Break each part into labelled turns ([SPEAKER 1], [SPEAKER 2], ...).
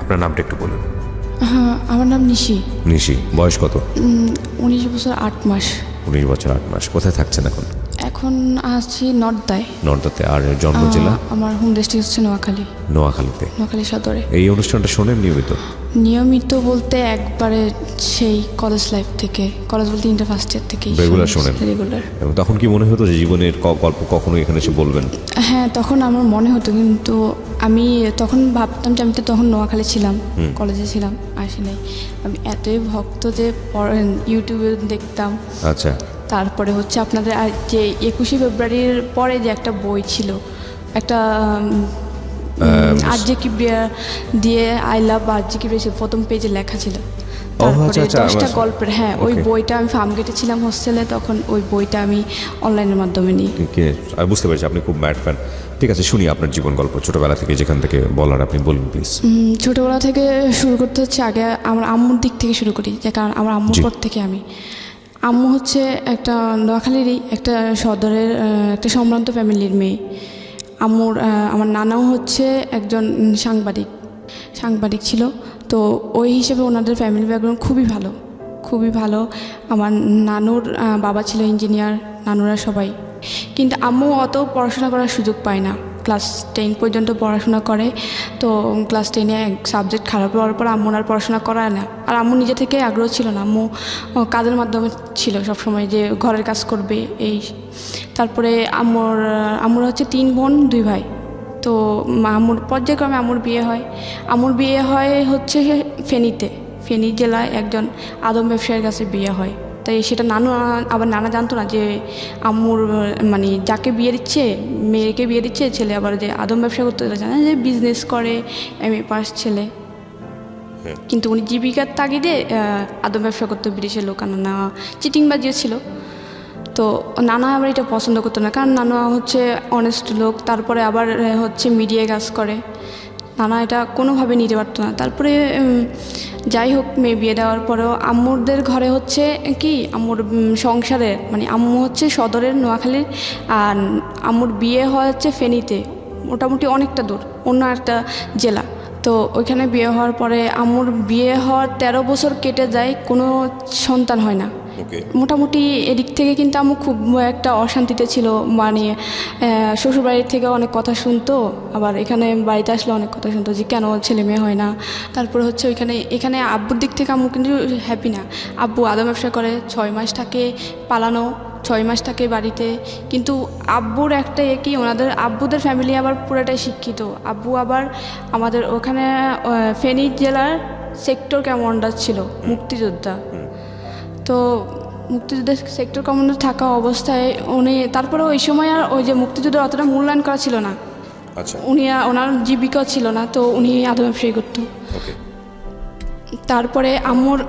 [SPEAKER 1] আপনার নামটা একটু বলুন।
[SPEAKER 2] হ্যাঁ, আমার নাম নিশি।
[SPEAKER 1] নিশি, বয়স কত?
[SPEAKER 2] 19 বছর 8 মাস।
[SPEAKER 1] 19 বছর 8 মাস। কোথায় থাকছেন এখন?
[SPEAKER 2] এখন আছি নর্দায়।
[SPEAKER 1] নর্দাতে। আর জন্ম জেলা?
[SPEAKER 2] আমার হোম ডিস্ট্রিক্ট হচ্ছে নোয়াখালী।
[SPEAKER 1] নোয়াখালীতে।
[SPEAKER 2] নোয়াখালী সদরে।
[SPEAKER 1] এই অনুষ্ঠানটা শোনেন নিয়মিত?
[SPEAKER 2] নিয়মিত বলতে একবারে সেই কলেজ লাইফ থেকে, কলেজ বলতে ইন্টার ফার্স্ট ইয়ার থেকেই
[SPEAKER 1] রেগুলার শোনেন?
[SPEAKER 2] রেগুলার।
[SPEAKER 1] এবং তখন কি মনে হতো যে জীবনের গল্প কখনো এখানে এসে বলবেন?
[SPEAKER 2] হ্যাঁ, তখন আমার মনে হতো, কিন্তু আমি তখন ভাবতাম যে আমি তো তখন নোয়াখালী ছিলাম, কলেজে ছিলাম, আসি নাই। আমি এতই ভক্ত যে ইউটিউবে দেখতাম।
[SPEAKER 1] আচ্ছা।
[SPEAKER 2] তারপরে হচ্ছে আপনাদের আর যে 21শে ফেব্রুয়ারির পরে যে একটা বই ছিল, একটা আরজে কিবরিয়া দিয়ে আই লাভ আরজে কিবরিয়া প্রথম পেজে লেখা ছিল। তারপরে 10টা গল্পের, হ্যাঁ, ওই বইটা আমি ফার্মগেটে ছিলাম হোস্টেলে, তখন ওই বইটা আমি অনলাইনের মাধ্যমে নিই।
[SPEAKER 1] আমি বুঝতে পারছি আপনি খুব ম্যাড ফ্যান। ঠিক আছে, শুনি আপনার জীবন গল্প ছোটবেলা থেকে, যেখান থেকে বলার আপনি বলুন প্লিজ।
[SPEAKER 2] ছোটবেলা থেকে শুরু করতে হচ্ছে, আগে আমার আম্মুর দিক থেকে শুরু করি, যে কারণ আমার আম্মুর পর থেকে আম্মু হচ্ছে একটা নোয়াখালীরই একটা সদরের একটা সম্ভ্রান্ত ফ্যামিলির মেয়ে। আমার নানাও হচ্ছে একজন সাংবাদিক ছিল। তো ওই হিসেবে ওনাদের ফ্যামিলি ব্যাকগ্রাউন্ড খুবই ভালো। আমার নানুর বাবা ছিল ইঞ্জিনিয়ার, নানুরা সবাই। কিন্তু আম্মু অত পড়াশোনা করার সুযোগ পায় না, ক্লাস 10 পর্যন্ত পড়াশোনা করে। তো ক্লাস 10-এ এক সাবজেক্ট খারাপ হওয়ার পর আম্মুর আর পড়াশোনা করায় না। আর আম্মু নিজে থেকে আগ্রহ ছিল না, আম্মু কাজের মাধ্যমে ছিল সবসময়, যে ঘরের কাজ করবে এই। তারপরে আম্মুর হচ্ছে 3 বোন 2 ভাই। তো পর্যায়ক্রমে আম্মুর বিয়ে হয় হচ্ছে ফেনী জেলায় একজন আদম ব্যবসায়ীর কাছে বিয়ে হয়। তাই সেটা নানা জানতো না যে আম্মুর মানে যাকে মেয়েকে বিয়ে দিচ্ছে ছেলে আবার যে আদম ব্যবসা করতে জানে, যে বিজনেস করে, MA পাস ছেলে। কিন্তু উনি জীবিকার তাগিদে আদম ব্যবসা করতে বিদেশের লোক আনা, চিটিংবাজিও ছিল। তো নানা আবার এটা পছন্দ করতো না, কারণ নানা হচ্ছে অনেস্ট লোক, তারপরে আবার হচ্ছে মিডিয়ায় কাজ করে। নানা এটা কোনোভাবে নিতে পারতো না। তারপরে যাই হোক, মেয়ে বিয়ে দেওয়ার পরেও আম্মুরদের ঘরে হচ্ছে কি, আম্মুর সংসারে মানে আম্মু হচ্ছে সদরের নোয়াখালীর, আর আম্মুর বিয়ে হচ্ছে ফেনীতে, মোটামুটি অনেকটা দূর, অন্য একটা জেলা। তো ওইখানে বিয়ে হওয়ার পরে আম্মুর বিয়ে হওয়ার 13 বছর কেটে যায়, কোনো সন্তান হয় না। মোটামুটি এদিক থেকে কিন্তু আম্মু খুব একটা অশান্তিতে ছিল, মানে শ্বশুরবাড়ির থেকে অনেক কথা শুনতো, আবার এখানে বাড়িতে আসলে অনেক কথা শুনতো যে কেন ছেলে মেয়ে হয় না। তারপরে হচ্ছে এখানে আব্বুর দিক থেকে আম্মু কিন্তু হ্যাপি না। আব্বু আদা ব্যবসা করে, 6 মাস থাকে পালানো, 6 মাস থাকে বাড়িতে। কিন্তু আব্বুর একটা কি, ওনাদের আব্বুদের ফ্যামিলি আবার পুরোটাই শিক্ষিত। আব্বু আবার আমাদের ওখানে ফেনী জেলার সেক্টর কমান্ডার ছিল, মুক্তিযোদ্ধা। তো মুক্তিযুদ্ধের সেক্টর কমান্ডার থাকা অবস্থায় তারপরে ওই সময় আর ওই যে মুক্তিযুদ্ধের অতটা মূল্যায়ন করা ছিল না।
[SPEAKER 1] আচ্ছা।
[SPEAKER 2] ওনার জীবিকাও ছিল না, তো উনি আদৌ ব্যবসায়ী করতো। তারপরে আম্মুর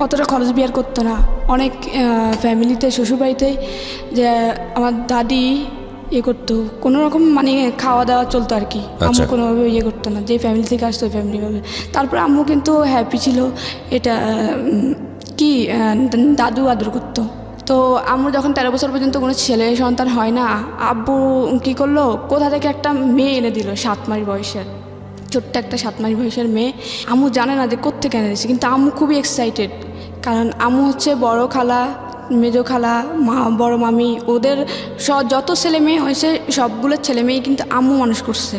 [SPEAKER 2] অতটা খরচ বিয়ার করতো না। অনেক ফ্যামিলিতে, শ্বশুরবাড়িতে যে আমার দাদি করতো, কোনো রকম মানে খাওয়া দাওয়া চলতো আর কি। আম্মু কোনোভাবে করতো না, যে ফ্যামিলি থেকে আসতো ওই ফ্যামিলিভাবে। তারপরে আম্মু কিন্তু হ্যাপি ছিল, এটা কি দাদু আদর করতো। তো আম্মু যখন 13 বছর পর্যন্ত কোনো ছেলে সন্তান হয় না, আব্বু কি করলো, কোথা থেকে একটা মেয়ে এনে দিল, 7 মাস বয়সের, ছোট্ট একটা 7 মাস বয়সের মেয়ে। আম্মু জানে না যে কোত্থেকে এনে দিয়েছে, কিন্তু আম্মু খুবই এক্সাইটেড, কারণ আম্মু হচ্ছে বড় খালা, মেজো খালা, বড় মামি, ওদের যত ছেলে মেয়ে হয়েছে সবগুলো ছেলে মেয়ে কিন্তু আম্মু মানুষ করছে।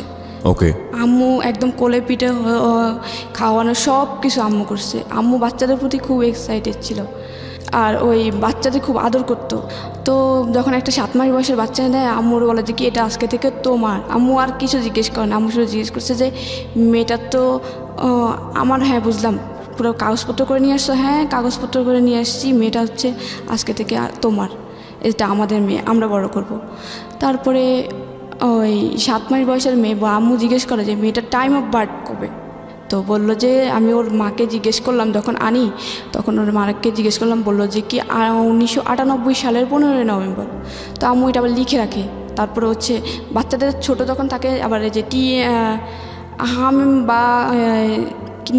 [SPEAKER 2] আম্মু একদম কোলে পিঠে খাওয়ানো সব কিছু আম্মু করছে। আম্মু বাচ্চাদের প্রতি খুব এক্সাইটেড ছিল, আর ওই বাচ্চাদের খুব আদর করতো। তো যখন একটা 7 মাস বয়সের বাচ্চা দেয়, আম্মুর বলে যে কি এটা আজকে থেকে তোমার। আম্মু আর কিছু জিজ্ঞেস করে না, আম্মু শুধু জিজ্ঞেস করছে যে মেয়েটার তো আমার। হ্যাঁ বুঝলাম, পুরো কাগজপত্র করে নিয়ে আসছো? হ্যাঁ কাগজপত্র করে নিয়ে আসছি, মেয়েটা হচ্ছে আজকে থেকে তোমার, এটা আমাদের মেয়ে, আমরা বড় করব। তারপরে ওই 7 মাস বয়সের মেয়ে, আম্মু জিজ্ঞেস করে যে মেয়েটার টাইম অফ বার্থ কবে। তো বললো যে, আমি ওর মাকে জিজ্ঞেস করলাম যখন আনি, তখন ওর মাকে জিজ্ঞেস করলাম, বললো যে কি 1998 সালের 15 নভেম্বর। তো আম্মু এটা আবার লিখে রাখে। তারপরে হচ্ছে বাচ্চাদের ছোট যখন থাকে, আবার যে হাম বা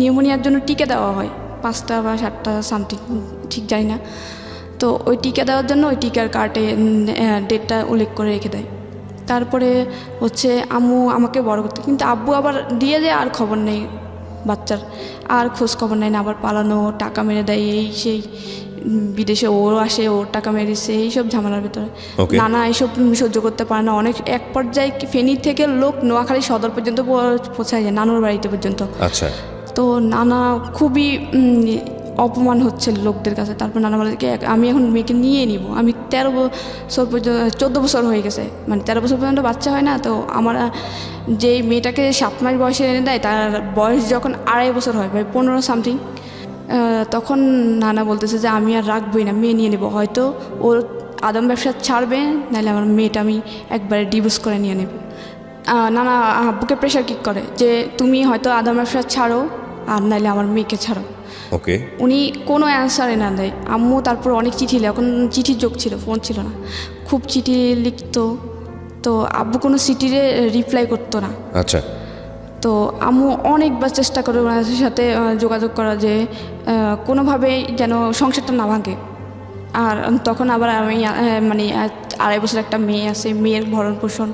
[SPEAKER 2] নিউমোনিয়ার জন্য টিকা দেওয়া হয়, 5টা বা 7টা সামথিং, ঠিক জানি না। তো ওই টিকা দেওয়ার জন্য ওই টিকার কার্ডে ডেটটা উল্লেখ করে রেখে দেয়। তারপরে হচ্ছে আম্মু আমাকে বড় করতে, কিন্তু আব্বু আবার দিয়ে দেয় আর খবর নেই, বাচ্চার, আর খোঁজ খবর নেয় না, আবার পালানো, টাকা মেরে দেয়, এই সেই বিদেশে ওর আসে, ওর টাকা মেরে দিচ্ছে, এইসব ঝামেলার ভিতরে
[SPEAKER 1] Okay.
[SPEAKER 2] নানা এইসব সহ্য করতে পারে না। অনেক এক পর্যায়ে ফেনী থেকে লোক নোয়াখালী সদর পর্যন্ত পৌঁছায় যায়, নানুর বাড়িতে পর্যন্ত।
[SPEAKER 1] আচ্ছা,
[SPEAKER 2] তো নানা খুবই অপমান হচ্ছে লোকদের কাছে। তারপর নানা বলে কি আমি এখন মেয়েকে নিয়ে নিব, আমি 13 বছর পর্যন্ত 14 বছর হয়ে গেছে, মানে 13 বছর পর্যন্ত বাচ্চা হয় না। তো আমার যেই মেয়েটাকে 7 মাস বয়সে এনে দেয়, তার বয়স যখন 2.5 বছর হয়, ভাই 15 সামথিং, তখন নানা বলতেছে যে আমি আর রাখবই না, মেয়ে নিয়ে নেব, হয়তো ওর আদম ব্যবসা ছাড়বে, নাহলে আমার মেয়েটা আমি একবারে ডিভোর্স করে নিয়ে নেব। নানা আব্বুকে প্রেশার কিক করে যে তুমি হয়তো আদম ব্যবসা ছাড়ো, আর নাহলে আমার মেয়েকে ছাড়ো।
[SPEAKER 1] ওকে।
[SPEAKER 2] উনি কোনো অ্যান্সারে না দেয়। আম্মু তারপর অনেক চিঠি লেখে, এখন চিঠির যোগ ছিল, ফোন ছিল না, খুব চিঠি লিখতো। তো আব্বু কোনো চিঠিরে রিপ্লাই করতো না।
[SPEAKER 1] আচ্ছা,
[SPEAKER 2] তো আম্মু অনেকবার চেষ্টা করে ওনার সাথে যোগাযোগ করা, যে কোনোভাবেই যেন সংসারটা না ভাঙে। আর তখন আবার আমি মানে 2.5 বছর একটা মেয়ে আছে, মেয়ের ভরণ পোষণ,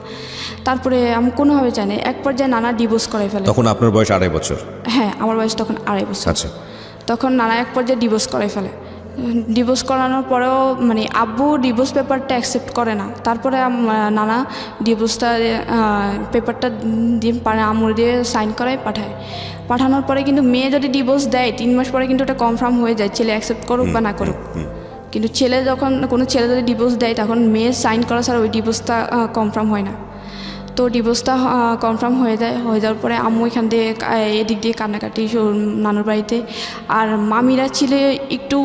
[SPEAKER 2] তারপরে আমি কোনোভাবে চাই না। এক পর্যায়ে নানা ডিভোর্স করে ফেলে।
[SPEAKER 1] তখন আপনার বয়স 2.5 বছর?
[SPEAKER 2] হ্যাঁ, আমার বয়স তখন 2.5 বছর।
[SPEAKER 1] আচ্ছা,
[SPEAKER 2] তখন নানা এক পর্যায়ে ডিভোর্স করে ফেলে। ডিভোর্স করানোর পরেও মানে আব্বু ডিভোর্স পেপারটা অ্যাকসেপ্ট করে না। তারপরে নানা ডিভোর্সটা পেপারটা দিয়ে আম্মুর দিয়ে সাইন করায় পাঠায়। পাঠানোর পরে কিন্তু মেয়ে যদি ডিভোর্স দেয় 3 মাস পরে কিন্তু ওটা কনফার্ম হয়ে যায়, ছেলে অ্যাকসেপ্ট করুক বা না করুক। কিন্তু ছেলে যখন কোনো ছেলে যদি ডিভোর্স দেয়, তখন মেয়ে সাইন করা ছাড়া ওই ডিভোর্সটা কনফার্ম হয় না। তো ডিভোর্সটা কনফার্ম হয়ে যায়। হয়ে যাওয়ার পরে আম্মু এখান দিয়ে এদিক দিয়ে কান্নাকাটি নানুর বাড়িতে। আর মামিরা ছিল একটু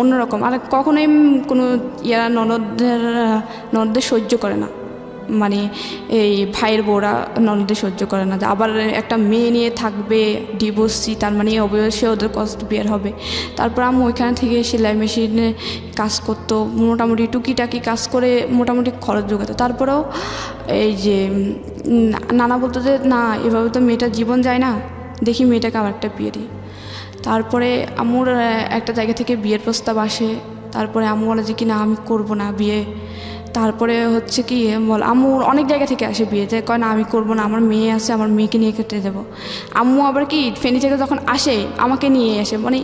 [SPEAKER 2] অন্যরকম, আর কখনোই কোনো ননদদের সহ্য করে না, মানে এই ভাইয়ের বউরা ননদদের সহ্য করে না। আবার একটা মেয়ে নিয়ে থাকবে ডিভোর্সি, তার মানে অবশ্যই ওদের কষ্ট বের হবে। তারপর আমি ওইখানে থেকে সেলাই মেশিনে কাজ করতো, মোটামুটি টুকিটাকি কাজ করে মোটামুটি খরচ জোগাতো। তারপরেও এই যে নানা বলতো যে না, এভাবে তো মেয়েটার জীবন যায় না, দেখি মেয়েটাকে আবার একটা বিয়ে দিই। তারপরে আম্মুর একটা জায়গা থেকে বিয়ের প্রস্তাব আসে। তারপরে আম্মু বলে যে কি না, আমি করবো না বিয়ে। তারপরে হচ্ছে কি বল, আম্মুর অনেক জায়গা থেকে আসে বিয়ে, যে কয় না আমি করবো না, আমার মেয়ে আছে, আমার মেয়েকে নিয়ে কেটে যাবো। আম্মু আবার কি ফেনী থেকে যখন আসে আমাকে নিয়ে আসে, মানে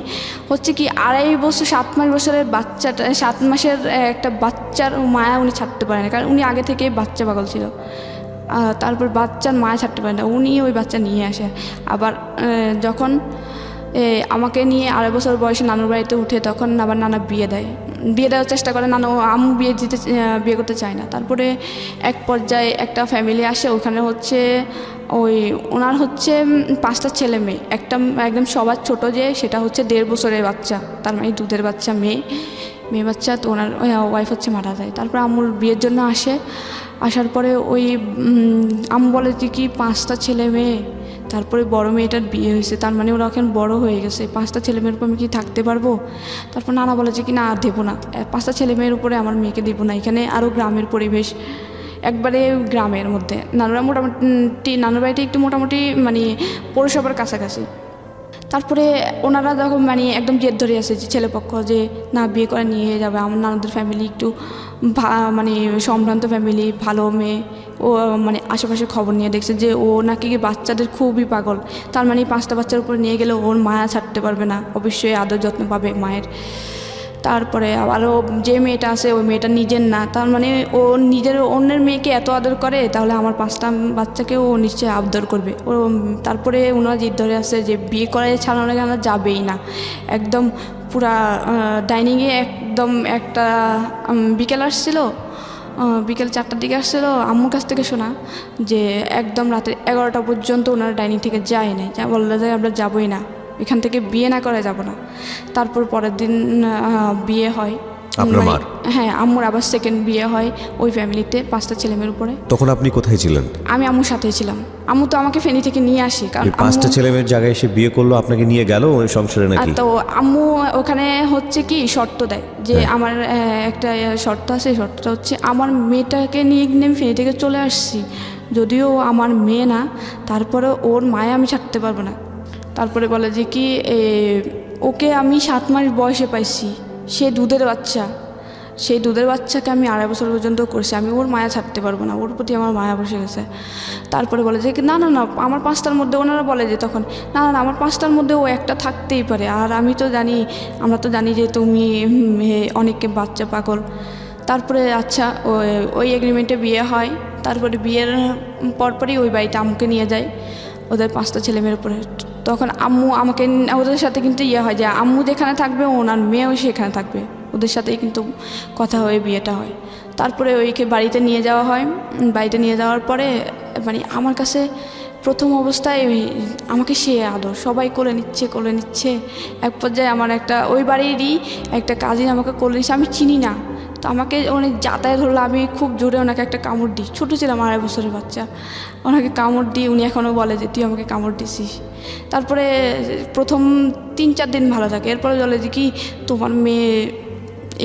[SPEAKER 2] হচ্ছে কি 2.5 বছর 7 মাস বছরের বাচ্চাটা, 7 মাসের একটা বাচ্চার মায়া উনি ছাড়তে পারেন না, কারণ উনি আগে থেকে বাচ্চা পাগল ছিল। তারপর বাচ্চার মায়া ছাড়তে পারেন না, উনি ওই বাচ্চা নিয়ে আসে। আবার যখন আমাকে নিয়ে 2.5 বছর বয়সে নানুর বাড়িতে উঠে, তখন আবার নানা বিয়ে দেওয়ার চেষ্টা করে। নানা আম্মু বিয়ে করতে চায় না। তারপরে এক পর্যায়ে একটা ফ্যামিলি আসে, ওখানে হচ্ছে ওনার হচ্ছে 5টা ছেলে মেয়ে, একটা একদম সবার ছোট যে সেটা হচ্ছে 1.5 বছরের বাচ্চা, তার মানে দুধের বাচ্চা, মেয়ে বাচ্চা। তো ওনার ওয়াইফ হচ্ছে মারা যায়। তারপরে আম্মুর বিয়ের জন্য আসার পরে আম্মু বলে যে কি 5টা ছেলে মেয়ে, তারপরে বড় মেয়েটার বিয়ে হয়েছে, তার মানে ওরা এখন বড় হয়ে গেছে, 5টা ছেলে মেয়ের উপর আমি কি থাকতে পারবো? তারপর নানা বলে যে কি না, দেবো না, 5টা ছেলে মেয়ের উপরে আমার মেয়েকে দেবো না। এখানে আরও গ্রামের পরিবেশ, একবারে গ্রামের মধ্যে। নানুর বাড়িটা একটু মোটামুটি মানে পৌরসভার কাছাকাছি। তারপরে ওনারা যখন মানে একদম জেদ ধরে আছে যে ছেলেপক্ষ যে না, বিয়ে করে নিয়ে যাবে। আমার নানাদের ফ্যামিলি একটু মানে সম্ভ্রান্ত ফ্যামিলি, ভালো মেয়ে। ও মানে আশেপাশে খবর নিয়ে দেখছে যে ও নাকি বাচ্চাদের খুবই পাগল, তার মানে 5টা বাচ্চার উপর নিয়ে গেলে ওর মায়া ছাড়তে পারবে না, অবশ্যই আদর যত্ন পাবে মায়ের। তারপরে আবারও যে মেয়েটা আছে ওই মেয়েটা নিজের না, তার মানে ও নিজের অন্যের মেয়েকে এত আদর করে, তাহলে আমার 5টা বাচ্চাকেও ও নিশ্চয়ই আদর করবে। ও তারপরে ওনারা জিদ ধরে আছে যে বিয়ে করে ছাড়ানো গেলে যাবেই না। একদম পুরা ডাইনিংয়ে একদম একটা বিকেল আসছিল, বিকেল 4টার দিকে আসছিলো, আম্মুর কাছ থেকে শোনা যে একদম রাতে 11টা পর্যন্ত ওনারা ডাইনিং থেকে যায় নাই, যা বললো যে আমরা যাবোই না, এখান থেকে বিয়ে না করে যাব না। তারপর পরের দিন বিয়ে হয়
[SPEAKER 1] আপনার মার?
[SPEAKER 2] হ্যাঁ, আম্মুর আবার সেকেন্ড বিয়ে হয় ওই ফ্যামিলিতে 5টা ছেলেমেয়ের উপরে।
[SPEAKER 1] তখন আপনি কোথায় ছিলেন?
[SPEAKER 2] আমি আম্মুর সাথেই ছিলাম। আম্মু তো আমাকে ফেনী থেকে নিয়ে আসি, কারণ
[SPEAKER 1] 5টা ছেলেমেয়ের জায়গায় এসে বিয়ে করলো, আপনাকে নিয়ে গেল ওই সংসারে নাকি?
[SPEAKER 2] তো আম্মু ওখানে হচ্ছে কি শর্ত দেয় যে আমার একটা শর্ত আছে, শর্তটা হচ্ছে আমার মেয়েটাকে নিয়ে আমি ফেনী থেকে চলে আসছি, যদিও আমার মেয়ে না, তারপরে ওর মায়া আমি ছাড়তে পারবো না। তারপরে বলে যে কি ওকে আমি 7 মাস বয়সে পাইছি, সে দুধের বাচ্চা, সেই দুধের বাচ্চাকে আমি 2.5 বছর পর্যন্ত করছি, আমি ওর মায়া ছাড়তে পারবো না, ওর প্রতি আমার মায়া বসে গেছে। তারপরে বলে যে না না না আমার 5টার মধ্যে, ওনারা বলে যে তখন না না আমার 5টার মধ্যে ও একটা থাকতেই পারে, আর আমি তো জানি, আমরা তো জানি যে তুমি অনেককে বাচ্চা পাগল। তারপরে আচ্ছা ওই এগ্রিমেন্টে বিয়ে হয়। তারপরে বিয়ের পরপরই ওই বাড়িতে আম্মুকে নিয়ে যায় ওদের 5টা ছেলেমেয়ের উপরে। তখন আম্মু আমাকে ওদের সাথে কিন্তু হয় যে আম্মু যেখানে থাকবে ওনার মেয়েও সেখানে থাকবে, ওদের সাথেই কিন্তু কথা হয়ে বিয়েটা হয়। তারপরে ওইকে বাড়িতে নিয়ে যাওয়া হয়। বাড়িতে নিয়ে যাওয়ার পরে মানে আমার কাছে প্রথম অবস্থায় আমাকে সে আদর, সবাই কোলে নিচ্ছে। এক পর্যায়ে আমার একটা ওই বাড়িরই একটা কাজিন আমাকে কোলে নিচ্ছে, আমি চিনি না, তো আমাকে অনেক যাতায়াত হলো, আমি খুব জোরে ওনাকে একটা কামড় দিই, ছোটো ছিলাম 2.5 বছরের বাচ্চা, ওনাকে কামড় দিই, উনি এখনও বলে যে তুই আমাকে কামড় দিছিস। তারপরে প্রথম 3-4 দিন ভালো থাকে, এরপরে বলে যে কি তোমার মেয়ে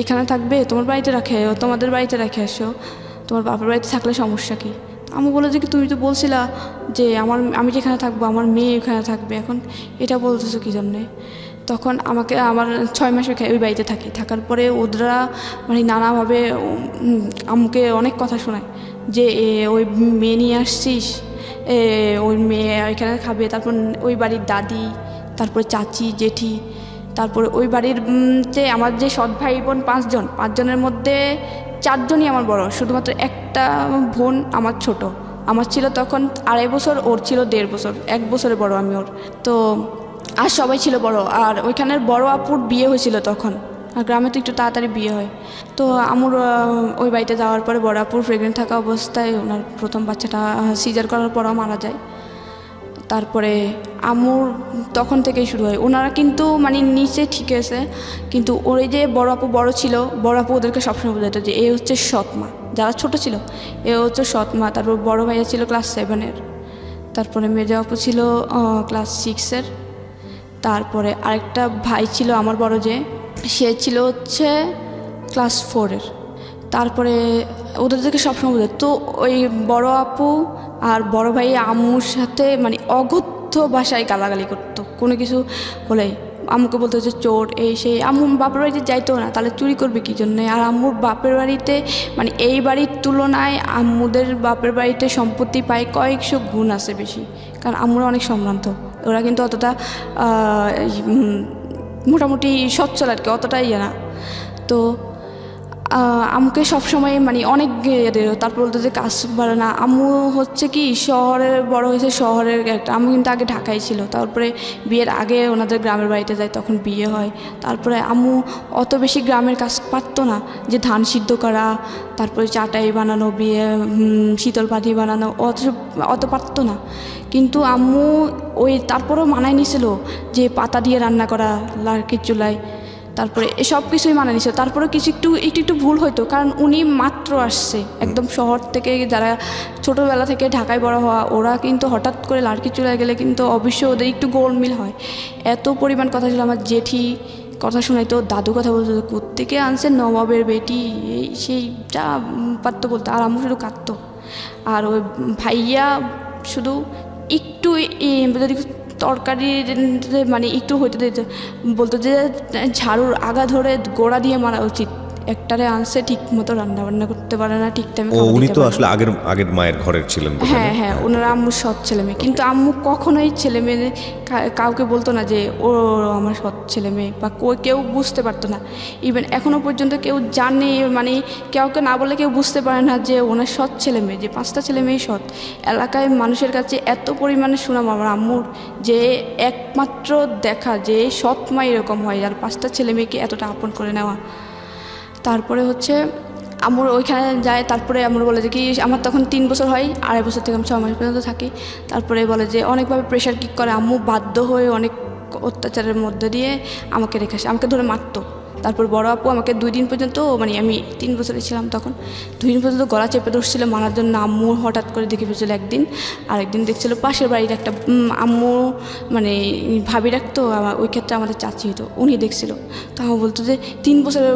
[SPEAKER 2] এখানে থাকবে, তোমার বাড়িতে তোমাদের বাড়িতে রেখে আসো, তোমার বাপের বাড়িতে থাকলে সমস্যা কি? আমি বলে যে কি তুমি তো বলছিলা যে আমি যেখানে থাকবো আমার মেয়ে ওখানে থাকবে, এখন এটা বলতেছো কী জন্যে? তখন আমার 6 মাস ওই বাড়িতে থাকার পরে ওরা মানে নানাভাবে আম্মুকে অনেক কথা শোনায় যে ওই মেয়ে নিয়ে আসছিস, ওই মেয়ে ওইখানে খাবে। তারপর ওই বাড়ির দাদি, তারপরে চাচি, জেঠি, তারপরে ওই বাড়ির যে আমার যে সৎ ভাই বোন 5জনের মধ্যে 4জনই আমার বড়, শুধুমাত্র একটা বোন আমার ছোট। আমার ছিল তখন 2.5 বছর, ওর ছিল 1.5 বছর, 1 বছরে বড় আমি ওর। তো আর সবাই ছিল বড়, আর ওইখানের বড় আপুর বিয়ে হয়েছিল তখন, আর গ্রামে তো একটু তাড়াতাড়ি বিয়ে হয়। তো আমার ওই বাড়িতে যাওয়ার পরে বড় আপুর প্রেগনেন্ট থাকা অবস্থায় ওনার প্রথম বাচ্চাটা সিজার করার পরও মারা যায়। তারপরে আম্মুর তখন থেকেই শুরু হয়, ওনারা কিন্তু মানে নিচে ঠিক আছে, কিন্তু ওই যে বড় আপু বড় ছিল, বড় আপু ওদেরকে সবসময় বোঝাতো যে এ হচ্ছে সৎ মা, যারা ছোট ছিল এ হচ্ছে সৎ মা। তারপর বড় ভাইয়া ছিল ক্লাস 7-এর, তারপরে মেজো আপু ছিল ক্লাস 6-এর, তারপরে আরেকটা ভাই ছিল আমার বড় যে, সে ছিল হচ্ছে ক্লাস 4-এর। তারপরে ওদেরকে সবসময় বোঝাতো। তো ওই বড় আপু আর বড় ভাই আম্মুর সাথে মানে অগত্য ভাষায় গালাগালি করতো, কোনো কিছু হলেই আম্মুকে বলতো যে চোর, এই সেই। আম্মু বাপের বাড়িতে যাইতো না, তাহলে চুরি করবে কী জন্যে? আর আম্মুর বাপের বাড়িতে মানে এই বাড়ির তুলনায় আম্মুদের বাপের বাড়িতে সম্পত্তি পায় কয়েকশো গুণ আছে বেশি, কারণ আম্মুরা অনেক সম্ভ্রান্ত, ওরা কিন্তু অতটা মোটামুটি সচ্ছল আর কি, অতটাই না। তো আম্মুকে সবসময় মানে অনেক তারপর বলতো যে কাজ পারে না। আম্মু হচ্ছে কি শহরের বড় হয়েছে, শহরের একটা, আম্মু কিন্তু আগে ঢাকায় ছিল, তারপরে বিয়ের আগে ওনাদের গ্রামের বাড়িতে যায়, তখন বিয়ে হয়। তারপরে আম্মু অত বেশি গ্রামের কাজ পারতো না, যে ধান সিদ্ধ করা, তারপরে চাটাই বানানো, বিয়ে শীতল পাটি বানানো, অত পারতো না। কিন্তু আম্মু ওই তারপরেও মানায় নিছিল যে পাতা দিয়ে রান্না করা লার্কির চুলায়, তারপরে এসব কিছুই মানে নিছিল। তারপরে কিছু একটু ভুল হতো, কারণ উনি মাত্র আসছে একদম শহর থেকে, যারা ছোটোবেলা থেকে ঢাকায় বড় হওয়া, ওরা কিন্তু হঠাৎ করে লাড়কি চলে গেলে কিন্তু অবশ্যই ওদের একটু গোলমিল হয়। এত পরিমাণ কথা ছিল, আমার জেঠি কথা শোনাইতো, দাদু কথা বলতো, কোত্থেকে আনছে নবাবের বেটি, এই সেই যা পারতো বলতো। আর আম্মু শুধু কাঁদতো, আর ওই ভাইয়া শুধু একটু যদি তরকারি মানে একটু হইতে দিত, বলতো যে ঝাড়ুর আগা ধরে গোড়া দিয়ে মারা উচিত, একটারে আনছে ঠিক মতো রান্না বান্না করতে পারে না, ঠিক টাইমে।
[SPEAKER 1] উনি তো আসলে আগের মায়ের ঘরের ছিলেন।
[SPEAKER 2] হ্যাঁ, ওনারা আম্মুর সৎ ছেলে মেয়ে, কিন্তু আম্মু কখনোই ছেলে মেয়ে কাউকে বলতো না যে ও আমার সৎ ছেলে মেয়ে, বা কেউ বুঝতে পারতো না। ইভেন এখনও পর্যন্ত কেউ জানে, মানে কাউকে না বলে কেউ বুঝতে পারে না যে ওনার সৎ ছেলে মেয়ে, যে 5টা ছেলে মেয়ে সৎ। এলাকায় মানুষের কাছে এত পরিমাণে সুনাম আমার আম্মুর, যে একমাত্র দেখা যে সৎ মা এরকম হয়, আর 5টা ছেলে মেয়েকে এতটা আপন করে নেওয়া। তারপরে হচ্ছে আমার ওইখানে যায়, তারপরে আমার বলে যে কি আমার তখন 3 বছর হয়, 2.5 বছর থেকে আমি 6 মাস পর্যন্ত থাকি। তারপরে বলে যে অনেকভাবে প্রেশার কিক করে, আম্মু বাধ্য হয়ে অনেক অত্যাচারের মধ্যে দিয়ে আমাকে রেখে আসে, আমাকে ধরে মারতো। তারপর বড় আপু আমাকে 2 দিন পর্যন্ত, মানে আমি 3 বছরে ছিলাম তখন, 2 দিন পর্যন্ত গলা চেপে ধরছিল মারার জন্য। আম্মু হঠাৎ করে দেখে ফেলছিল একদিন, আরেকদিন দেখছিল পাশের বাড়ির একটা আম্মু মানে ভাবি রাখতো, ওই ক্ষেত্রে আমাদের চাচি হতো, উনি দেখছিল। তো আমার বলতো যে 3 বছরের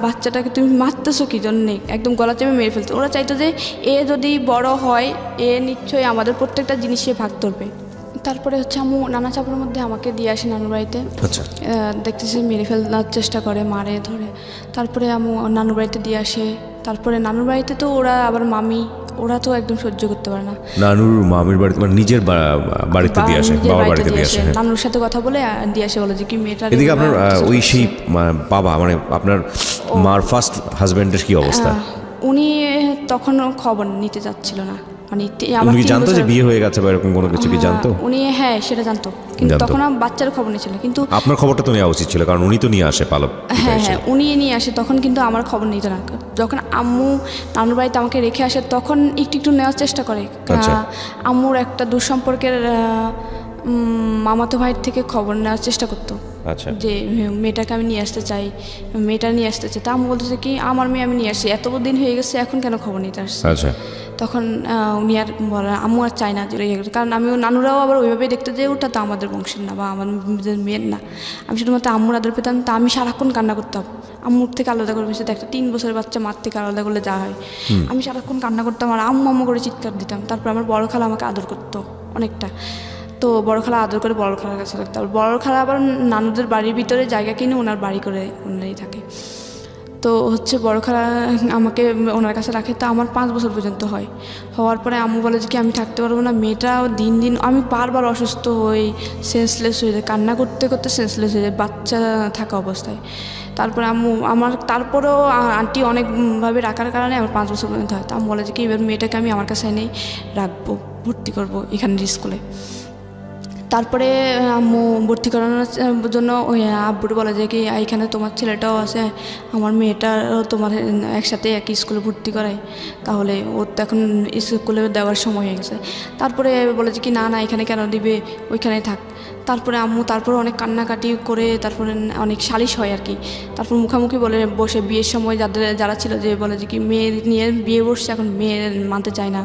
[SPEAKER 2] বাচ্চাটাকে তুমি মারতেছো কী জন্যে, একদম গলা চেপে মেরে ফেলতো। ওরা চাইতো যে এ যদি বড় হয়, এ নিশ্চয়ই আমাদের প্রত্যেকটা জিনিসে ভাগ ধরবে। তারপরে হচ্ছে আম্মু নানা চাপের মধ্যে আমাকে দিয়ে আসে নানুর বাড়িতে।
[SPEAKER 1] আচ্ছা।
[SPEAKER 2] দেখতেছি মেরে ফেলার চেষ্টা করে, মারে ধরে। তারপরে আম্মু নানুর বাড়িতে দিয়ে আসে। তারপরে নানুর বাড়িতে তো ওরা আবার মামি, ওরা তো একদম সহ্য করতে পারে না।
[SPEAKER 1] নানুর মামির বাড়িতে মানে নিজের বাড়িতে দিয়ে আসে,
[SPEAKER 2] নিজের
[SPEAKER 1] বাবার বাড়িতে দিয়ে আসে। হ্যাঁ।
[SPEAKER 2] নানুর সাথে কথা বলে দিয়ে আসে, বলে যে কি মেয়েটা।
[SPEAKER 1] এদিকে আপনার ওই সেই বাবা মানে আপনার মার ফার্স্ট হাজবেন্ডের কি অবস্থা?
[SPEAKER 2] উনি তখন খবর নিতে যাচ্ছিল না, মানে
[SPEAKER 1] উনি কি জানতো যে বিয়ে হয়ে গেছে বা এরকম কোনো কিছু কি জানতো?
[SPEAKER 2] উনি হ্যাঁ সেটা জানতো, কিন্তু তখন আমার বাচ্চার খবর নিয়েছিল। কিন্তু
[SPEAKER 1] আপনার খবরটা তো নেওয়া উচিত ছিল, কারণ উনি তো নিয়ে আসে পালক।
[SPEAKER 2] হ্যাঁ হ্যাঁ উনি নিয়ে আসে, তখন কিন্তু আমার খবর নিত না। যখন আম্মু নানুর বাড়িতে আমাকে রেখে আসে তখন একটু একটু নেওয়ার চেষ্টা করে। আম্মুর একটা দুঃসম্পর্কের মামাতো ভাইয়ের থেকে খবর নেওয়ার চেষ্টা করতো।
[SPEAKER 1] আচ্ছা।
[SPEAKER 2] যে মেয়েটাকে আমি নিয়ে আসতে চাই, মেয়েটা নিয়ে আসতে চাই। তা আম্মু বলতেছে কি আমার মেয়ে আমি নিয়ে আসছি, এত দিন হয়ে গেছে এখন কেন খবর নিতে আসছে।
[SPEAKER 1] আচ্ছা।
[SPEAKER 2] তখন উনি আর বলে আম্মু আর চাই না যে, কারণ আমিও নানুরাও আবার ওইভাবেই দেখতে যে ওটা তো আমাদের বংশের না বা আমাদের মেয়ের না। আমি শুধুমাত্র আম্মুর আদর পেতাম, তা আমি সারাক্ষণ কান্না করতাম। আম্মুর থেকে আলাদা করে বসে একটা 3 বছরের বাচ্চা মার থেকে আলাদা করলে যা হয়, আমি সারাক্ষণ কান্না করতাম আর আম্মু আম্মু করে চিৎকার দিতাম। তারপর আমার বড় খালা আমাকে আদর করতো অনেকটা, তো বড় খালা আদর করে বড় খালার কাছে রাখতো। বড় খালা আবার নানুদের বাড়ির ভিতরে জায়গা কিনে ওনার বাড়ি করে ওনারই থাকে। তো হচ্ছে বড় খালা আমাকে ওনার কাছে রাখে। তো আমার 5 বছর পর্যন্ত হওয়ার পরে আম্মু বলে যে কি আমি থাকতে পারবো না। মেয়েটাও দিন দিন আমি বারবার অসুস্থ হই, সেন্সলেস হয়ে যায়, কান্না করতে করতে সেন্সলেস হয়ে যায় বাচ্চা থাকা অবস্থায়। তারপরে আম্মু আমার তারপরেও আন্টি অনেকভাবে রাখার কারণে আমার 5 বছর পর্যন্ত হয়। তো আম্মু বলে যে কি এবার মেয়েটাকে আমি আমার কাছে এনেই রাখবো, ভর্তি করবো এখানের স্কুলে। তারপরে আম্মু ভর্তি করানোর জন্য ওই আব্বুর বলে যে কি এখানে তোমার ছেলেটাও আছে, আমার মেয়েটারও তোমার একসাথে একই স্কুলে ভর্তি করাই, তাহলে ওর তো এখন স্কুলে দেওয়ার সময় হয়ে গেছে। তারপরে বলে যে কি না না এখানে কেন দিবে, ওইখানেই থাক। তারপরে আম্মু তারপরে অনেক কান্নাকাটি করে তারপরে অনেক সালিশ হয় আর কি। তারপর মুখামুখি বলে বসে বিয়ের সময় যারা ছিল যে বলে যে কি মেয়ে নিয়ে বিয়ে বসছে, এখন মেয়ে মানতে চায় না।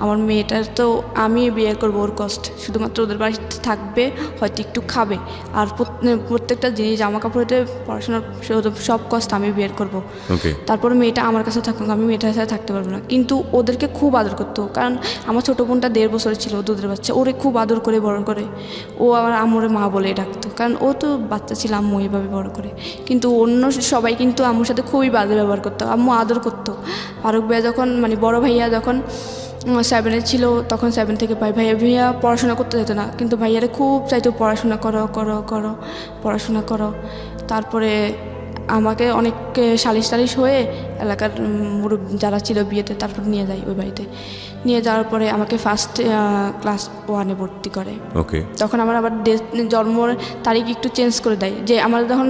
[SPEAKER 2] আমার মেয়েটার তো আমি বিয়ে করবো, ওর কষ্ট শুধুমাত্র ওদের বাড়িতে থাকবে, হয়তো একটু খাবে, আর প্রত্যেকটা জিনিস জামা কাপড়েতে পড়াশোনার সব কষ্ট আমি বিয়ে করবো। তারপরে মেয়েটা আমার কাছে থাকুক, আমি মেয়েটার সাথে থাকতে পারবো না। কিন্তু ওদেরকে খুব আদর করতো, কারণ আমার ছোটো বোনটা 1.5 বছরের ছিল, দুধের বাচ্চা, ওরে খুব আদর করে বড় করে। ও আবার আম্মুরে মা বলে ডাকতো, কারণ ও তো বাচ্চা ছিল, আম্মু এইভাবে বড় করে। কিন্তু অন্য সবাই কিন্তু আম্মুর সাথে খুবই বাজে ব্যবহার করতো, আম্মু আদর করতো। ফারুক ভাইয়া যখন মানে বড় ভাইয়া যখন 7 ছিল, তখন 7 থেকে ভাইয়া পড়াশোনা করতে যেত না, কিন্তু ভাইয়ারে খুব চাইতো পড়াশোনা করো করো করো পড়াশোনা করো। তারপরে আমাকে অনেক সালিশ হয়ে এলাকার মুরব্বী যারা ছিল বিয়েতে, তারপর নিয়ে যায় ওই বাড়িতে। নিয়ে যাওয়ার পরে আমাকে ফার্স্ট ক্লাস 1-এ ভর্তি করে। তখন আমার আবার জন্মের তারিখ একটু চেঞ্জ করে দেয়, যে আমার যখন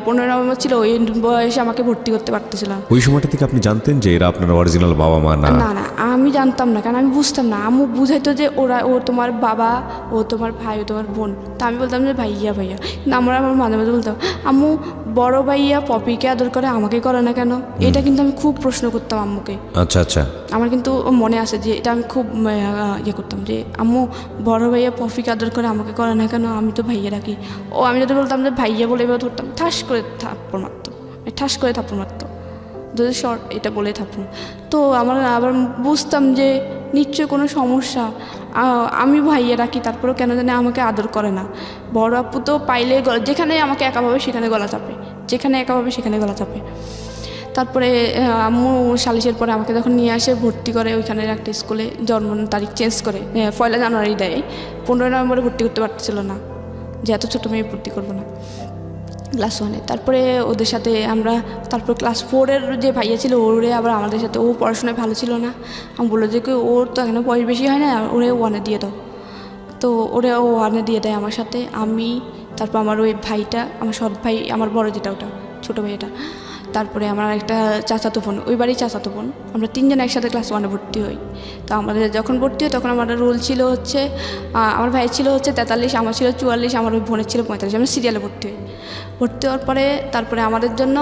[SPEAKER 2] 15 নভেম্বর ছিল ওই বয়সে আমাকে ভর্তি করতে পারতেছিল না।
[SPEAKER 1] ওই সময়টা থেকে আপনি জানতেন যে এরা আপনার অরিজিনাল বাবা মা না?
[SPEAKER 2] না না আমি জানতাম না, কারণ আমি বুঝতাম না। আম্মু বুঝাইতো যে ও তোমার বাবা, ও তোমার ভাই, ও তোমার বোন। তা আমি বলতাম যে ভাইয়া ভাইয়া, কিন্তু আমার মাঝে মাঝে বলতাম আম্মু বড় ভাইয়া পপিকে আদর করে আমাকে করে না কেন। এটা কিন্তু আমি খুব প্রশ্ন করতাম আম্মুকে।
[SPEAKER 1] আচ্ছা আচ্ছা।
[SPEAKER 2] আমার কিন্তু মনে আছে যে এটা আমি খুব ইয়ে করতাম যে আম্মু বড় ভাইয়া পপিকে আদর করে আমাকে করে না কেন, আমি তো ভাইয়া রাখি। ও আমি যদি বলতাম যে ভাইয়া বলে এবার ধরতাম, ঠাস করে থাপ্পড় মারতো, যদি শর্ট এটা বলে থাপ্পড়। তো আমার আবার বুঝতাম যে নিশ্চয় কোনো সমস্যা, আমি ভাইয়া রাখি তারপরেও কেন জানি আমাকে আদর করে না। বড় আপু তো পাইলে যেখানে আমাকে একা পাবে সেখানে গলা চাপে, যেখানে একা পাবে সেখানে গলা চাপে। তারপরে আম্মু সালিশের পরে আমাকে যখন নিয়ে আসে ভর্তি করে ওইখানের একটা স্কুলে, জন্ম তারিখ চেঞ্জ করে 1 জানুয়ারি দেয়। 15 নভেম্বরে ভর্তি করতে পারছিল না, যে এত ছোটো মেয়ে ভর্তি করবো না ক্লাস 1-এ। তারপরে ওদের সাথে আমরা তারপর ক্লাস 4-এর যে ভাইয়া ছিল ওরে আবার আমাদের সাথে, ও পড়াশোনায় ভালো ছিল না। আমি বললো যে ওর তো এখনো বয়স বেশি হয় না, ওরে 1-এ দিয়ে দাও। তো ওরে 1-এ দিয়ে দেয় আমার সাথে। আমি তারপর আমার ওই ভাইটা, আমার সৎ ভাই, আমার বড় যেটা ওটা ছোটো ভাইটা, তারপরে আমার একটা চাচাতো বোন, ওই বাড়ি চাচাতো বোন, আমরা 3 জন একসাথে ক্লাস 1-এ ভর্তি হই। তো আমাদের যখন ভর্তি হয় তখন আমার রোল ছিল হচ্ছে, আমার ভাই ছিল হচ্ছে 43, আমার ছিল 44, আমার ওই বোনের ছিল 45। আমরা সিরিয়ালে ভর্তি হওয়ার পরে তারপরে আমাদের জন্য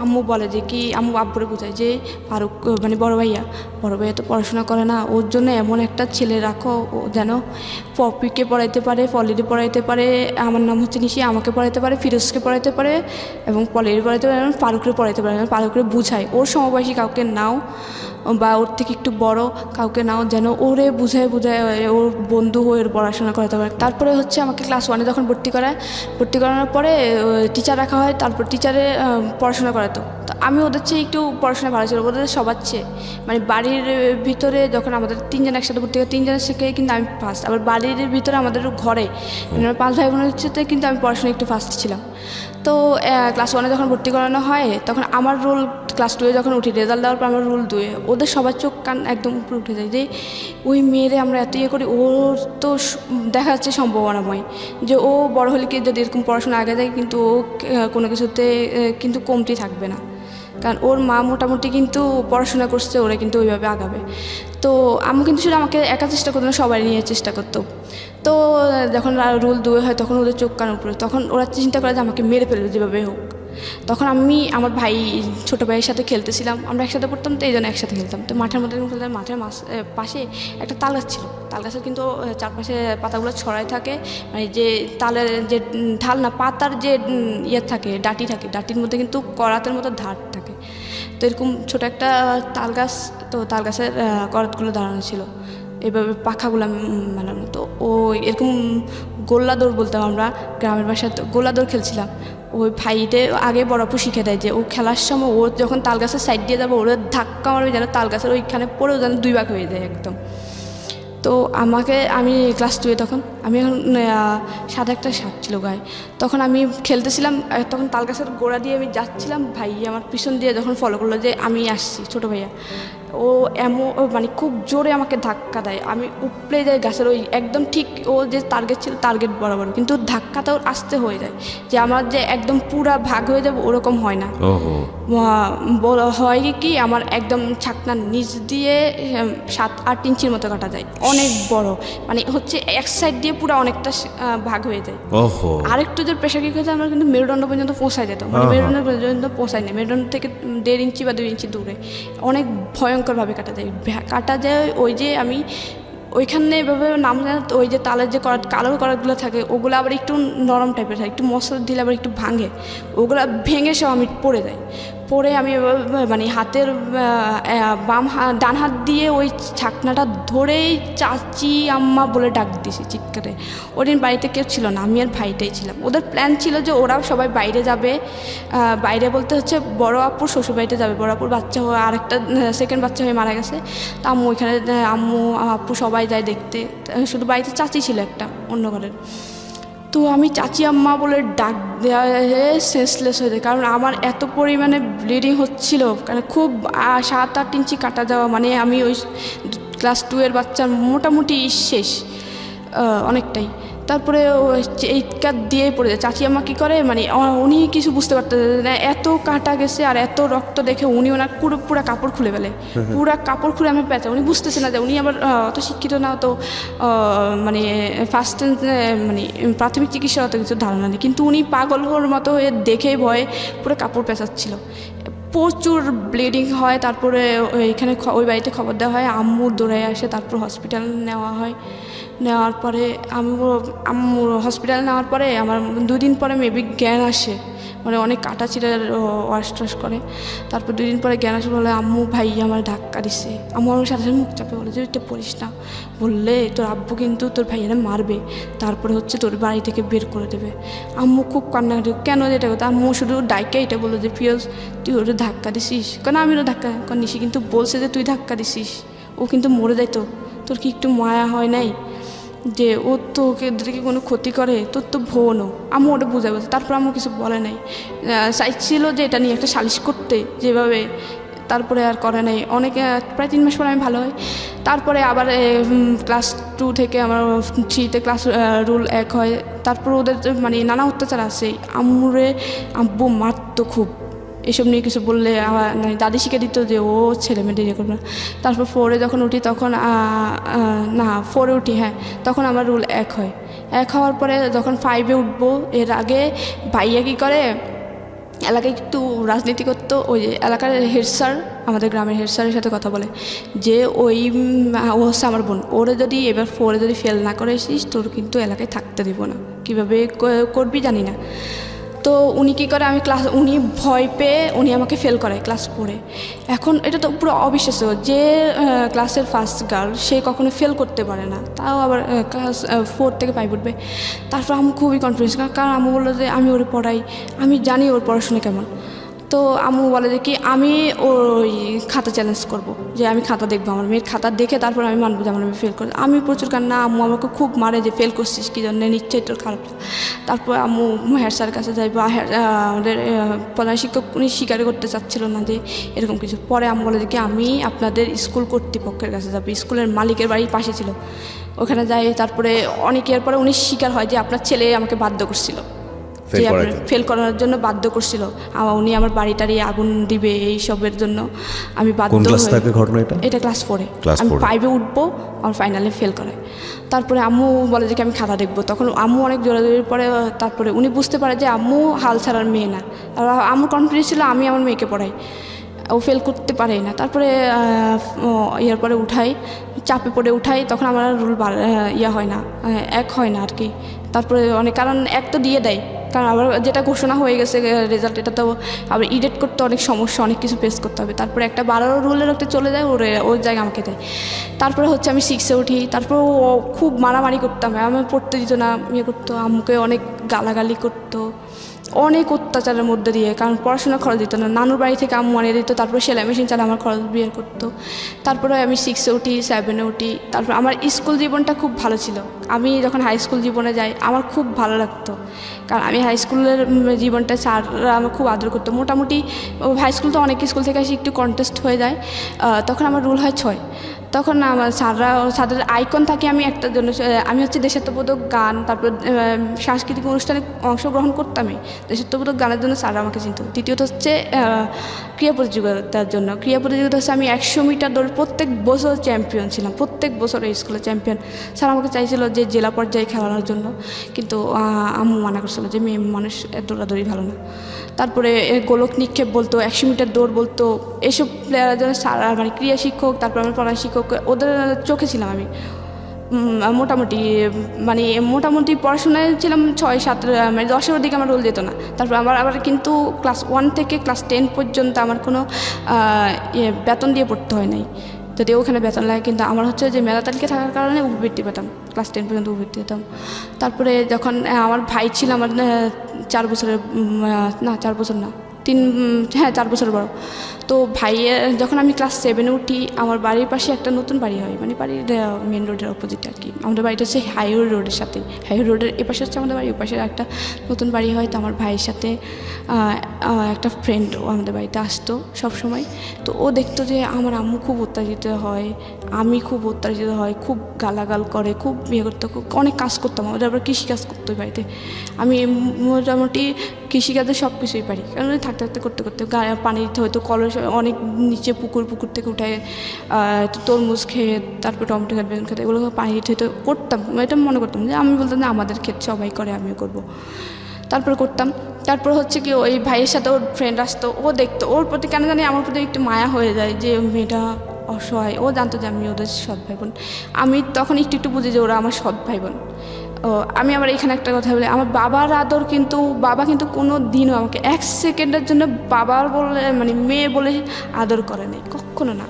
[SPEAKER 2] আম্মু বলে যে কি, আম্মু আব্বুরে বোঝায় যে ফারুক মানে বড় ভাইয়া তো পড়াশোনা করে না, ওর জন্য এমন একটা ছেলে রাখো ও যেন পপিকে পড়াইতে পারে, পলিরে পড়াইতে পারে, আমার নাম হচ্ছে নিশি, আমাকে পড়াইতে পারে, ফিরোজকে পড়াইতে পারে এবং পলিরে পড়াইতে পারে এবং ফারুকরে পড়াইতে করাইতে পারে না, ভালো করে বুঝাই, ওর সমবয়সী কাউকে নাও বা ওর থেকে একটু বড় কাউকে নাও, যেন ওরে বুঝায় ওর বন্ধু হয়ে ওর পড়াশোনা করাতে পারে। তারপরে হচ্ছে আমাকে ক্লাস 1-এ যখন ভর্তি করানোর পরে টিচার রাখা হয়, তারপর টিচারে পড়াশোনা করাতো। তো আমি ওদের চেয়ে একটু পড়াশোনা ভালো ছিল, ওদের সবার চেয়ে। মানে বাড়ির ভিতরে যখন আমাদের 3 জন একসাথে ভর্তি হয়, 3 জনের থেকে কিন্তু আমি ফার্স্ট। আবার বাড়ির ভিতরে আমাদের ঘরে মানে 5 ভাই বোনের সাথে কিন্তু আমি পড়াশোনা একটু ফার্স্ট ছিলাম। তো ক্লাস 1-এ যখন ভর্তি করানো হয় তখন আমার রোল ক্লাস 2-এ যখন উঠি, রেজাল্ট দেওয়ার পর আমার রোল 2-এ, ওদের সবার চোখ কান একদম উপরে উঠে যায় যে ওই মেয়েরে আমরা এত ইয়ে করি, ওর তো দেখা যাচ্ছে সম্ভাবনাময় যে ও বড় হলে কি যদি এরকম পড়াশোনা আগে যায় কিন্তু ও কোনো কিছুতে কিন্তু কমতি থাকবে না, কারণ ওর মা মোটামুটি কিন্তু পড়াশোনা করছে, ওরা কিন্তু ওইভাবে আগাবে। তো আমি কিন্তু শুধু আমাকে একা চেষ্টা করতো না, সবাই নিয়ে চেষ্টা করতো। তো যখন রোল 2-এ হয় তখন ওদের চোখ কান উপরে, তখন ওরা চিন্তা করে যে আমাকে মেরে ফেলবে যেভাবে হোক। তখন আমি আমার ভাই ছোটো ভাইয়ের সাথে খেলতেছিলাম, আমরা একসাথে পড়তাম, তো এই জন্য একসাথে খেলতাম। তো মাঠের মধ্যে খেলতাম, মাঠের পাশে একটা তাল গাছ ছিল, তাল গাছের কিন্তু চারপাশে পাতাগুলো ছড়াই থাকে, মানে যে তালের যে ঢাল না, পাতার যে ইয়ে থাকে, ডাঁটি থাকে, ডাঁটির মধ্যে কিন্তু করাতের মতো ধার থাকে। তো এরকম ছোটো একটা তাল গাছ, তো তাল গাছের করাতগুলো দাঁড়ানো ছিল, এভাবে পাখাগুলো মেলানো। তো ও এরকম গোল্লা দৌড় বলতাম আমরা গ্রামের বাসায়, তো গোল্লা দৌড় খেলছিলাম। ওই ভাইতে আগে বড় আপু শিখে দেয় যে ও খেলার সময় ও যখন তাল গাছের সাইড দিয়ে যাবে, ওরা ধাক্কা মারবে যেন তাল গাছের ওইখানে পড়েও যেন 2 ভাগ হয়ে যায় একদম। তো আমি ক্লাস 2-এ তখন, আমি এখন সাদা একটা শার্ট ছিল গায়ে, তখন আমি খেলতেছিলাম, তখন তাল গাছের গোড়া দিয়ে আমি যাচ্ছিলাম, ভাই আমার পিছন দিয়ে যখন ফলো করলো যে আমি আসছি, ছোটো ভাইয়া, ও মানে খুব জোরে আমাকে ধাক্কা দেয়, আমি উপড়ে যাই গাছের ওই একদম ঠিক ও যে টার্গেট ছিল টার্গেট বরাবর, কিন্তু ধাক্কাটাও আসতে হয়ে যায় যে আমার যে একদম পুরা ভাগ হয়ে যাবে ওরকম হয় না। হয় কি আমার একদম ছাকনার নিচ দিয়ে 7-8 ইঞ্চির মতো কাটা যায়, অনেক বড়, মানে হচ্ছে এক সাইড দিয়ে পুরো অনেকটা ভাগ হয়ে যায়। আরেকটু যে প্রেশার কিক হয়েছে আমার কিন্তু মেরুদণ্ড পর্যন্ত পৌঁছায় যেত, মানে মেরুদণ্ড পর্যন্ত পৌঁছায় না, মেরুদণ্ড থেকে 1.5 ইঞ্চি বা 2 ইঞ্চি দূরে, অনেক ভয়ঙ্করভাবে কাটা যায়। ওই যে আমি ওইখানে এভাবে নাম জানা, ওই যে তালের যে কালো করাতগুলো থাকে ওগুলো আবার একটু নরম টাইপের থাকে, একটু মশলা দিলে আবার একটু ভাঙে, ওগুলো ভেঙে সব আমি পড়ে যাই। পরে আমি মানে হাতের ডান হাত দিয়ে ওই ছাকনাটা ধরেই চাচি আম্মা বলে ডাক দিয়েছি চিৎকারে। ওদিন বাড়িতে কেউ ছিল না, আমি আর ভাইটাই ছিলাম। ওদের প্ল্যান ছিল যে ওরাও সবাই বাইরে যাবে, বাইরে বলতে হচ্ছে বড় আপুর শ্বশুর বাড়িতে যাবে, বড় আপুর বাচ্চা হয়ে আরেকটা সেকেন্ড বাচ্চা হয়ে মারা গেছে। তা আম্মু ওইখানে, আম্মু আপু সবাই যায় দেখতে, শুধু বাড়িতে চাচি ছিল একটা অন্য ঘরের। তো আমি চাচি আম্মা বলে ডাক দেওয়া সেন্সলেস হয়ে যায়, কারণ আমার এত পরিমাণে ব্লিডিং হচ্ছিল, কারণ খুব 7-8 ইঞ্চি কাটা যাওয়া, মানে আমি ওই ক্লাস 2-এর বাচ্চার মোটামুটি শেষ অনেকটাই। তারপরে এই কাট দিয়ে পড়ে যায়। চাচি আম্মা কী করে, মানে উনি কিছু বুঝতে পারতেন না, এত কাটা গেছে আর এত রক্ত দেখে উনি ওনার পুরো কাপড় খুলে ফেলে, পুরো কাপড় খুলে আমি পেঁচা। উনি বুঝতেছে না যে উনি আবার অত শিক্ষিত না, তো মানে ফার্স্ট মানে প্রাথমিক চিকিৎসা অত কিছু ধারণা নেই, কিন্তু উনি পাগল হওয়ার মতো হয়ে দেখেই ভয়ে পুরো কাপড় পেঁচাচ্ছিল, প্রচুর ব্লিডিং হয়। তারপরে এখানে ওই বাড়িতে খবর দেওয়া হয়, আম্মু দৌড়ায় আসে, তারপর হসপিটাল নেওয়া হয়। নেওয়ার পরে আম্মু হসপিটাল নেওয়ার পরে আমার 2 দিন পরে মেবি জ্ঞান আসে, মানে অনেক কাটা চিরার ওয়াশ টাশ করে। তারপর 2 দিন পরে জ্ঞান আসে, বলে আম্মু ভাই আমার ধাক্কা দিছে। আম্মু আমার সাথে সাথে মুখ চাপে বলে যে এটা পড়িস না, বললে তোর আব্বু কিন্তু তোর ভাইয়ারা মারবে, তারপরে হচ্ছে তোর বাড়ি থেকে বের করে দেবে। আম্মু খুব কান্নাকাটি, কেন এটা কথা? আম্মু শুধু ডাইকে এটা বললো যে ফিরোজ তুই ওটা ধাক্কা দিছিস, কেন আমি ওটা ধাক্কা নিশি কিন্তু বলছে যে তুই ধাক্কা দিছিস, ও কিন্তু মরে যাইত, তোর কি একটু মায়া হয় নাই যে ও তো ওদেরকে কোনো ক্ষতি করে, তোর তো বোনও। আম্মু ওটা বুঝাই বলছে। তারপর আম্মু কিছু বলে নাই, চাইছিল যে এটা নিয়ে একটা সালিশ করতে যেভাবে, তারপরে আর করে নাই। অনেকে প্রায় 3 মাস পরে আমি ভালো হই। তারপরে আবার ক্লাস 2 থেকে আমার 3-তে ক্লাস রুল 1 হয়। তারপর ওদের মানে নানা অত্যাচার আছে, আব্বু মারতো খুব, এসব নিয়ে কিছু বললে দাদি শিখে দিত যে ও ছেলে মেয়ে ইয়ে করবে না। তারপর 4-এ যখন উঠি তখন 4-এ উঠি, হ্যাঁ, তখন আমার রুল 1 হয়। 1 হওয়ার পরে যখন 5-এ উঠবো, এর আগে ভাইয়া কী করে, এলাকায় একটু রাজনীতি করতো। ওই এলাকার হেড স্যার, আমাদের গ্রামের হেড স্যারের সাথে কথা বলে যে ও হচ্ছে আমার বোন, ওরে যদি এবার 4-এ যদি ফেল না করে এসিস তোর কিন্তু এলাকায় থাকতে দিব না, কীভাবে করবি জানি না। তো উনি কী করে, উনি ভয় পেয়ে উনি আমাকে ফেল করায় ক্লাস 4-এ। এখন এটা তো পুরো অবিশ্বাস্য যে ক্লাসের ফার্স্ট গার্ল সে কখনো ফেল করতে পারে না, তাও আবার ক্লাস 4 থেকে 5 উঠবে। তারপর আমি খুবই কনফিডেন্স, কারণ আমি বললো যে আমি ওরে পড়াই, আমি জানি ওর পড়াশোনা কেমন। তো আম্মু বলে যে কি আমি ওই খাতা চ্যালেঞ্জ করব, যে আমি খাতা দেখবো, আমার মেয়ের খাতা দেখে তারপর আমি মানবো যে আমার মেয়ে ফেল করে। আমি প্রচুর কান্না, আম্মু আমাকে খুব মারে যে ফেল করছিস কী জন্য, নিশ্চয়ই তোর খারাপ। তারপর আম্মু হেড স্যারের কাছে যাই, বা আমাদের প্রধান শিক্ষক উনি স্বীকার করতে চাচ্ছিল না যে এরকম কিছু। পরে আম্মু বলে যে কি আমি আপনাদের স্কুল কর্তৃপক্ষের কাছে যাবো, স্কুলের মালিকের বাড়ির পাশে ছিল, ওখানে যাই। তারপরে অনেক এর পরে উনি স্বীকার হয় যে আপনার ছেলে আমাকে বাধ্য করছিল, যে ফেল করার জন্য বাধ্য করছিল। উনি আমার বাড়িটারই আগুন দিবে এইসবের জন্য আমি বাধ্য হই। এটা ক্লাস 4-এ, আমি 5-এ উঠবো, আমার ফাইনালে ফেল করে। তারপরে আম্মু বলে যে আমি খাতা দেখবো, তখন আম্মু অনেক জোরাজোরির পরে তারপরে উনি বুঝতে পারে যে আম্মু হাল ছাড়ার মেয়ে না, আর আম্মু কনফিডেন্স ছিল আমি আমার মেয়েকে পড়াই, ও ফেল করতে পারে না। তারপরে ইয়ার পরে উঠাই, চাপে পড়ে উঠাই, তখন আমার রুল হয় না, এক হয় না আর কি। তারপরে অনেক কারণ এক তো দিয়ে দেয়, কারণ আবার যেটা ঘোষণা হয়ে গেছে রেজাল্ট, এটা তো আবার ইডিট করতে অনেক সমস্যা, অনেক কিছু ফেস করতে হবে। তারপরে একটা 12 রুলের একটা চলে যায়, ওর জায়গায় আমাকে দেয়। তারপরে হচ্ছে আমি 6-এ উঠি, তারপর ও খুব মারামারি করতাম, আমি পড়তে দিত না, ইয়ে করতো, আম্মুকে অনেক গালাগালি করতো, অনেক অত্যাচারের মধ্যে দিয়ে, কারণ পড়াশোনা খরচ দিত না, নানুর বাড়ি থেকে আম্মু আনিয়ে দিত, তারপরে সেলাই মেশিন চালা আমার খরচ বিয়ে করতো। তারপরে আমি 6-এ উঠি, 7-এ উঠি। তারপর আমার স্কুল জীবনটা খুব ভালো ছিল। আমি যখন হাই স্কুল জীবনে যাই আমার খুব ভালো লাগতো, কারণ আমি হাই স্কুলের জীবনটা স্যাররা আমার খুব আদর করতো। মোটামুটি হাই স্কুল তো অনেক স্কুল থেকে আসি একটু কন্টেস্ট হয়ে যায়, তখন আমার রুল হয় 6। তখন আমার স্যারদের আইকন থাকে আমি একটার জন্য, আমি হচ্ছে দেশাত্মবোধক গান, তারপর সাংস্কৃতিক অনুষ্ঠানে অংশগ্রহণ করতামই, দেশাত্মবোধক গানের জন্য স্যাররা আমাকে চিনত। দ্বিতীয়ত হচ্ছে ক্রীড়া প্রতিযোগিতার জন্য, ক্রীড়া প্রতিযোগিতা হচ্ছে আমি 100 মিটার দৌড় প্রত্যেক বছর চ্যাম্পিয়ন ছিলাম, প্রত্যেক বছর এই স্কুলে চ্যাম্পিয়ন। স্যার আমাকে চাইছিল যে জেলা পর্যায়ে খেলানোর জন্য, কিন্তু আম্মু মানা করছিল যে মেয়ে মানুষ দৌড়াদৌড়ি ভালো না। তারপরে গোলক নিক্ষেপ বলতো, 100 মিটার দৌড় বলতো, এসব প্লেয়ারের জন্য স্যার মানে ক্রীড়া শিক্ষক, তারপর আমার প্রধান শিক্ষক, ওদের চোখে ছিলাম আমি। মোটামুটি পড়াশোনায় ছিলাম 6-7, মানে 10-এর দিকে আমার রোল যেত না। তারপর আবার কিন্তু ক্লাস 1 থেকে ক্লাস 10 পর্যন্ত আমার কোনো বেতন দিয়ে পড়তে হয় নাই, যদি ওখানে বেতন লাগে, কিন্তু আমার হচ্ছে যে মেধা তালিকা থাকার কারণে উপবৃত্তি পেতাম, ক্লাস 10 পর্যন্ত উপবৃত্তি পেতাম। তারপরে যখন আমার ভাই ছিল আমার 4 বছরের, না 4 বছর না, 4 বছর বড়। তো ভাইয়ের যখন আমি ক্লাস 7-এ উঠি, আমার বাড়ির পাশে একটা নতুন বাড়ি হয়, মানে বাড়ির মেন রোডের অপোজিটে আর কি। আমাদের বাড়িটা হচ্ছে হাইওয়ে রোডের সাথে, হাইওয়ে রোডের এপাশে হচ্ছে আমাদের বাড়ি, ওপাশে একটা নতুন বাড়ি হয়। তো আমার ভাইয়ের সাথে একটা ফ্রেন্ড ও আমাদের বাড়িতে আসতো সব সময়। তো ও দেখতো যে আমার আম্মু খুব অত্যাচারিত হয়, আমি খুব অত্যাচারিত হয়, খুব গালাগাল করে, খুব বিয়ে করতো, খুব অনেক কাজ করতাম। আমাদের আবার কৃষিকাজ করতো বাড়িতে, আমি মোটামুটি কৃষিকাজে সব কিছুই পারি, কারণ থাকতে থাকতে করতে করতে পানি দিতে হয়তো, কলের অনেক নিচে পুকুর থেকে উঠায় তরমুজ খেয়ে, তারপর টমেটো খেতে, বেগুন খেতে, এগুলো পানি দিতে হয়তো করতাম। এটা মনে করতাম যে আমি বলতাম যে আমাদের ক্ষেত সবাই করে, আমিও করবো। তারপর করতাম। তারপর হচ্ছে কি ওই ভাইয়ের সাথে ওর ফ্রেন্ড আসতো, ও দেখতো, ওর প্রতি কেন জানি আমার প্রতি একটু মায়া হয়ে যায় যে মেয়েটা অসহায়। ও জানতো যে আমি ওদের সৎ ভাই বোন, আমি তখন একটু বুঝি যে ওরা আমার সৎ ভাই বোন। আমি আবার এখানে একটা কথা বলি, আমার বাবার আদর কিন্তু, বাবা কিন্তু কোনো দিনও আমাকে 1 সেকেন্ডের জন্য বাবার বলে, মানে মেয়ে বলে আদর করে নাই, কখনো না।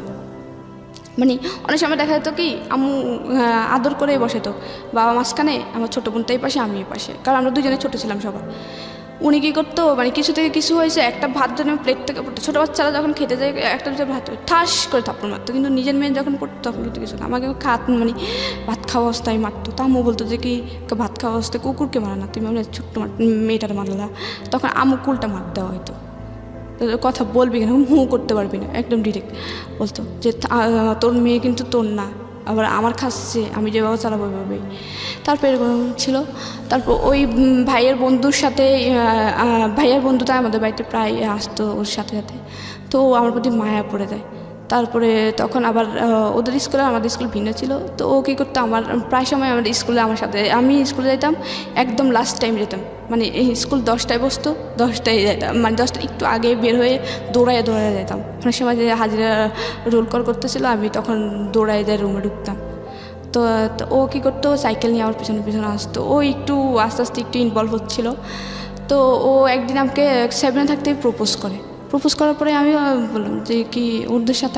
[SPEAKER 2] মানে অনেক সময় দেখা যেত কি আম্মু আদর করেই বসে, তো বাবা মাঝখানে, আমার ছোটো বোনটা এই পাশে, আমি এই পাশে, কারণ আমরা দুজনে ছোটো ছিলাম সবার। উনি কী করতো, মানে কিছু থেকে কিছু হয়েছে, একটা ভাত যেন প্লেট থেকে পড়তো, ছোটো বাচ্চারা যখন খেতে যায় একটা দুটো ভাত ঠাস করে থাপ্পড় মারতো, কিন্তু নিজের মেয়ে যখন পড়তো তখন কিন্তু কিছু না, আমাকে মানে ভাত খাওয়া অবস্থায় মারতো। তা আম্মু বলতো যে কি ভাত খাওয়া অবস্থায় কুকুরকে মারা না, তুমি আমরা ছোট্ট মেয়েটার মারলা, তখন আম্মু কুলটা মার দেওয়া হয়তো, কথা বলবি কেন, মুখ করতে পারবি না, একদম ডিরেক্ট বলতো যে তোর মেয়ে কিন্তু তোর না, আবার আমার খাচ্ছে, আমি যেভাবে চালাবো ওইভাবেই। তারপর এরকম ছিল। তারপর ওই ভাইয়ের বন্ধুর সাথে, ভাইয়ের বন্ধুটা আমাদের বাড়িতে প্রায় আসতো ওর সাথে সাথে, তো আমার প্রতি মায়া পড়ে যায়। তারপরে তখন আবার ওদের স্কুলে আমাদের স্কুল ভিন্ন ছিল, তো ও কী করতো, আমার প্রায় সময় আমাদের স্কুলে আমার সাথে, আমি স্কুলে যেতাম একদম লাস্ট টাইম যেতাম, মানে এই স্কুল 10টায় বসতো, 10টায় যেতাম, মানে 10টার একটু আগে বের হয়ে দৌড়ায় যেতাম। অনেক সময় যে হাজিরা রোল কল করতেছিল, আমি তখন দৌড়ায় যায় রুমে ঢুকতাম। তো ও কী করতো, সাইকেল নিয়ে আমার পিছনে পিছনে আসতো, ও একটু আস্তে আস্তে একটু ইনভলভ হচ্ছিলো। তো ও একদিন আমাকে 7 থাকতেই প্রপোজ করার পরে আমি বললাম যে কি ওদের সাথে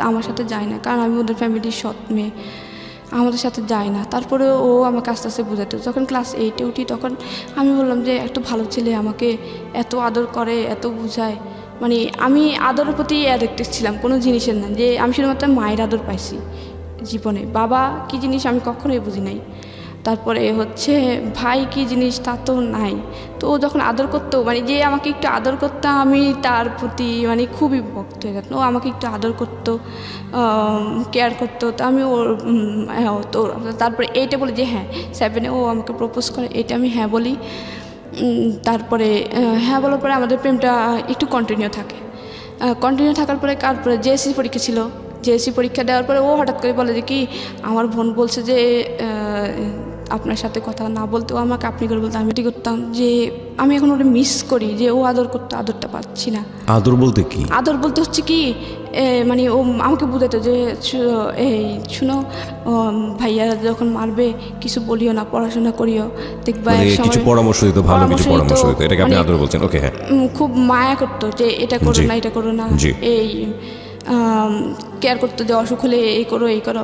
[SPEAKER 2] আমার সাথে যায় না, কারণ আমি ওদের ফ্যামিলির সৎ মেয়ে, আমাদের সাথে যায় না। তারপরে ও আমাকে আস্তে আস্তে বোঝাতো। যখন ক্লাস 8-এ উঠি তখন আমি বললাম যে একটা ভালো ছেলে আমাকে এত আদর করে, এত বোঝায়, মানে আমি আদরের প্রতি অ্যাডিক্টেড ছিলাম, কোনো জিনিসের না, যে আমি শুধুমাত্র মায়ের আদর পাইছি জীবনে, বাবা কি জিনিস আমি কখনোই বুঝি নাই। তারপরে হচ্ছে ভাই কি জিনিস তা তো নাই। তো ও যখন আদর করতো, মানে যে আমাকে একটু আদর করতো, আমি তার প্রতি মানে খুবই ভক্ত হয়ে যেতাম। ও আমাকে একটু আদর করতো, কেয়ার করতো, তো আমি ওর তো তারপরে 8-এ বলি যে হ্যাঁ, 7-এ ও আমাকে প্রপোজ করে, এটা আমি হ্যাঁ বলি। তারপরে হ্যাঁ বলার পরে আমাদের প্রেমটা একটু কন্টিনিউ থাকার পরে তারপরে জেএসসি পরীক্ষা ছিল। জেএসসি পরীক্ষা দেওয়ার পরে ও হঠাৎ করে বলে যে কি আমার বোন বলছে যে আপনার সাথে কথা না বলতেও আমাকে আপনি করে বলতে, আমি ঠিক করতাম যে আমি এখন ওটা মিস করি, যে ও আদর করতে আদরটা পাচ্ছি না।
[SPEAKER 1] আদর বলতে কি?
[SPEAKER 2] আদর বলতে হচ্ছে কি মানে ও আমাকে বুঝাতো যে এই শুনো, ভাইয়া যখন মারবে কিছু বলিও না, পড়াশোনা করিও, দেখবা
[SPEAKER 1] কিছু পরামর্শ দিত, ভালো কিছু পরামর্শ দিত, এটাকে আপনি আদর বলছেন? ওকে, হ্যাঁ।
[SPEAKER 2] খুব মায়া করতো যে এটা করো না, এটা করো না, এই কেয়ার করতো যে অসুখ হলে এই করো।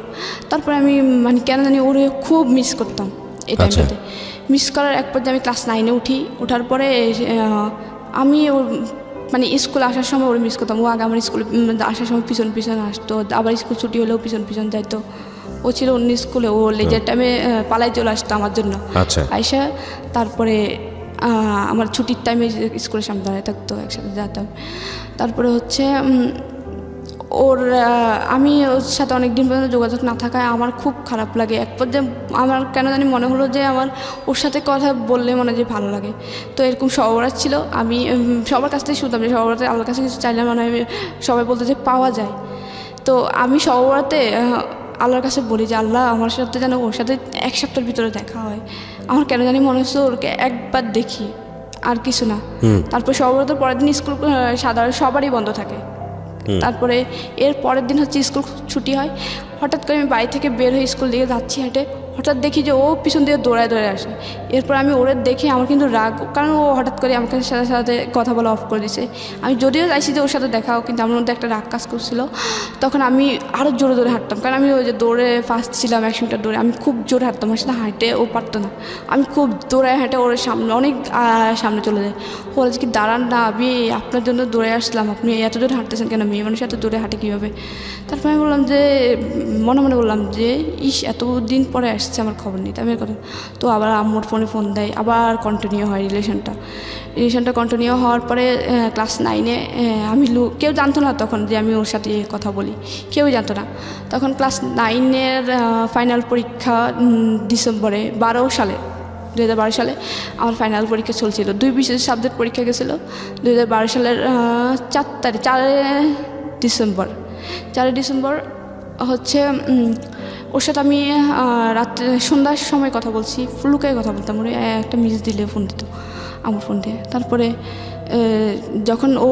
[SPEAKER 2] তারপরে আমি মানে কেন জানি ওরে খুব মিস করতাম এই টাইমটাতে। মিস করার এক পর্যায়ে আমি ক্লাস 9-এ ওঠার পরে আমি ওর মানে স্কুলে আসার সময় ওরে মিস করতাম। ও আগে আমার স্কুলে আসার সময় পিছন আসতো, আবার স্কুল ছুটি হলেও পিছন যাইতো। ও ছিল অন্য স্কুলে, ও লেজার টাইমে পালাই চলে আসতো আমার জন্য। আইসা তারপরে আমার ছুটির টাইমে স্কুলের সামনে দাঁড়ায় থাকতো, একসাথে যেতাম। তারপরে হচ্ছে আমি ওর সাথে অনেক দিন পর্যন্ত যোগাযোগ না থাকায় আমার খুব খারাপ লাগে। এক পর্যায়ে আমার কেন জানি মনে হলো যে আমার ওর সাথে কথা বললে মনে হয় যে ভালো লাগে। তো এরকম সবরাত ছিল, আমি সবার কাছ থেকে শুনতাম যে সবরাতে আল্লাহর কাছে কিছু চাইলে মনে হয় সবাই বলতো যে পাওয়া যায়। তো আমি সবরাতে আল্লাহর কাছে বলি যে আল্লাহ আমার সাথে যেন ওর সাথে 1 সপ্তাহের ভিতরে দেখা হয়। আমার কেন জানি মনে হচ্ছে ওকে একবার দেখি, আর কিছু না। তারপর সবরাতের পরের দিন স্কুল সাধারণ সবারই বন্ধ থাকে। তারপরে এর পরের দিন হচ্ছে স্কুল ছুটি হয়। হঠাৎ করে আমি বাড়ি থেকে বের হয়ে স্কুল দিকে যাচ্ছি হেঁটে, হঠাৎ দেখি যে ও পিছন দিয়ে দৌড়ায় আসে। এরপর আমি ওরে দেখে আমার কিন্তু রাগ, কারণ ও হঠাৎ করে আমাকে সাথে কথা বলা অফ করে দিছে। আমি যদিও চাইছি যে ওর সাথে দেখাও, কিন্তু আমার মধ্যে একটা রাগ কাজ করছিল। তখন আমি আরও জোরে হাঁটতাম, কারণ আমি ওই যে দৌড়ে ফার্স্ট ছিলাম 100 মিটার দৌড়ে, আমি খুব জোরে হাঁটতাম। ওর সাথে হাঁটে ও পারতো না, আমি খুব দৌড়ায় হেঁটে ওর সামনে অনেক সামনে চলে যাই। বলে যে কি দাঁড়ান না, আমি আপনার জন্য দৌড়ে আসলাম, আপনি এত দূরে হাঁটতেছেন কেন, মেয়ে মানুষ এত দূরে হাঁটে কীভাবে? তারপর আমি বললাম যে মনে বললাম যে এতদিন পরে আসছে, আমার খবর নেই। আমি কথা তো আবার আম্মুর ফোন দেয়, আবার কন্টিনিউ হয় রিলেশনটা কন্টিনিউ হওয়ার পরে ক্লাস 9-এ আমি কেউ জানতো না তখন যে আমি ওর সাথে কথা বলি, কেউই জানতো না তখন। ক্লাস 9-এর ফাইনাল পরীক্ষা ডিসেম্বরে 2012 সালে আমার ফাইনাল পরীক্ষা চলছিল। 2 বিশেষ সাবজেক্ট পরীক্ষা গেছিলো 2012 সালের 4 ডিসেম্বর হচ্ছে। ওর সাথে আমি রাত্রে সন্ধ্যার সময় কথা বলছি, লুকায় কথা বলতাম। ওর একটা মিস দিলে ফোন দিত আমার ফোন দিয়ে। তারপরে যখন ও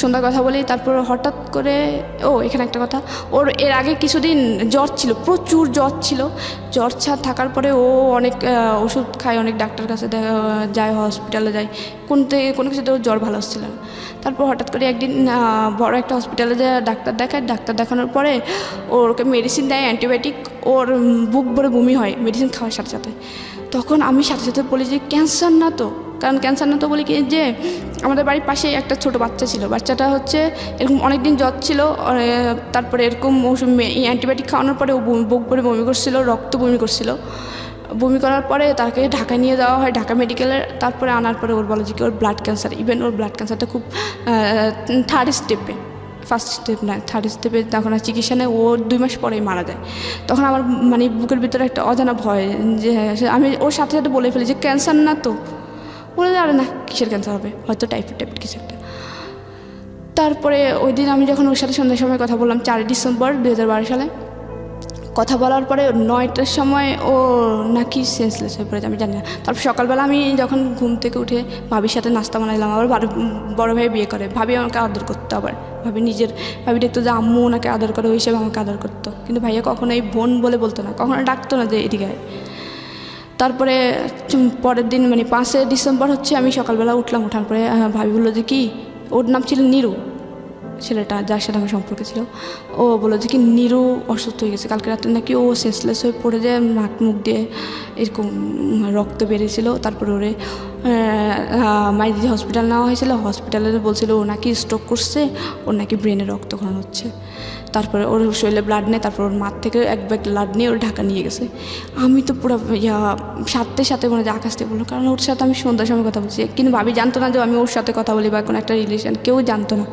[SPEAKER 2] সন্ধ্যার কথা বলি, তারপর হঠাৎ করে এখানে একটা কথা, ওর এর আগে কিছুদিন জ্বর ছিল, প্রচুর জ্বর ছিল। জ্বর থাকার পরে ও অনেক ওষুধ খায়, অনেক ডাক্তার কাছে যায়, হসপিটালে যায়, কোনো কিছুতে ওর জ্বর ভালো হচ্ছিল না। তারপর হঠাৎ করে একদিন বড় একটা হসপিটালে যায় ডাক্তার দেখানোর পরে ওকে মেডিসিন দেয়, অ্যান্টিবায়োটিক। ওর বুক ভরে বমি হয় মেডিসিন খাওয়ার সাথে সাথে। তখন আমি সাথে বলি যে ক্যান্সার না তো, কারণ ক্যান্সার না তো বলি কি যে আমাদের বাড়ির পাশে একটা ছোট বাচ্চা ছিল, বাচ্চাটা হচ্ছে এরকম অনেক দিন জ্বর ছিল। তারপরে এরকম ওষুধ অ্যান্টিবায়োটিক খাওয়ানোর পরে ও বুক ভরে বমি করছিল, রক্ত বমি করছিল। বমি করার পরে তাকে ঢাকায় নিয়ে যাওয়া হয়, ঢাকা মেডিকেলে। তারপরে আনার পরে ওর বলে যে কি ওর ব্লাড ক্যান্সার। ইভেন ওর ব্লাড ক্যান্সারটা খুব 3rd স্টেপে, ফার্স্ট স্টেপ না 3rd স্টেপে। তখন আর চিকিৎসা নেই, ও 2 মাস পরেই মারা যায়। তখন আমার মানে বুকের ভিতরে একটা অজানা ভয়, যে আমি ওর সাথে বলে ফেলি যে ক্যান্সার না তো। বলে আরে না, কিসের ক্যান্সার হবে, হয়তো টাইফয়েড কিছু একটা। তারপরে ওই দিন আমি যখন ওর সাথে সন্ধ্যার সময় কথা বললাম 4 ডিসেম্বর 2012 সালে, কথা বলার পরে 9টার সময় ও নাকি সেন্সলেস হয়ে পড়েছে, আমি জানি না। তারপর সকালবেলা আমি যখন ঘুম থেকে উঠে ভাবির সাথে নাস্তা বানাইলাম, আবার বড় ভাই বিয়ে করে, ভাবি আমাকে আদর করতো। আবার ভাবি দেখতো যে আম্মু ওনাকে আদর করে, ওই হিসেবে আমাকে আদর করতো। কিন্তু ভাইয়া কখনোই বোন বলতো না, কখনো ডাকতো না যে এদিকে। তারপরে পরের দিন মানে 5 ডিসেম্বর হচ্ছে আমি সকালবেলা উঠলাম, ওঠার পরে ভাবি বললো যে কি, ওর নাম ছিল নিরু, ছেলেটা যার সাথে আমার সম্পর্ক ছিল। ও বললো যে কি নিরু অসুস্থ হয়ে গেছে, কালকে রাতে নাকি ও সেন্সলেস হয়ে পড়ে যায়, নাক মুখ দিয়ে এরকম রক্ত বেরিয়েছিল। তারপরে ওরে মাইদি হসপিটাল নেওয়া হয়েছিল, হসপিটালে বলছিল ও নাকি স্ট্রোক করছে, ওর নাকি ব্রেনে রক্তক্ষরণ হচ্ছে। তারপরে ওর শরীরে ব্লাড নেই, তারপর ওর মাঠ থেকে এক ব্যাগ ব্লাড নিয়ে ওর ঢাকা নিয়ে গেছে। আমি তো পুরো সাথে সাথে মনে হয় আকাশ থেকে বললো, কারণ ওর সাথে আমি সন্ধ্যার সময় কথা বলছি, কিন্তু ভাবি জানতো না যে আমি ওর সাথে কথা বলি বা কোনো একটা রিলেশন, কেউ জানতো না।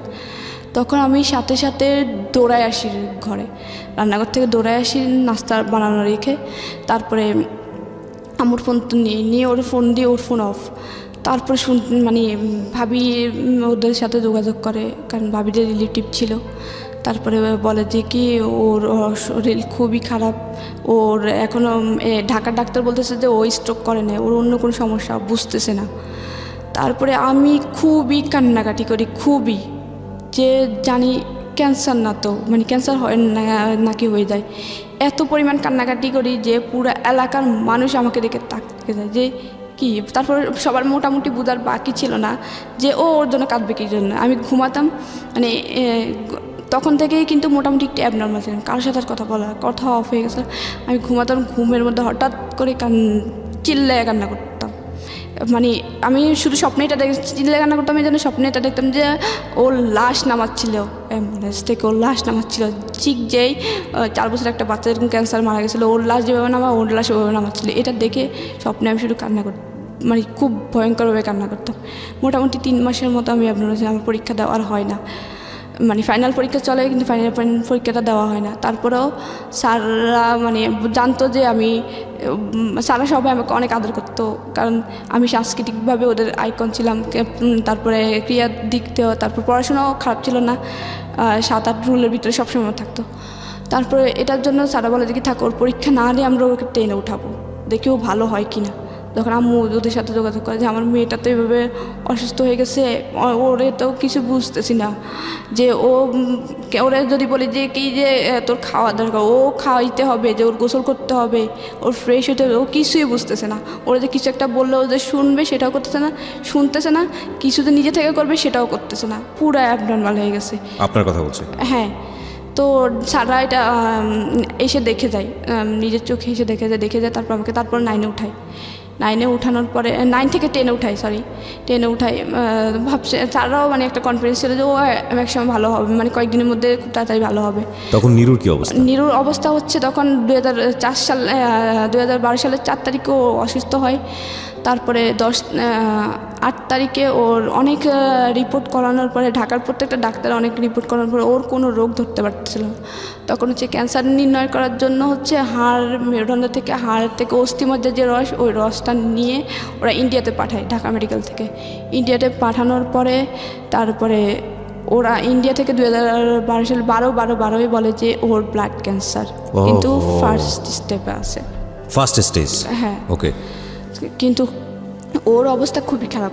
[SPEAKER 2] তখন আমি সাথে সাথে দৌড়ায় আসি ঘরে, রান্নাঘর থেকে দৌড়ায় আসি নাস্তা বানানো রেখে। তারপরে আমার ফোন তো নিয়ে ওর ফোন দিয়ে, ওর ফোন অফ। তারপরে মানে ভাবি ওদের সাথে যোগাযোগ করে, কারণ ভাবিদের রিলেটিভ ছিল। তারপরে বলে যে কি ওর শরীর খুবই খারাপ, ওর এখনও ঢাকার ডাক্তার বলতেছে যে ও স্ট্রোক করে না, ওর অন্য কোনো সমস্যা বুঝতেছে না। তারপরে আমি খুবই কান্নাকাটি করি, খুবই, যে জানি ক্যান্সার না তো, মানে ক্যান্সার হয় না নাকি হয়ে যায়, এত পরিমাণ কান্নাকাটি করি যে পুরো এলাকার মানুষ আমাকে দেখে তাকিয়ে যায় যে কি। তারপর সবার মোটামুটি বোঝার বাকি ছিল না যে ও ওর জন্য কাঁদবে কী জন্য। আমি ঘুমাতাম, মানে তখন থেকেই কিন্তু মোটামুটি একটু অ্যাবনর্মাল ছিলাম, কারোর সাথে আর কথা অফ হয়ে গেছে। আমি ঘুমাতাম, ঘুমের মধ্যে হঠাৎ করে চিল্লায় কান্না করতাম। মানে আমি শুধু স্বপ্নে এটা চিল্লায় কান্না করতাম, এই জন্য স্বপ্নে এটা দেখতাম যে ওর লাশ নামাচ্ছিল অ্যাম্বুলেন্স থেকে, ওর লাশ নামাচ্ছিল ঠিক যেই 4 বছর একটা বাচ্চা এরকম ক্যান্সার মারা গেছিলো, ওর লাশ যেভাবে নামা ওর লাশ ওভাবে নামাচ্ছিলো। এটা দেখে স্বপ্নে আমি শুধু কান্না করতাম, মানে খুব ভয়ঙ্করভাবে কান্না করতাম। মোটামুটি 3 মাসের মতো আমি আপনার আমার পরীক্ষা দেওয়ার হয় না, মানে ফাইনাল পরীক্ষা চলে কিন্তু ফাইনাল পরীক্ষাটা দেওয়া হয় না। তারপরেও স্যাররা মানে জানতো যে আমি, স্যাররা সবাই আমাকে অনেক আদর করতো, কারণ আমি সাংস্কৃতিকভাবে ওদের আইকন ছিলাম। তারপরে ক্রিয়ার দিক দিয়েও, তারপর পড়াশোনাও খারাপ ছিল না, 7-8 রুলের ভিতরে সবসময় থাকতো। তারপরে এটার জন্য স্যাররা বলে যে কি থাক, ওর পরীক্ষা না হলে আমরা ওকে টেনে উঠাবো, দেখি ও ভালো হয় কি না। যখন আম্মু ওদের সাথে যোগাযোগ করে যে আমার মেয়েটা তো এভাবে অসুস্থ হয়ে গেছে, ওরে তো কিছু বুঝতেছি না, যে ওরে যদি বলি যে কি যে তোর খাওয়া দরকার, ও খাওয়াইতে হবে, যে ওর গোসল করতে হবে, ওর ফ্রেশ হতে হবে, ও কিছুই বুঝতেছে না। ওরা যে কিছু একটা বললে ও যে শুনবে সেটাও করতেছে না, শুনতেছে না, কিছু যে নিজে থেকে করবে সেটাও করতেছে না, পুরো অ্যাবনর্মাল হয়ে গেছে।
[SPEAKER 1] আপনার কথা বলছে?
[SPEAKER 2] হ্যাঁ। তো স্যাররা এটা এসে দেখে যায়, নিজের চোখে এসে দেখে যায়। তারপর আমাকে 9-এ উঠায়। 9-এ উঠানোর পরে 9 থেকে 10-এ উঠাই, 10-এ উঠাই। ভাবছে স্যাররাও মানে একটা কনফিডেন্স ছিল যে ও একসময় ভালো হবে, মানে কয়েকদিনের মধ্যে খুব তাড়াতাড়ি ভালো হবে।
[SPEAKER 1] তখন নিরুর কি অবস্থা?
[SPEAKER 2] নিরুর অবস্থা হচ্ছে তখন 2012 সালের 4 তারিখে ও অসুস্থ হয়। তারপরে 8 তারিখে ওর অনেক রিপোর্ট করানোর পরে, ঢাকার প্রত্যেকটা ডাক্তার অনেক রিপোর্ট করানোর পরে ওর কোনো রোগ ধরতে পারছিল না। তখন হচ্ছে ক্যান্সার নির্ণয় করার জন্য হচ্ছে হাড়, মেরুদণ্ড থেকে, হাড় থেকে অস্থিমজ্জার যে রস, ওই রসটা নিয়ে ওরা ইন্ডিয়াতে পাঠায়, ঢাকা মেডিকেল থেকে। ইন্ডিয়াতে পাঠানোর পরে তারপরে ওরা ইন্ডিয়া থেকে 2012 সালে 12 বলে যে ওর ব্লাড ক্যান্সার, কিন্তু ফার্স্ট স্টেপে আছে,
[SPEAKER 1] ফার্স্ট স্টেজ।
[SPEAKER 2] হ্যাঁ,
[SPEAKER 1] ওকে।
[SPEAKER 2] কিন্তু ওর অবস্থা খুবই খারাপ।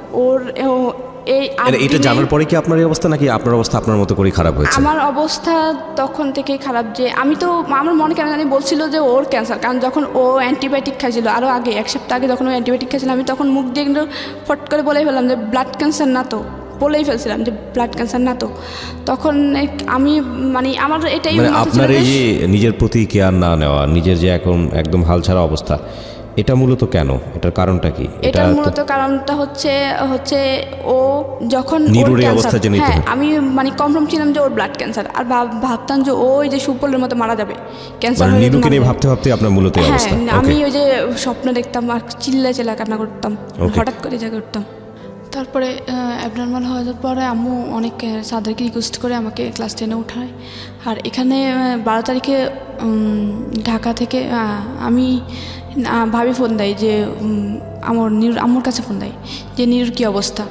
[SPEAKER 1] এটা জানার পরে কি আপনার এই অবস্থা, নাকি আপনার অবস্থা আপনার মতো করে খারাপ হয়েছে?
[SPEAKER 2] আমার অবস্থা তখন থেকেই খারাপ, যে আমি তো আমার মনে কেন জানি বলছিল যে ওর ক্যান্সার, কারণ যখন ও অ্যান্টিবায়োটিক খাইছিল আরও আগে, 1 সপ্তাহ আগে যখন ও অ্যান্টিবায়োটিক খাইছিল, আমি তখন মুখ দিয়ে কিন্তু ফট করে বলেই ফেললাম যে ব্লাড ক্যান্সার না তো, বলেই ফেলছিলাম যে ব্লাড ক্যান্সার না তো। তখন আমি মানে আমার এটাই
[SPEAKER 1] আপনার এই যে নিজের প্রতি কেয়ার না নেওয়া, নিজের যে এখন একদম হালছাড়া অবস্থা, এটা মূলত কেন? এটার কারণটা কি?
[SPEAKER 2] এটার মূলত কারণটা হচ্ছে ও যখন
[SPEAKER 1] নিরুর অবস্থা জেনে,
[SPEAKER 2] হ্যাঁ, আমি মানে কনফার্ম ছিলাম যে ওর ব্লাড ক্যান্সার, আর ভাবতাম যে ওই যে সুপলের মতো মারা যাবে ক্যান্সার।
[SPEAKER 1] মানে নিরুকে নিয়ে ভাবতে ভাবতে আপনার মূলত এই অবস্থা?
[SPEAKER 2] আমি ওই যে স্বপ্ন দেখতাম আর চিল্লা কান্না করতাম, হঠাৎ করে যা করতাম। তারপরে অ্যাবনর্মাল হওয়ার পরে আম্মু অনেক স্যারদেরকে রিকোয়েস্ট করে আমাকে ক্লাস 10-এ উঠায়। আর এখানে 12 তারিখে ঢাকা থেকে আমি ভাবি ফোন দেয় যে আমার আম্মুর কাছে ফোন দেয় যে নিরুর কী অবস্থা,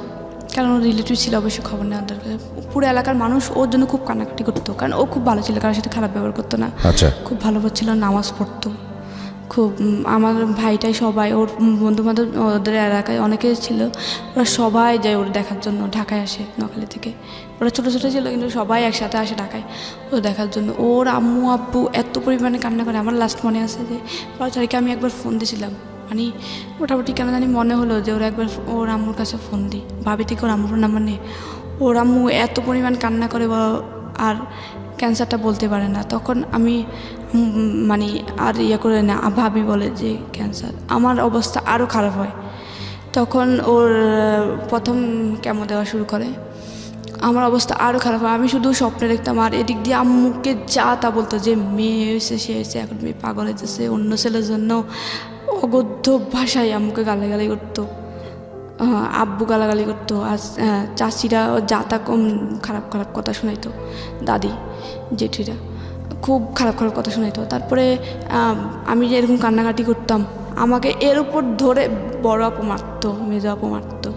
[SPEAKER 2] কারণ ওর রিলেটিভ ছিল অবশ্যই খবর নেওয়ার দরকার। পুরো এলাকার মানুষ ওর জন্য খুব কান্নাকাটি করতো, কারণ ও খুব ভালো ছিল, কারোর সাথে খারাপ ব্যবহার করতো না।
[SPEAKER 1] আচ্ছা।
[SPEAKER 2] খুব ভালো ছিল, নামাজ পড়তো খুব। আমার ভাইটাই সবাই, ওর বন্ধুবান্ধব ওদের এলাকায় অনেকে ছিল, ওরা সবাই যায় ওর দেখার জন্য, ঢাকায় আসে নোয়াখালী থেকে। ওরা ছোটো ছোটো ছিল কিন্তু সবাই একসাথে আসে ঢাকায় ও দেখার জন্য। ওর আম্মু আব্বু এত পরিমাণে কান্না করে। আমার লাস্ট মনে আছে যে 12 তারিখে আমি একবার ফোন দিয়েছিলাম মানে মোটামুটি কেন জানি মনে হলো যে ওরা একবার ওর আম্মুর কাছে ফোন দিই, ভাবি থেকে ওর আম্মুর নাম্বার নিয়ে। ওর আম্মু এত পরিমাণ কান্না করে আর ক্যান্সারটা বলতে পারে না। তখন আমি মানে আর করে না, ভাবি বলে যে ক্যান্সার। আমার অবস্থা আরও খারাপ হয়। তখন ওর প্রথম কেমো দেওয়া শুরু করে, আমার অবস্থা আরও খারাপ হয়। আমি শুধু স্বপ্নে দেখতাম, আর এদিক দিয়ে আম্মুকে যা তা বলতো যে মেয়ে হয়েছে, সে হয়েছে, এখন মেয়ে পাগল হয়েছে, অন্য ছেলের জন্য অগদ্য ভাষায় আম্মুকে গালাগালি করতো, আব্বু গালাগালি করতো। আর চাচিরা যা তা কম খারাপ খারাপ কথা শোনাইতো, দাদি জেঠিরা খুব খারাপ খারাপ কথা শোনাইতো। তারপরে আমি যে এরকম কান্নাকাটি করতাম, আমাকে এর উপর ধরে বড় আপু মারতো, মেজো আপু মারতো,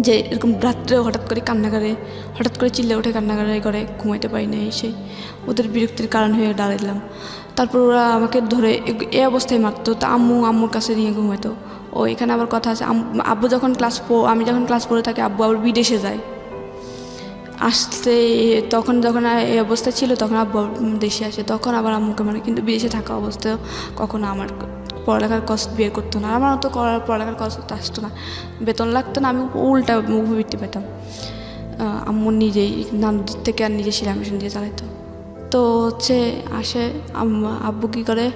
[SPEAKER 2] যে এরকম রাত্রে হঠাৎ করে কান্না করে, হঠাৎ করে চিল্লে উঠে কান্নাকাটি করে, ঘুমাইতে পারি না। সেই ওদের বিরক্তির কারণ হয়ে দাঁড়াইলাম। তারপর ওরা আমাকে ধরে এই অবস্থায় মারতো। তা আম্মুর কাছে নিয়ে ঘুমাইতো। ও এখানে আবার কথা আছে, আব্বু যখন আমি যখন ক্লাস 4 থাকি, আব্বু আবার বিদেশে যায়। আসতে তখন যখন এই অবস্থা ছিল, তখন আব্বু দেশে আসে, তখন আবার আম্মুকে মানে, কিন্তু বিদেশে থাকা অবস্থায় কখনো আমার পড়ালেখার কষ্ট বের করতো না। আমার তো পড়ালেখার কষ্ট আসতো না, বেতন লাগতো না, আমি উল্টা মুভিবৃত্তি পেতাম। আম্মু নিজেই নানুদের থেকে আর নিজে সেলাই মেশিন দিয়ে চালাইতো। তো আসে আব্বু কী করে,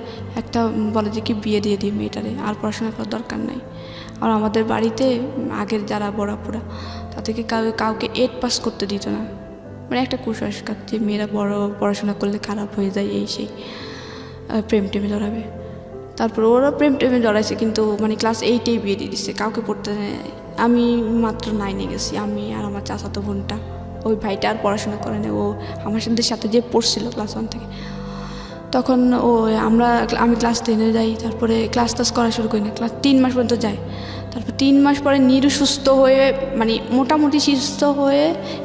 [SPEAKER 2] একটা বলে যে কি বিয়ে দিয়ে দিই মেয়েটারে, আর পড়াশোনা করার দরকার নাই। আর আমাদের বাড়িতে আগের যারা বড়াপুরা, তাদেরকে কাউকে 8 পাস করতে দিত না। মানে একটা কুসংস্কার যে মেয়েরা পড়াশোনা করলে খারাপ হয়ে যায়, এই সেই প্রেম টেমে জড়াবে। তারপর ওরা প্রেম টেমে জড়াইছে, কিন্তু মানে ক্লাস 8-এই বিয়ে দিয়ে দিচ্ছে, কাউকে পড়তে নেয়। আমি মাত্র 9-এ গেছি, আমি আর আমার চাচাতো বোনটা। ওই ভাইটা আর পড়াশোনা করে না, ও আমার সাথে যে পড়ছিল ক্লাস 1 থেকে। তখন আমি ক্লাস 10-এ যাই, তারপরে ক্লাস করা শুরু করি না, ক্লাস 3 মাস পর্যন্ত যাই। তারপর 3 মাস পরে নিরু সুস্থ হয়ে, মানে মোটামুটি সুস্থ হয়ে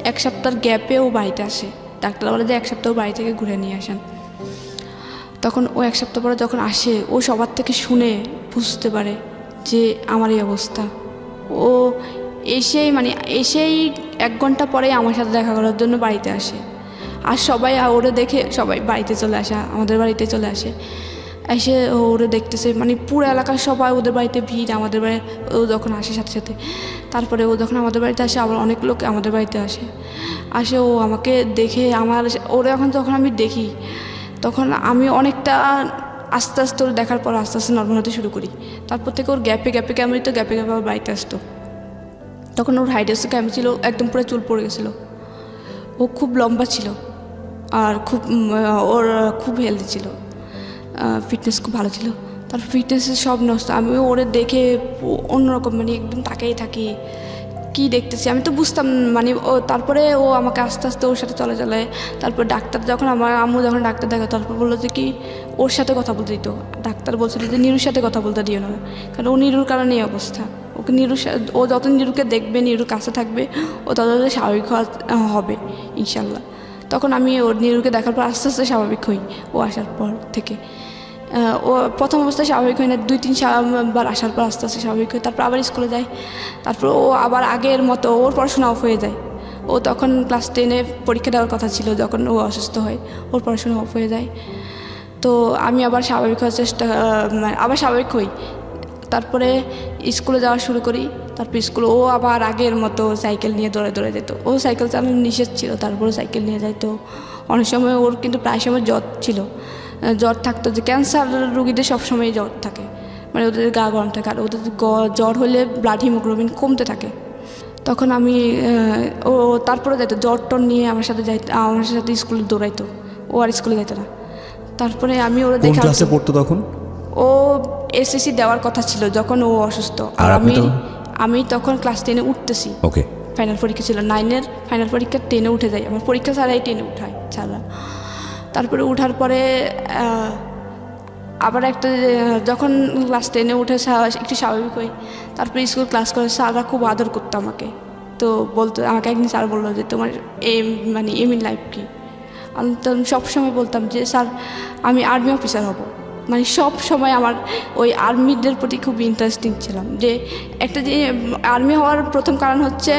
[SPEAKER 2] 1 সপ্তাহের গ্যাপে ও বাড়িতে আসে। ডাক্তার বলে যে 1 সপ্তাহ বাড়ি থেকে ঘুরে নিয়ে আসেন। তখন ও 1 সপ্তাহ পরে যখন আসে, ও সবার থেকে শুনে বুঝতে পারে যে আমার এই অবস্থা। ও এসেই 1 ঘন্টা পরে আমার সাথে দেখা করার জন্য বাড়িতে আসে। আর সবাই ওরে দেখে সবাই বাড়িতে চলে আসে, আমাদের বাড়িতে চলে আসে। এসে ওরে দেখতেছে, মানে পুরো এলাকার সবাই ওদের বাড়িতে ভিড়, আমাদের বাড়ি। ও যখন আসে সাথে সাথে, তারপরে ও যখন আমাদের বাড়িতে আসে, আবার অনেক লোক আমাদের বাড়িতে আসে। ও আমাকে দেখে ওরে যখন আমি দেখি, তখন আমি অনেকটা আস্তে আস্তে ওর দেখার পর আস্তে আস্তে নর্মাল হতে শুরু করি। তারপর থেকে ওর গ্যাপে ক্যামেরিত, গ্যাপে আবার বাড়িতে আসতো। তখন ওর হাইড্রোসে ক্যাম ছিল, একদম পুরো চুল পড়ে গেছিলো। ও খুব লম্বা ছিল, আর ওর খুব হেলদি ছিল, ফিটনেস খুব ভালো ছিল। তারপর ফিটনেসের সব নষ্ট। আমি ওরে দেখে অন্যরকম, মানে একদম তাকিয়ে থাকি, কী দেখতেছি আমি তো বুঝতাম। মানে তারপরে ও আমাকে আস্তে আস্তে ওর সাথে চলে। তারপর ডাক্তার যখন আমার আম্মু যখন ডাক্তার দেখে, তারপর বললো যে কি ওর সাথে কথা বলতে দিত। ডাক্তার বলছিল যে নিরুর সাথে কথা বলতে দিও না, কারণ ও নিরুর কারণে এই অবস্থা। ওকে ও যত নিরুকে দেখবে, নিরুর কাছে থাকবে, ও তত স্বাভাবিক হবে ইনশাল্লাহ। তখন আমি ওর নিরুকে দেখার পর আস্তে আস্তে স্বাভাবিক হই। ও আসার পর থেকে ও প্রথম অবস্থায় স্বাভাবিক হয় না, 2-3 বার আসার পর আস্তে আস্তে স্বাভাবিক হয়। তারপর আবার স্কুলে যায়, তারপর ও আবার আগের মতো ওর পড়াশোনা অফ হয়ে যায়। ও তখন ক্লাস 10-এ পরীক্ষা দেওয়ার কথা ছিল, যখন ও অসুস্থ হয়, ওর পড়াশোনা অফ হয়ে যায়। তো আমি আবার স্বাভাবিক হওয়ার আবার স্বাভাবিক হই। তারপরে স্কুলে যাওয়া শুরু করি। তারপর স্কুলে ও আবার আগের মতো সাইকেল নিয়ে দৌড়ে যেত। ও সাইকেল চালানো নিষেধ ছিল, তারপরে সাইকেল নিয়ে যাইতো। অনেক সময় ওর কিন্তু প্রায় সময় জ্বর থাকতো, যে ক্যান্সার রোগীদের সবসময় জ্বর থাকে, মানে ওদের গা গরম থাকে। আর ওদের জ্বর হলে ব্লাড হিমোগ্লোবিন কমতে থাকে। তখন তারপরে যাইতো জ্বর নিয়ে আমার সাথে স্কুলে দৌড়াইতো। ও আর স্কুলে যাইতো না। তারপরে আমি ওরা
[SPEAKER 3] কোন ক্লাসে পড়তো তখন?
[SPEAKER 2] ও এসএসসি দেওয়ার কথা ছিল যখন ও অসুস্থ। আর আমি তখন ক্লাস 10-এ উঠতেছি।
[SPEAKER 1] ওকে,
[SPEAKER 2] ফাইনাল পরীক্ষা ছিল, 9-এর ফাইনাল পরীক্ষা 10-এ উঠে যাই। আমার পরীক্ষা ছাড়াই 10-এ উঠায় ছাড়া। তারপরে উঠার পরে আবার যখন ক্লাস 10-এ উঠে একটু স্বাভাবিক হই, তারপরে স্কুল ক্লাস করে স্যাররা খুব আদর করতো আমাকে। তো আমাকে একদিন স্যার বললো যে তোমার এম ইন লাইফ কি? আমি তো সবসময় বলতাম যে স্যার আমি আর্মি অফিসার হব। মানে সব সময় আমার ওই আর্মিদের প্রতি খুব ইন্টারেস্টিং ছিলাম। যে একটা যে আর্মি হওয়ার প্রথম কারণ হচ্ছে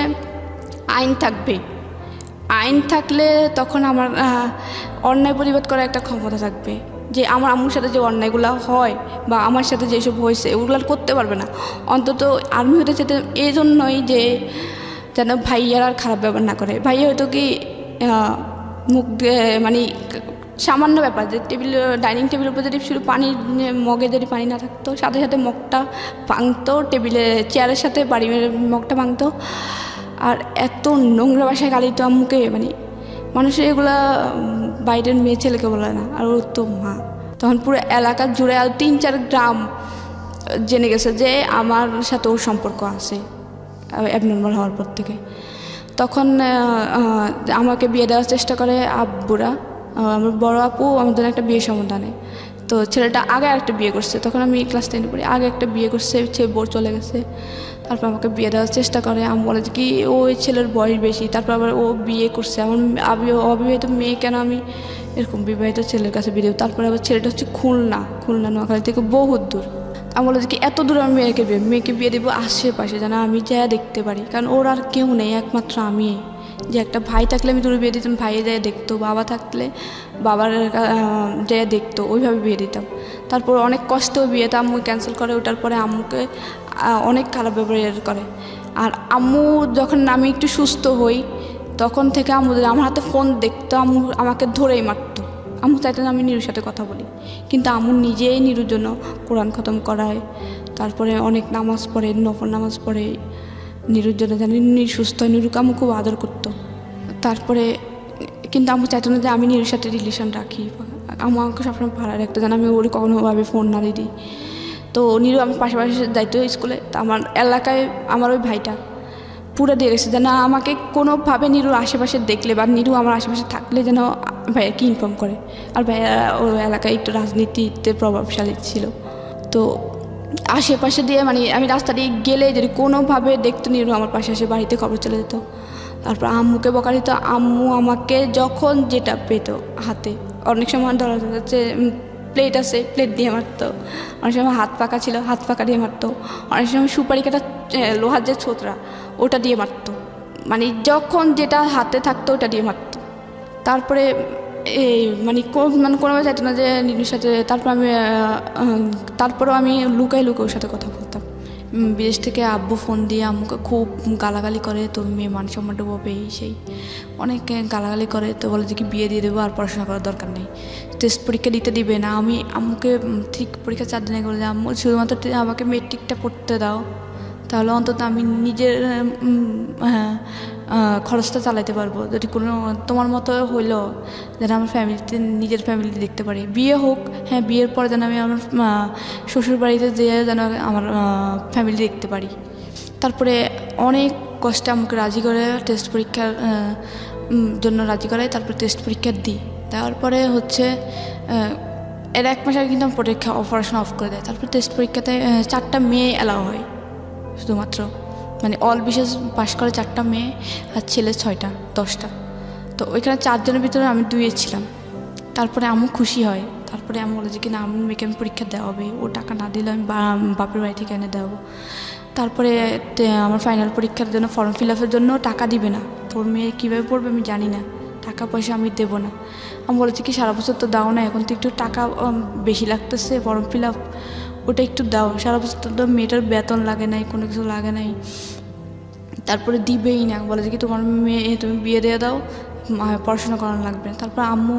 [SPEAKER 2] আইন থাকবে, আইন থাকলে তখন আমার অন্যায় প্রতিবাদ করার একটা ক্ষমতা থাকবে। যে আমার আম্মুর সাথে যে অন্যায়গুলো হয় বা আমার সাথে যেসব হয়েছে ওগুলো আর করতে পারবে না। অন্তত আর্মি হতে যেতে এই জন্যই যে যেন ভাইয়ার আর খারাপ ব্যবহার না করে। ভাইয়া হয়তো কি মুখ দিয়ে মানে সামান্য ব্যাপার যে ডাইনিং টেবিলের উপর যদি শুধু পানি মগে যদি পানি না থাকতো সাথে সাথে মগটা ভাঙতো, টেবিলে চেয়ারের সাথে বাড়ি মেরে মগটা ভাঙতো। আর এত নোংরা বাসায় গালি তো আম্মুকে, মানে মানুষের এগুলা বাইরের মেয়ে ছেলেকে বলে না, আর ওর তো মা। তখন পুরো এলাকা জুড়ে আর 3-4 গ্রাম জেনে গেছে যে আমার সাথে ওর সম্পর্ক আছে অ্যাবনর্মাল হওয়ার পর থেকে। তখন আমাকে বিয়ে দেওয়ার চেষ্টা করে আব্বুরা। আমার বড় আপু আমাদের একটা বিয়ে সম্বন্ধে, তো ছেলেটা আগে একটা বিয়ে করছে, তখন আমি ক্লাস 10 পড়ি, আগে একটা বিয়ে করছে, ছেলে বোর চলে গেছে। তারপর আমাকে বিয়ে দেওয়ার চেষ্টা করে। আমি বলে যে কি ওই ছেলের বয়স বেশি, তারপর আবার ও বিয়ে করছে, আমার অবিবাহিত মেয়ে কেন আমি এরকম বিবাহিত ছেলের কাছে বিয়ে দেবো। তারপরে আবার ছেলেটা হচ্ছে খুলনা নোয়াখালী থেকে বহুত দূর। আমি বলে যে কি এত দূর আমি মেয়েকে বিয়ে দেবো আশেপাশে, যেন আমি যা দেখতে পারি, কারণ ওর আর কেউ নেই, একমাত্র আমি। যে একটা ভাই থাকলে আমি দূরে বিয়ে দিতাম, ভাইয়ে যায় দেখতো, বাবা থাকলে বাবার যায় দেখতো, ওইভাবে বিয়ে দিতাম। তারপর অনেক কষ্ট বিয়েটা আম্মু ক্যান্সেল করে, ওটার পরে আম্মুকে অনেক খারাপ ব্যবহার করে। আর আম্মু যখন আমি একটু সুস্থ হই তখন থেকে আম্মু আমার হাতে ফোন দেখতো, আম্মু আমাকে ধরেই মারতো। আম্মু চাইতেন আমি নিরুর সাথে কথা বলি, কিন্তু আম্মু নিজেই নিরুর জন্য কোরআন খতম করায়, তারপরে অনেক নামাজ পড়ে, নফল নামাজ পড়ে নিরুর জন্য, জানি নিরু সুস্থ হয়। নিরুকে আম্মু খুব আদর করতো। তারপরে কিন্তু আম্মু চাইতো না যে আমি নিরুর সাথে রিলেশন রাখি। আম্মু আমাকে সবসময় ভাড়া রাখতো যেন আমি ওর কখনোভাবে ফোন না দিই। তো নিরু আমার পাশাপাশি যাইতো স্কুলে, তো আমার এলাকায় আমার ওই ভাইটা পুরো দিয়ে রেখেছে যেন আমাকে কোনোভাবে নিরুর আশেপাশে দেখলে বা নিরু আমার আশেপাশে থাকলে যেন ভাইয়াকে ইনফর্ম করে। আর ভাইয়া ওই এলাকায় একটু রাজনীতিতে প্রভাবশালী ছিল, তো আশেপাশে দিয়ে মানে আমি রাস্তা দিয়ে গেলে যদি কোনোভাবে দেখতো নিরু আমার পাশে এসে বাড়িতে খবর চলে যেত। তারপর আম্মুকে বকা দিত। আম্মু আমাকে যখন যেটা পেত হাতে, অনেক সময় ধরা যাচ্ছে প্লেট আছে, প্লেট দিয়ে মারতো, অনেক সময় হাত পাকা ছিল, হাত পাকা দিয়ে মারতো, অনেক সময় সুপারি কাটা লোহার যে ছোতরা ওটা দিয়ে মারতো, মানে যখন যেটা হাতে থাকতো ওটা দিয়ে মারতো। তারপরে এই মানে কোনোভাবে চাইতো না যে নিনুর সাথে। তারপরেও আমি লুকাই ওর সাথে কথা বলতাম। বিদেশ থেকে আব্বু ফোন দিয়ে আম্মুকে খুব গালাগালি করে, তোর মেয়ে মান সম্মান ডুবোবে, সেই অনেক গালাগালি করে। তো বলে যে কি বিয়ে দিয়ে দেবো, আর পড়াশোনা করার দরকার নেই, টেস্ট পরীক্ষা দিতে দিবে না। আমি আম্মুকে ঠিক পরীক্ষা 4 দিন আগে বলে যে আম্মু শুধুমাত্র আমাকে মেট্রিকটা পড়তে দাও, তাহলে অন্তত আমি নিজের খরচটা চালাতে পারবো। যদি কোনো তোমার মতো হইলো যেন আমার ফ্যামিলিতে, নিজের ফ্যামিলিতে দেখতে পারি। বিয়ে হোক, হ্যাঁ বিয়ের পরে যেন আমি আমার শ্বশুর বাড়িতে যেয়ে যেন আমার ফ্যামিলি দেখতে পারি। তারপরে অনেক কষ্টে আমাকে রাজি করে, টেস্ট পরীক্ষার জন্য রাজি করাই। তারপর টেস্ট পরীক্ষা দিই, দেওয়ার পরে হচ্ছে এর 1 মাস আগে কিন্তু আমার পড়াশোনা অফ করে দেয়। তারপর টেস্ট পরীক্ষাতে 4টা মেয়ে অ্যালাউ হয় শুধুমাত্র, মানে অল বিশেষ পাশ করে 4টা মেয়ে, আর ছেলে 6টা 10টা। তো ওইখানে 4 জনের ভিতরে আমি 2 ছিলাম। তারপরে আম্মু খুশি হয়। তারপরে আমি বলে যে কি না, আমি মেয়েকে আমি পরীক্ষা দেওয়া হবে, ও টাকা না দিলে আমি বাপের বাড়ি থেকে এনে দেবো। তারপরে আমার ফাইনাল পরীক্ষার জন্য ফর্ম ফিল আপের জন্য টাকা দিবে না। তোর মেয়ে কীভাবে পড়বে আমি জানি না, টাকা পয়সা আমি দেবো না। আমি বলেছি কি সারা বছর তো দাও না, এখন তো একটু টাকা বেশি লাগতেছে, ফর্ম ফিল আপ ওটা একটু দাও, সারা বছর তো মেয়েটার বেতন লাগে নাই, কোনো কিছু লাগে নাই। তারপরে দিবেই না, বলে যে কি তোমার মেয়ে তুমি বিয়ে দিয়ে দাও, পড়াশোনা করানো লাগবে না। তারপর আম্মু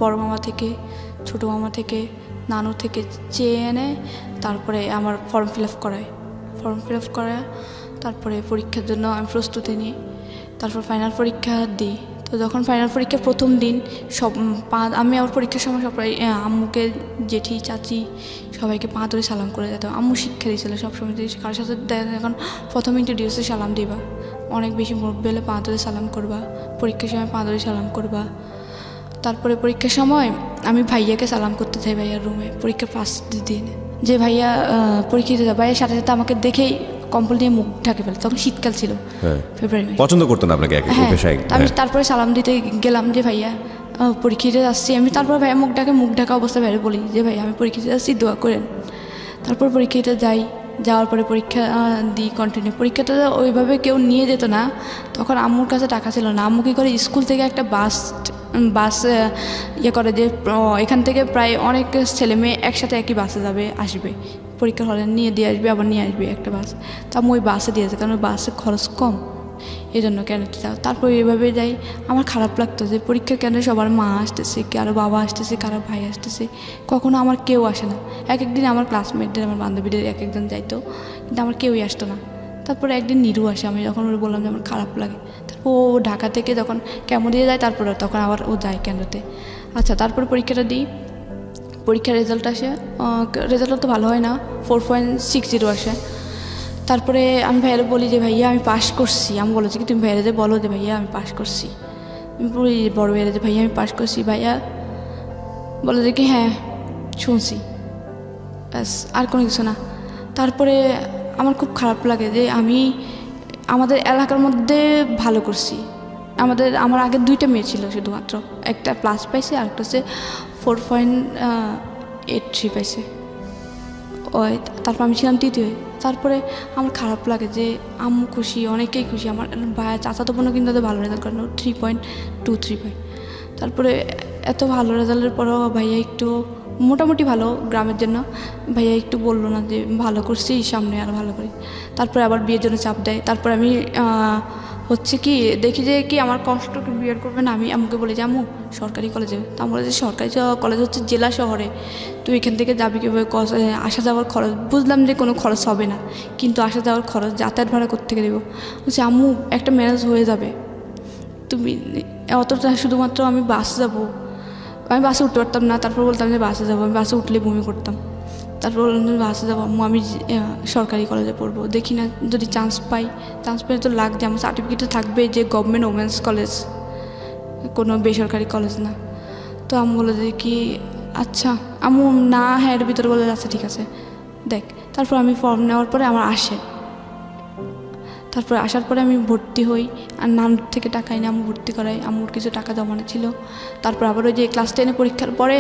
[SPEAKER 2] বড় মামা থেকে, ছোটো মামা থেকে, নানু থেকে চেয়ে এনে তারপরে আমার ফর্ম ফিল আপ করায় তারপরে পরীক্ষার জন্য আমি প্রস্তুতি নিই। তারপর ফাইনাল পরীক্ষা দিই। তো যখন ফাইনাল পরীক্ষার প্রথম দিন আমি আমার পরীক্ষার সময় সবাই আম্মুকে, জেঠি, চাচি সবাইকে পা ধরে সালাম করে যেতাম। আম্মু শিক্ষা দিয়েছিল সবসময় কারোর সাথে এখন প্রথম ইন্ট্রোডিউসে সালাম দিবা, অনেক বেশি মুরব্বি হলে পা ধরে সালাম করবা, পরীক্ষার সময় পা ধরে সালাম করবা। তারপরে পরীক্ষার সময় আমি ভাইয়াকে সালাম করতে চাই, ভাইয়ার রুমে পরীক্ষার ফার্স্ট দিন, যে ভাইয়া পরীক্ষা দিতে ভাইয়ের সাথে সাথে আমাকে দেখেই কম্বল দিয়ে মুখ ঢাকে ফেলে। তখন শীতকাল ছিল, ফেব্রুয়ারি মাসে।
[SPEAKER 1] পছন্দ করতেন আপনাকে?
[SPEAKER 2] আমি তারপরে সালাম দিতে গেলাম যে ভাইয়া পরীক্ষা দিতে যাচ্ছি আমি। তারপর ভাইয়া মুখ ঢাকা অবস্থা বাইরে বলি যে ভাই আমি পরীক্ষা দিতে যাচ্ছি, দোয়া করেন। তারপর পরীক্ষা দিতে যাই, যাওয়ার পরে পরীক্ষা দিই কন্টিনিউ। পরীক্ষাটা ওইভাবে কেউ নিয়ে যেত না, তখন আম্মুর কাছে টাকা ছিল না। আম্মু কী করে, স্কুল থেকে একটা বাস ইয়ে করে যে এখান থেকে প্রায় অনেক ছেলে মেয়ে একসাথে একই বাসে যাবে আসবে, পরীক্ষার হলে নিয়ে দিয়ে আসবে আবার নিয়ে আসবে একটা বাস। তো আম্মু ওই বাসে দিয়েছে, কারণ ওই বাসে খরচ কম, এই জন্য কেন্দ্রে যাও। তারপর এইভাবে যাই। আমার খারাপ লাগতো যে পরীক্ষা কেন্দ্রে সবার মা আসতেছে, কারো বাবা আসতেছে, কারো ভাই আসতেছে, কখনো আমার কেউ আসে না। এক একদিন আমার ক্লাসমেটদের, আমার বান্ধবীদের এক একজন যাইতো, কিন্তু আমার কেউই আসতো না। তারপরে একদিন নিরু আসে, আমি যখন ওর বললাম যে আমার খারাপ লাগে, তারপর ও ঢাকা থেকে যখন কেমন দিয়ে যায়, তারপরে তখন আবার ও যায় কেন্দ্রতে। আচ্ছা, তারপরে পরীক্ষাটা দিই, পরীক্ষার রেজাল্ট আসে, রেজাল্ট তো ভালো হয় না, 4.60 আসে। তারপরে আমি ভাইয়ারে বলি যে ভাইয়া আমি পাস করছি। আমি বলেছি কি তুমি ভাইয়ারে যে বলো যে ভাইয়া আমি পাস করছি। আমি বলি বড় ভাইয়ারে যে ভাইয়া আমি পাস করছি। ভাইয়া বলে যে কি হ্যাঁ শুনছি, ব্যাস আর কোনো কিছু না। তারপরে আমার খুব খারাপ লাগে যে আমি আমাদের এলাকার মধ্যে ভালো করছি। আমার আগে 2টা মেয়ে ছিল শুধুমাত্র, একটা প্লাস পাইছে আর একটা হচ্ছে 4.83 পাইছে। ওই তারপর আমি ছিলাম তৃতীয়। তারপরে আমার খারাপ লাগে যে আম্মু খুশি, অনেকেই খুশি, আমার ভাই চাচাতো বোনও কিন্তু ভালো রেজাল্ট করেন, 3.23 পাই। তারপরে এত ভালো রেজাল্টের পরেও ভাইয়া একটু মোটামুটি ভালো গ্রামের জন্য, ভাইয়া একটু বললো না যে ভালো করছি, সামনে আর ভালো করি। তারপরে আবার বিয়ের জন্য চাপ দেয়। তারপরে আমি হচ্ছে কি দেখি যে কি আমার কষ্টকে বিয়ের করবে না, আমি আম্মুকে বলি যে আম্মু সরকারি কলেজে। তা বলে যে সরকারি কলেজ হচ্ছে জেলা শহরে, তুই এখান থেকে যাবি কীভাবে, আসা যাওয়ার খরচ। বুঝলাম যে কোনো খরচ হবে না, কিন্তু আসা যাওয়ার খরচ, যাতায়াত ভাড়া কোত্থেকে দেবো। বলছি আম্মু একটা ম্যানেজ হয়ে যাবে, তুমি অতটা, শুধুমাত্র আমি বাসে যাবো। আমি বাসে উঠতে পারতাম না, তারপর বলতাম যে বাসে যাবো, আমি বাসে উঠলে বমি করতাম। তারপর বললাম যে বাসে যাবো আম্মু, আমি সরকারি কলেজে পড়বো, দেখি না যদি চান্স পাই। চান্স পেলে তো লাগছে, আমার সার্টিফিকেটে থাকবে যে গভর্নমেন্ট ওমেন্স কলেজ, কোনো বেসরকারি কলেজ না। তো আমি বলে যে কি আচ্ছা আম্মু না, হ্যাঁ এর ভিতরে বলে আচ্ছা ঠিক আছে দেখ। তারপর আমি ফর্ম নেওয়ার পরে আমার আসে, তারপরে আসার পরে আমি ভর্তি হই, আর নানুর থেকে টাকা এনে আম্মু ভর্তি করাই, আম্মুর কিছু টাকা জমানো ছিল। তারপর আবার ওই যে ক্লাস 10 পরীক্ষার পরে,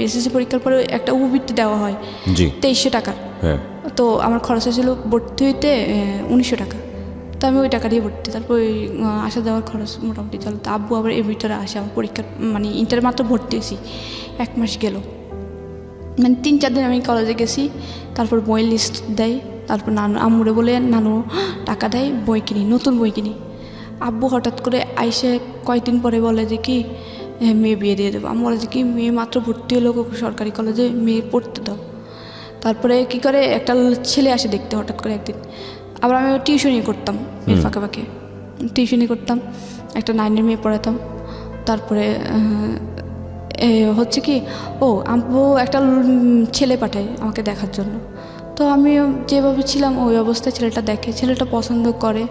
[SPEAKER 2] এসএসসি পরীক্ষার পরে একটা উপবৃত্তি দেওয়া হয় 2300 টাকার।
[SPEAKER 1] হ্যাঁ,
[SPEAKER 2] তো আমার খরচ হয়েছিল ভর্তি হইতে 1900 টাকা। তো আমি ওই টাকা দিয়ে ভর্তি, তারপর ওই আসা যাওয়ার খরচ মোটামুটি চলো। তো আব্বু আবার এর ভিতরে আসে, আমার পরীক্ষার মানে ইন্টার মাত্র ভর্তি হয়েছি, 1 মাস গেল, মানে 3-4 দিন আমি কলেজে গেছি। তারপর বই লিস্ট দেয়, তারপর আম্মুরে বলে নানু টাকা দেয়, বই কিনি, নতুন বই কিনি। আব্বু হঠাৎ করে আইসে কয়েকদিন পরে বলে যে কি মেয়ে বিয়ে দিয়ে দেবো। আমি বলে যে কি মেয়ে মাত্র ভর্তি হলো সরকারি কলেজে, মেয়ে পড়তে দাও। তারপরে কি করে একটা ছেলে আসে দেখতে হঠাৎ করে একদিন। আবার আমি টিউশনি করতাম, এর ফাঁকে ফাঁকে টিউশনি করতাম, একটা 9-এর মেয়ে পড়াতাম। তারপরে হচ্ছে কি আব্বু একটা ছেলে পাঠায় আমাকে দেখার জন্য। তো আমি যেভাবে ছিলাম ওই অবস্থায় ছেলেটা দেখে, ছেলেটা পছন্দ করে।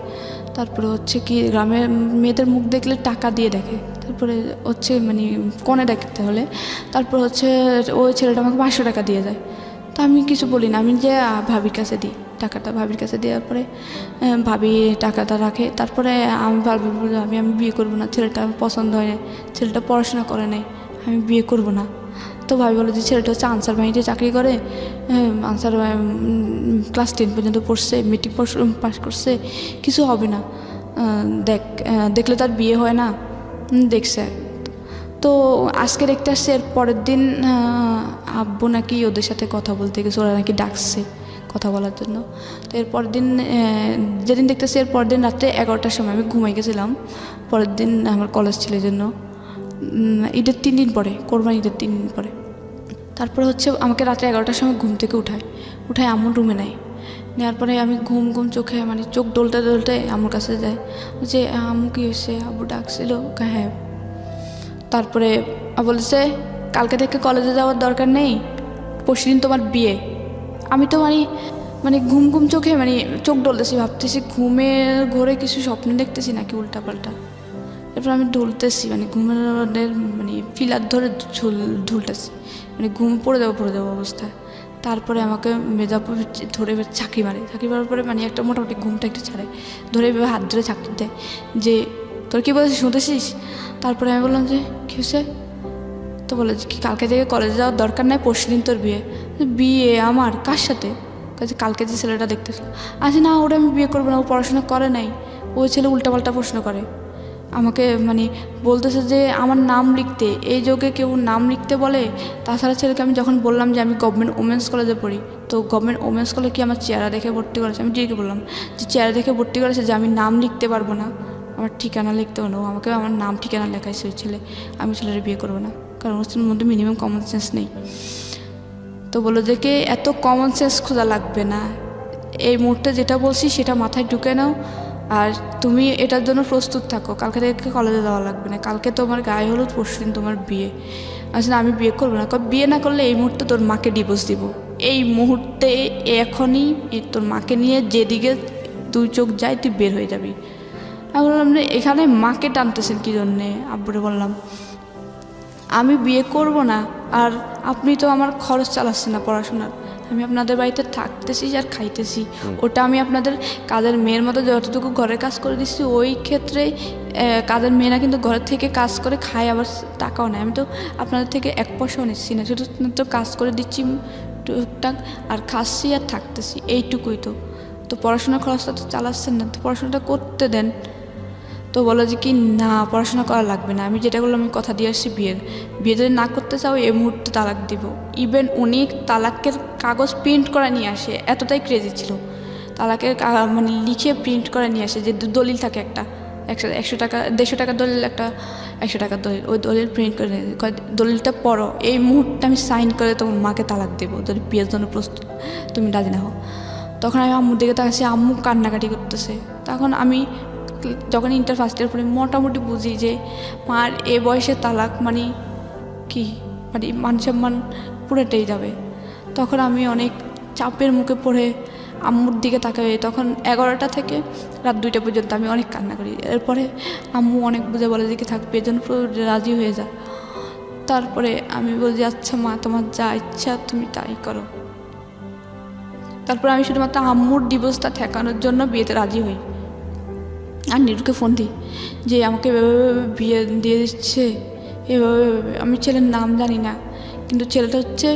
[SPEAKER 2] তারপরে হচ্ছে কি গ্রামের মেয়েদের মুখ দেখলে টাকা দিয়ে দেখে, তারপরে হচ্ছে মানে কোণে দেখতে হলে, তারপর হচ্ছে ওই ছেলেটা আমাকে 500 টাকা দিয়ে যায়। তো আমি কিছু বলি না, আমি যে ভাবির কাছে দিই টাকাটা, ভাবির কাছে দেওয়ার পরে ভাবি টাকাটা রাখে। তারপরে আমি ভাবি আমি বিয়ে করবো না, ছেলেটা পছন্দ হয় না, ছেলেটা পড়াশোনা করে নাই, আমি বিয়ে করবো না। তো ভাবি বলে যে ছেলেটা হচ্ছে আনসার বাহিনীতে চাকরি করে, আনসার ক্লাস 10 পর্যন্ত পড়ছে, মেট্রিক পাস করছে, কিছু হবে না, দেখলে তার বিয়ে হয় না, দেখছে। তো আজকে দেখতে আসছে, এর পরের দিন আব্বু নাকি ওদের সাথে কথা বলতে গেছে, ওরা নাকি ডাকছে কথা বলার জন্য। তো এরপর দিন যেদিন দেখতেছি, এরপর দিন রাত্রে 11টার সময় আমি ঘুমাই গেছিলাম। পরের দিন আমার কলেজ ছিল জন্য, ঈদের 3 দিন পরে, কোরবানি ঈদের 3 দিন পরে। তারপরে হচ্ছে আমাকে রাত্রে 11টার সময় ঘুম থেকে উঠায় আম্মুর রুমে নেওয়ার পরে আমি ঘুম চোখে মানে চোখ ডলতে আম্মুর কাছে যাই, যে আম্মু কী হয়েছে, আব্বু ডাকছিল, হ্যাঁ। তারপরে বলেছে কালকে থেকে কলেজে যাওয়ার দরকার নেই, পরশুদিন তোমার বিয়ে। আমি তো মানে ঘুম চোখে মানে চোখ ডলতেছি, ভাবতেছি ঘুমের ঘোরে কিছু স্বপ্ন দেখতেছি নাকি উল্টাপাল্টা। এরপর আমি ঢুলতেছি, মানে ঘুমের মানে ফিলার ধরে ঢুলতেছি, মানে ঘুম পড়ে যাবো অবস্থায়। তারপরে আমাকে মেজাপু ধরে চাকরি মারার পরে মানে একটা মোটামুটি ঘুমটা একটু ছাড়ে, ধরে হাত ধরে চাকরি দেয় যে তোর কী বলেছিস শুনতেছিস। তারপরে আমি বললাম যে কী হয়েছে। তো বলে কি কালকে থেকে কলেজে যাওয়ার দরকার নাই, পরশুদিন তোর বিয়ে। বিয়ে আমার কার সাথে, কাজে কালকে যে ছেলেটা দেখতেছিল, আচ্ছা না ওটা আমি বিয়ে করবো না, ও পড়াশোনা করে নাই, ওই ছেলে উল্টাপাল্টা প্রশ্ন করে আমাকে, মানে বলতেছে যে আমার নাম লিখতে, এই যুগে কেউ নাম লিখতে বলে। তাছাড়া ছেলেকে আমি যখন বললাম যে আমি গভর্নমেন্ট ওমেন্স কলেজে পড়ি, তো গভর্নমেন্ট ওমেন্স কলেজে কি আমার চেহারা দেখে ভর্তি করেছে? আমি ডিরেক্ট বললাম যে চেহারা দেখে ভর্তি করেছে, যে আমি নাম লিখতে পারবো না, আমার ঠিকানা লিখতে পারবো না। আমাকে আমার নাম ঠিকানা লেখাইছে ওই ছেলে, আমি ছেলের বিয়ে করবো না, কারণ ওর মধ্যে মিনিমাম কমন সেন্স নেই। তো বললো যে কি এত কমন সেন্স খোঁজা লাগবে না, এই মুহূর্তে যেটা বলছি সেটা মাথায় ঢুকে নাও, আর তুমি এটার জন্য প্রস্তুত থাকো, কালকে থেকে কলেজে যাওয়া লাগবে না, কালকে তোমার গায়ে হলুদ, পরশুদিন তোমার বিয়ে। আচ্ছা আমি বিয়ে করবো না, বিয়ে না করলে এই মুহূর্তে তোর মাকে ডিভোর্স দিব, এই মুহূর্তে এখনই তোর মাকে নিয়ে যেদিকে দুই চোখ যায় তুই বের হয়ে যাবি। আমি বললাম যে এখানে মাকে টানতেছেন কী জন্যে? আব্বুরে বললাম আমি বিয়ে করব না, আর আপনি তো আমার খরচ চালাচ্ছেন না পড়াশোনার, আমি আপনাদের বাড়িতে থাকতেছি আর খাইতেছি, ওটা আমি আপনাদের কাজের মেয়ের মতো যতটুকু ঘরের কাজ করে দিচ্ছি, ওই ক্ষেত্রে কাজের মেয়েরা কিন্তু ঘরের থেকে কাজ করে খায়, আবার টাকাও নেয়। আমি তো আপনাদের থেকে এক পয়সাও নিচ্ছি না, শুধু কাজ করে দিচ্ছি টুকটাক, আর খাচ্ছি আর থাকতেছি, এইটুকুই। তো পড়াশোনার খরচটা তো চালাচ্ছেন না, তো পড়াশোনাটা করতে দেন। তো বলো যে কি না পড়াশোনা করা লাগবে না, আমি যেটা বললাম আমি কথা দিয়ে আসছি বিয়ে যদি না করতে চাও এই মুহূর্তে তালাক দিব। ইভেন উনি তালাকের কাগজ প্রিন্ট করে নিয়ে আসে, এতটাই ক্রেজি ছিল, তালাকের মানে লিখে প্রিন্ট করে নিয়ে আসে, যে দলিল থাকে একটা 100 টাকা 150 টাকার দলিল, একটা 100 টাকার দলিল, ওই দলিল প্রিন্ট করে দলিলটা পড়ো, এই মুহূর্তে আমি সাইন করে তোমার মাকে তালাক দেবো, যদি বিয়ের জন্য প্রস্তুত তুমি রাজি না হও। তখন আমি আম্মুর দিকে তাকাচ্ছি, আম্মু কান্নাকাটি করতেছে। তখন আমি যখন ইন্টার ফার্স্ট ইয়ার পড়ি মোটামুটি বুঝি যে মার এ বয়সে তালাক মানে কি, মানে মান সম্মান পুরোটাই যাবে। তখন আমি অনেক চাপের মুখে পড়ে আম্মুর দিকে তাকাই, তখন 11টা থেকে রাত 2টা পর্যন্ত আমি অনেক কান্না করি। এরপরে আম্মু অনেক বুঝে বলে যে কি থাকবে, এর জন্য পুরো রাজি হয়ে যা। তারপরে আমি বলছি আচ্ছা মা তোমার যা ইচ্ছা তুমি তাই করো। তারপরে আমি শুধুমাত্র আম্মুর ডিভোর্সটা ঠেকানোর জন্য বিয়েতে রাজি হই, আর নিরুকে ফোন দিই যে আমাকে বিয়ে দিয়ে দিচ্ছে এভাবে। আমি ছেলের নাম জানি না, কিন্তু ছেলেটা হচ্ছে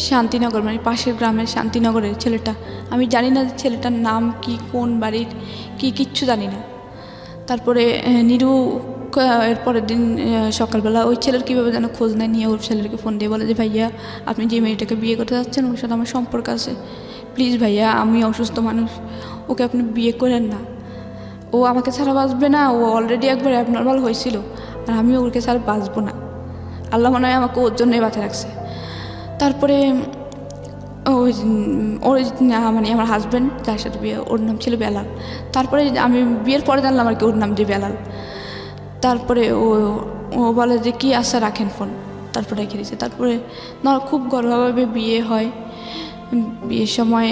[SPEAKER 2] শান্তিনগর, মানে পাশের গ্রামের শান্তিনগরের ছেলেটা। আমি জানি না যে ছেলেটার নাম কি, কোন বাড়ির কি, কিচ্ছু জানি না। তারপরে নিরু এর পরের দিন সকালবেলা ওই ছেলের কীভাবে যেন খোঁজ নেয়, নিয়ে ওর ছেলেকে ফোন দিয়ে বলে যে ভাইয়া আপনি যে মেয়েটাকে বিয়ে করতে যাচ্ছেন ওর সাথে আমার সম্পর্ক আছে, প্লিজ ভাইয়া আমি অসুস্থ মানুষ, ওকে আপনি বিয়ে করেন না, ও আমাকে ছাড়া বাঁচবে না, ও অলরেডি একবার অ্যাবনর্মাল হয়েছিল, আর আমি ওকে ছাড়া বাঁচবো না, আল্লাহ মনে হয় আমাকে ওর জন্যই বাঁচা রাখছে। তারপরে ওই মানে আমার হাজব্যান্ড যার সাথে বিয়ে, ওর নাম ছিল বেলাল। তারপরে আমি বিয়ের পরে জানলাম আর কি ওর নাম যে বেলাল। তারপরে ও বলে যে কি আশা রাখেন ফোন, তারপরে রেখে দিয়েছে। তারপরে খুব গর্বভাবে বিয়ে হয়। বিয়ের সময়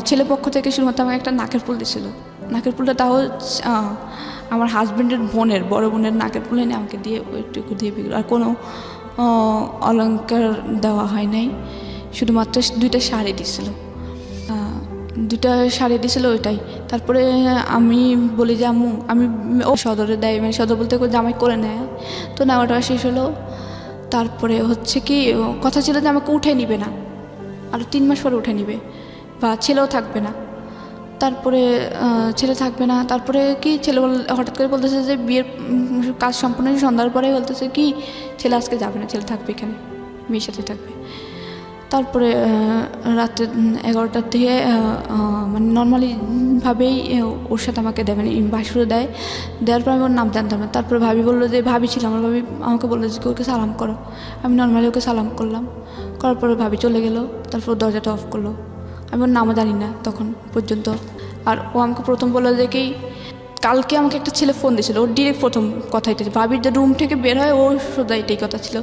[SPEAKER 2] ছেলে পক্ষ থেকে শুধুমাত্র আমাকে একটা নাকের ফুল দিয়েছিল, নাকের ফুলটা তাও আমার হাজব্যান্ডের বোনের বড় বোনের নাকের ফুল এনে আমাকে দিয়ে ওইটুকু দিয়ে বিয়ে, আর কোনো অলংকার দেওয়া হয় নাই, শুধুমাত্র 2টা শাড়ি দিছিল, 2টা শাড়ি দিছিল ওইটাই। তারপরে আমি বলি যে আম্মু আমি ও সদরে দেয়, মানে সদর বলতে জামাই করে নেয়, তো নেওয়াটা শেষ হলো। তারপরে হচ্ছে কি কথা ছিল যে আমাকে উঠে নিবে না, আরও 3 মাস পরে উঠে নিবে, বা ছেলেও থাকবে না। তারপরে ছেলে থাকবে না, তারপরে কি ছেলে হঠাৎ করে বলতেছে যে বিয়ের কাজ সম্পূর্ণ সন্ধ্যার পরে বলতেছে কি ছেলে আজকে যাবে না, ছেলে থাকবে এখানে, মেয়ের সাথে থাকবে। তারপরে রাত্রে 11টার দিকে মানে নর্মালিভাবেই ওর সাথে আমাকে দেয়, মানে বাসুরে দেওয়ার পর আমি ওর নাম জানতাম না। তারপরে ভাবি বললো যে ভাবি ছিল আমার, ভাবি আমাকে বললো যে ওকে সালাম করো, আমি নর্মালি ওকে সালাম করলাম, করার পরে ভাবি চলে গেলো। তারপর দরজাটা অফ করলো, আমি ওর নামও জানি না তখন পর্যন্ত। আর ও আমাকে প্রথম বললো যে কি কালকে আমাকে একটা ছেলে ফোন দিয়েছিল, ওর ডিরেক্ট প্রথম কথা এটাই, ভাবির যে রুম থেকে বের হয় ওর সোজা এটাই কথা ছিল,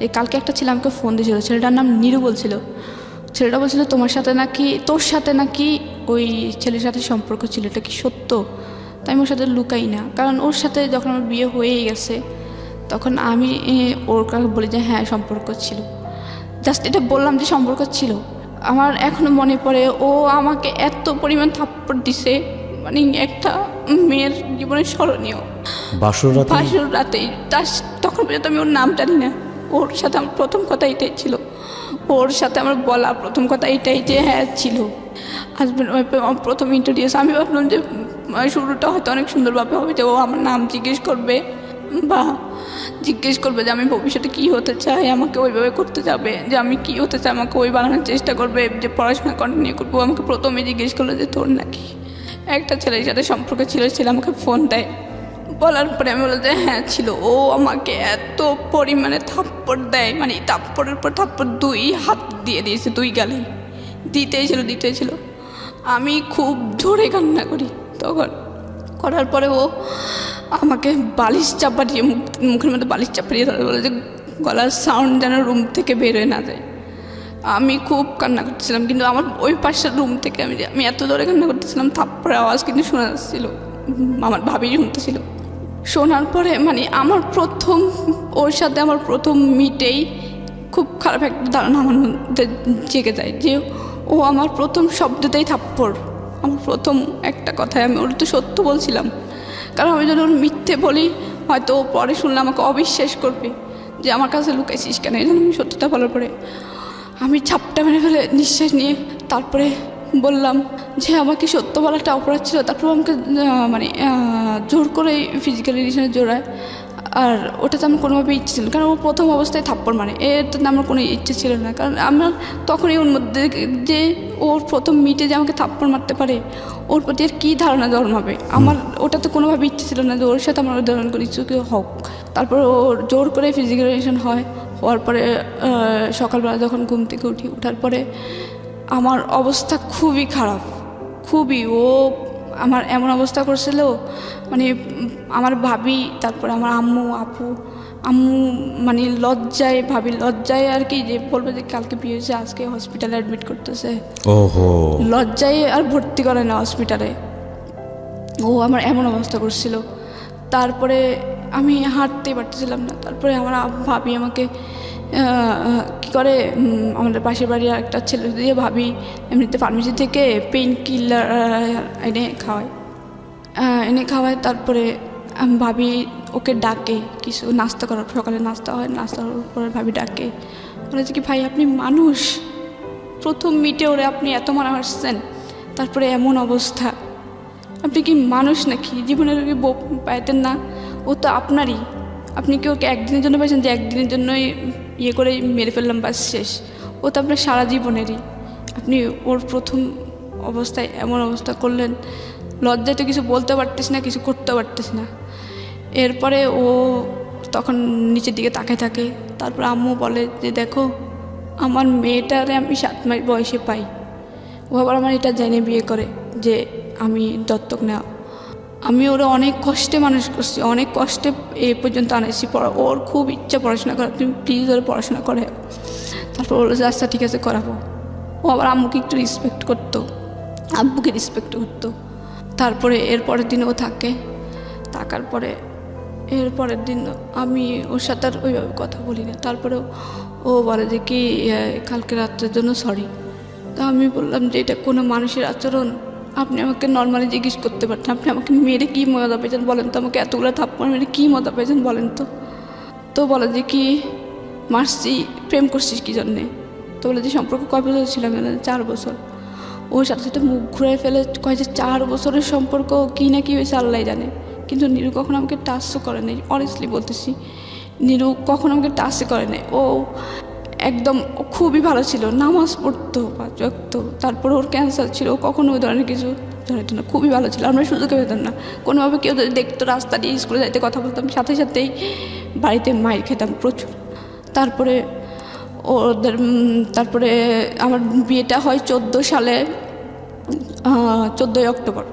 [SPEAKER 2] এই কালকে একটা ছেলে আমাকে ফোন দিয়েছিল, ছেলেটার নাম নিরু বলছিল। ছেলেটা বলছিল তোর সাথে নাকি ওই ছেলের সাথে সম্পর্ক ছিল, এটা কি সত্য? তাই আমি ওর সাথে লুকাই না, কারণ ওর সাথে যখন আমার বিয়ে হয়েই গেছে তখন আমি ওর কাছে বলি যে হ্যাঁ সম্পর্ক ছিল, জাস্ট এটা বললাম যে সম্পর্ক ছিল। আমার এখনও মনে পড়ে ও আমাকে এত পরিমাণ থাপ্পড় দিছে, মানে একটা মেয়ের জীবনে স্মরণীয়। বাসর রাতেই তখন পর্যন্ত আমি ওর নাম জানি না, ওর সাথে আমার প্রথম কথা এটাই ছিল, ওর সাথে আমার বলা প্রথম কথা এটাই যে হ্যাঁ ছিল। হাজব্যান্ড ওয়াইফে আমার প্রথম ইন্ট্রোডিউস। আমি ভাবলাম যে শুরুটা হয়তো অনেক সুন্দরভাবে হবে, যে ও আমার নাম জিজ্ঞেস করবে বা জিজ্ঞেস করবে যে আমি ভবিষ্যতে কী হতে চাই, আমাকে ওইভাবে করতে যাবে, যে আমি কী হতে চাই আমাকে ওই বানানোর চেষ্টা করবে, যে পড়াশোনা কন্টিনিউ করবো। আমাকে প্রথমে জিজ্ঞেস করলো যে তোর নাকি একটা ছেলের সাথে সম্পর্ক ছিল, ছেলে আমাকে ফোন দেয়। বলার পরে আমি বললাম যে হ্যাঁ ছিল। ও আমাকে এত পরিমাণে থাপ্পড় দেয়, মানে থাপ্পড়ের পর থাপ্পড়, 2 হাত দিয়ে দিয়েছে, 2 গালে দিতেই ছিল। আমি খুব জোরে কান্না করি তখন। করার পরে ও আমাকে বালিশ চাপা দিয়ে মুখের মধ্যে বালিশ চাপা দিয়ে ধরে বলে যে গলার সাউন্ড যেন রুম থেকে বেরোয় না যায়। আমি খুব কান্না করতেছিলাম, কিন্তু আমার ওই পাশের রুম থেকে আমি এত জোরে কান্না করতেছিলাম, থাপ্পড়ের আওয়াজ কিন্তু শোনা যাচ্ছিল, আমার ভাবি শুনতেছিল। শোনার পরে মানে আমার প্রথম ওর সাথে আমার প্রথম মিটেই খুব খারাপ একটা ধারণা আমার মধ্যে জেগে যায় যে ও আমার প্রথম শব্দতেই থাপ্পড়। আমার প্রথম একটা কথায় আমি ওর তো সত্য বলছিলাম, কারণ আমি যদি ওর মিথ্যে বলি হয়তো ও পরে শুনলে আমাকে অবিশ্বাস করবে যে আমার কাছে লুকাইছিস কেন। এই জন্য আমি সত্যটা বলার পরে আমি ঝাপটা মেরে ফেলে নিঃশ্বাস নিয়ে তারপরে বললাম যে আমাকে সত্য বলাটা অপরাধ ছিল। তারপর আমাকে মানে জোর করে ফিজিক্যাল রিলেশনে জোড়ায়, আর ওটাতে আমার কোনোভাবে ইচ্ছে ছিল, কারণ ও প্রথম অবস্থায় থাপ্পড় মানে এটাতে আমার কোনো ইচ্ছে ছিল না। কারণ আমার তখনই ওর মধ্যে যে ওর প্রথম মিটে যে আমাকে থাপ্পড় মারতে পারে, ওর প্রতি আর কী ধারণা জন্মাবে, আমার ওটাতে কোনোভাবে ইচ্ছে ছিল না যে ওর সাথে আমার ধরনের কোনো কিছু হোক। তারপর ওর জোর করে ফিজিক্যাল রিলেশন হওয়ার পরে সকালবেলা যখন ঘুম থেকে ওঠার পরে আমার অবস্থা খুবই খারাপ, খুবই। ও আমার এমন অবস্থা করছিল, মানে আমার ভাবি, তারপরে আমার আম্মু আম্মু মানে ভাবি লজ্জায় আর কি, যে বলবে যে কালকে বিয়ে হয়েছে, আজকে হসপিটালে অ্যাডমিট করতেছে।
[SPEAKER 1] ওহো,
[SPEAKER 2] লজ্জায় আর ভর্তি করে না হসপিটালে। ও আমার এমন অবস্থা করছিল। তারপরে আমি হাঁটতেই পারতেছিলাম না। তারপরে আমার ভাবি আমাকে কী করে, আমাদের পাশের বাড়ির একটা ছেলে দিয়ে ভাবি এমনিতে ফার্মেসি থেকে পেইন কিলার এনে খাওয়ায়। তারপরে ভাবি ওকে ডাকে কিছু নাস্তা করার, সকালে নাস্তা হয়, নাস্তা করার পরে ভাবি ডাকে, বলে যে কি ভাই আপনি মানুষ, প্রথম মিটে ওরে আপনি এত মারা মারছেন, তারপরে এমন অবস্থা, আপনি কি মানুষ নাকি? জীবনের কি পাইতেন না? ও তো আপনারই, আপনি কি ওকে একদিনের জন্য পাইছেন যে একদিনের জন্যই ইয়ে করে মেরে ফেললাম বাস শেষ? ও তো আপনার সারা জীবনেরই। আপনি ওর প্রথম অবস্থায় এমন অবস্থা করলেন, লজ্জায় তো কিছু বলতে পারতেছি না, কিছু করতে পারতেছি না। এরপরে ও তখন নিচের দিকে তাকায় থাকে। তারপর আম্মু বলে যে দেখো আমার মেয়েটারে আমি 7 মাস বয়সে পাই, ও আবার আমার এটা জেনে বিয়ে করে যে আমি দত্তক নেওয়া। আমি ওরা অনেক কষ্টে মানুষ করছি, অনেক কষ্টে এই পর্যন্ত আনাইছি। ওর খুব ইচ্ছা পড়াশোনা করা, তুমি প্লিজ ওর পড়াশোনা করে। তারপর বললো যে আচ্ছা ঠিক আছে করাবো। ও আবার আম্মুকে একটু রেসপেক্ট করতো, আব্বুকে রেসপেক্ট করতো। তারপরে এরপরের দিন ও থাকার পরে এরপরের দিন আমি ওর সাথে আর ওইভাবে কথা বলি না। তারপরে ও বলে যে কি কালকে রাত্রের জন্য সরি। তা আমি বললাম যে এটা কোনো মানুষের আচরণ? আপনি আমাকে নর্মালি জিজ্ঞেস করতে পারতেন, আপনি আমাকে মেরে কী মজা পেয়েছেন বলেন তো, আমাকে এতগুলো থাপ্পড় মেরে কী মজা পেয়েছেন বলেন তো। তো বলে যে কি মারছি, প্রেম করছিস কী জন্যে? তো বলে যে সম্পর্ক কয় বছর ছিল? 4 বছর। ওর সাথে সাথে মুখ ঘুরে ফেলে কয় যে 4 বছরের সম্পর্ক, কী না কী হয়েছে আল্লাহ জানে। কিন্তু নিরু কখনো আমাকে টাচও করে নাই, অনেস্টলি বলতেছি, নিরু কখনো আমাকে টাচই করে নাই। ও একদম খুবই ভালো ছিল, নামাজ পড়তো 5 ওয়াক্ত। তারপর ওর ক্যান্সার ছিল, ও কখনো ওই ধরনের কিছু ধরতো না, খুবই ভালো ছিল। আমরা সুযোগে পেতাম না, কোনোভাবে কেউ যদি দেখতো রাস্তা দিয়ে স্কুলে যাইতে কথা বলতাম, সাথে সাথেই বাড়িতে মাইর খেতাম প্রচুর। তারপরে আমার বিয়েটা হয় 14 সালে 14ই অক্টোবর।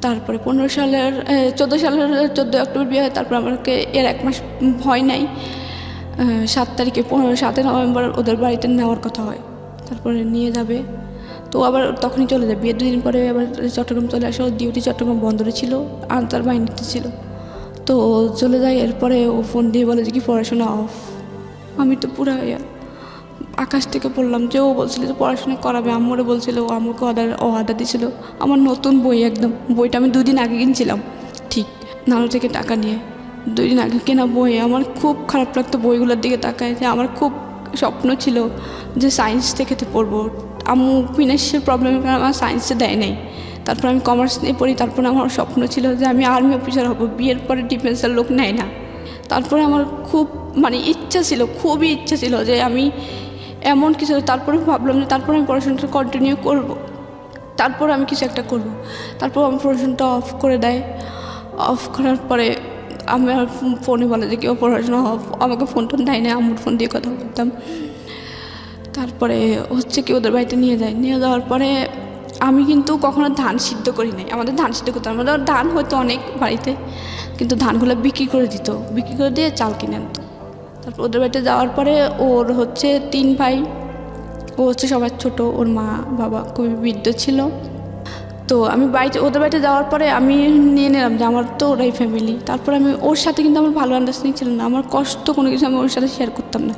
[SPEAKER 2] তারপরে 14 সালের 14ই অক্টোবর বিয়ে হয়। তারপর আমাকে এর 1 মাস হয় নাই, 7 তারিখে 7 নভেম্বর ওদের বাড়িতে নেওয়ার কথা হয়। তারপরে নিয়ে যাবে, তো আবার তখনই চলে যাবে। বিয়ের 2 দিন পরে আবার চট্টগ্রাম চলে আসে। ডিউটি চট্টগ্রাম বন্দরে ছিল, আনসার বাহিনীতে ছিল, তো চলে যায়। এরপরে ও ফোন দিয়ে বলে যে কি পড়াশোনা অফ। আমি তো পুরো আকাশ থেকে পড়লাম যে ও বলছিল যে পড়াশোনা করাবে। আম্মুরে বলছিল, ও আমাকে অর্ডার দিয়েছিল আমার নতুন বই, একদম বইটা আমি 2 দিন আগে কিনছিলাম, ঠিক নালো থেকে টাকা নিয়ে 2 দিন আগে কেনা বই। আমার খুব খারাপ লাগতো বইগুলোর দিকে তাকায়, যে আমার খুব স্বপ্ন ছিল যে সায়েন্স থেকে পড়বো। আম্মু ফিনান্সিয়াল প্রবলেমের কারণে আমার সায়েন্সে দেয় নাই। তারপর আমি কমার্স নিয়ে পড়ি। তারপরে আমার স্বপ্ন ছিল যে আমি আর্মি অফিসার হব, বিয়ের পরে ডিফেন্সের লোক নেয় না। তারপরে আমার খুব ইচ্ছা ছিল, খুবই ইচ্ছা ছিল যে আমি এমন কিছু, তারপরে ভাবলাম যে তারপরে আমি পড়াশোনাটা কন্টিনিউ করব, তারপর আমি কিছু একটা করব। তারপর আমার পড়াশোনাটা অফ করে দেয়। অফ করার পরে আমার ফোনে বলে যে কেউ পড়াশোনা অফ, আমাকে ফোন টোন দেয় না, আম্মুর ফোন দিয়ে কথা বলতাম। তারপরে হচ্ছে কি ওদের বাড়িতে নিয়ে যাওয়ার পরে আমি কিন্তু কখনো ধান সিদ্ধ করি নাই। আমাদের ধান সিদ্ধ করতাম, আমাদের ধান হয়তো অনেক বাড়িতে, কিন্তু ধানগুলো বিক্রি করে দিত, বিক্রি করে দিয়ে চাল কিনে আনতো। তারপর ওদের বাড়িতে যাওয়ার পরে ওর হচ্ছে 3 ভাই, ও হচ্ছে সবার ছোট। ওর মা বাবা খুবই বৃদ্ধ ছিল। তো আমি ওদের বাড়িতে যাওয়ার পরে আমি নিয়ে নিলাম যে আমার তো ওরাই ফ্যামিলি। তারপর আমি ওর সাথে কিন্তু আমার ভালো আন্ডারস্ট্যান্ডিং ছিল না। আমার কষ্ট কোনো কিছু আমি ওর সাথে শেয়ার করতাম না,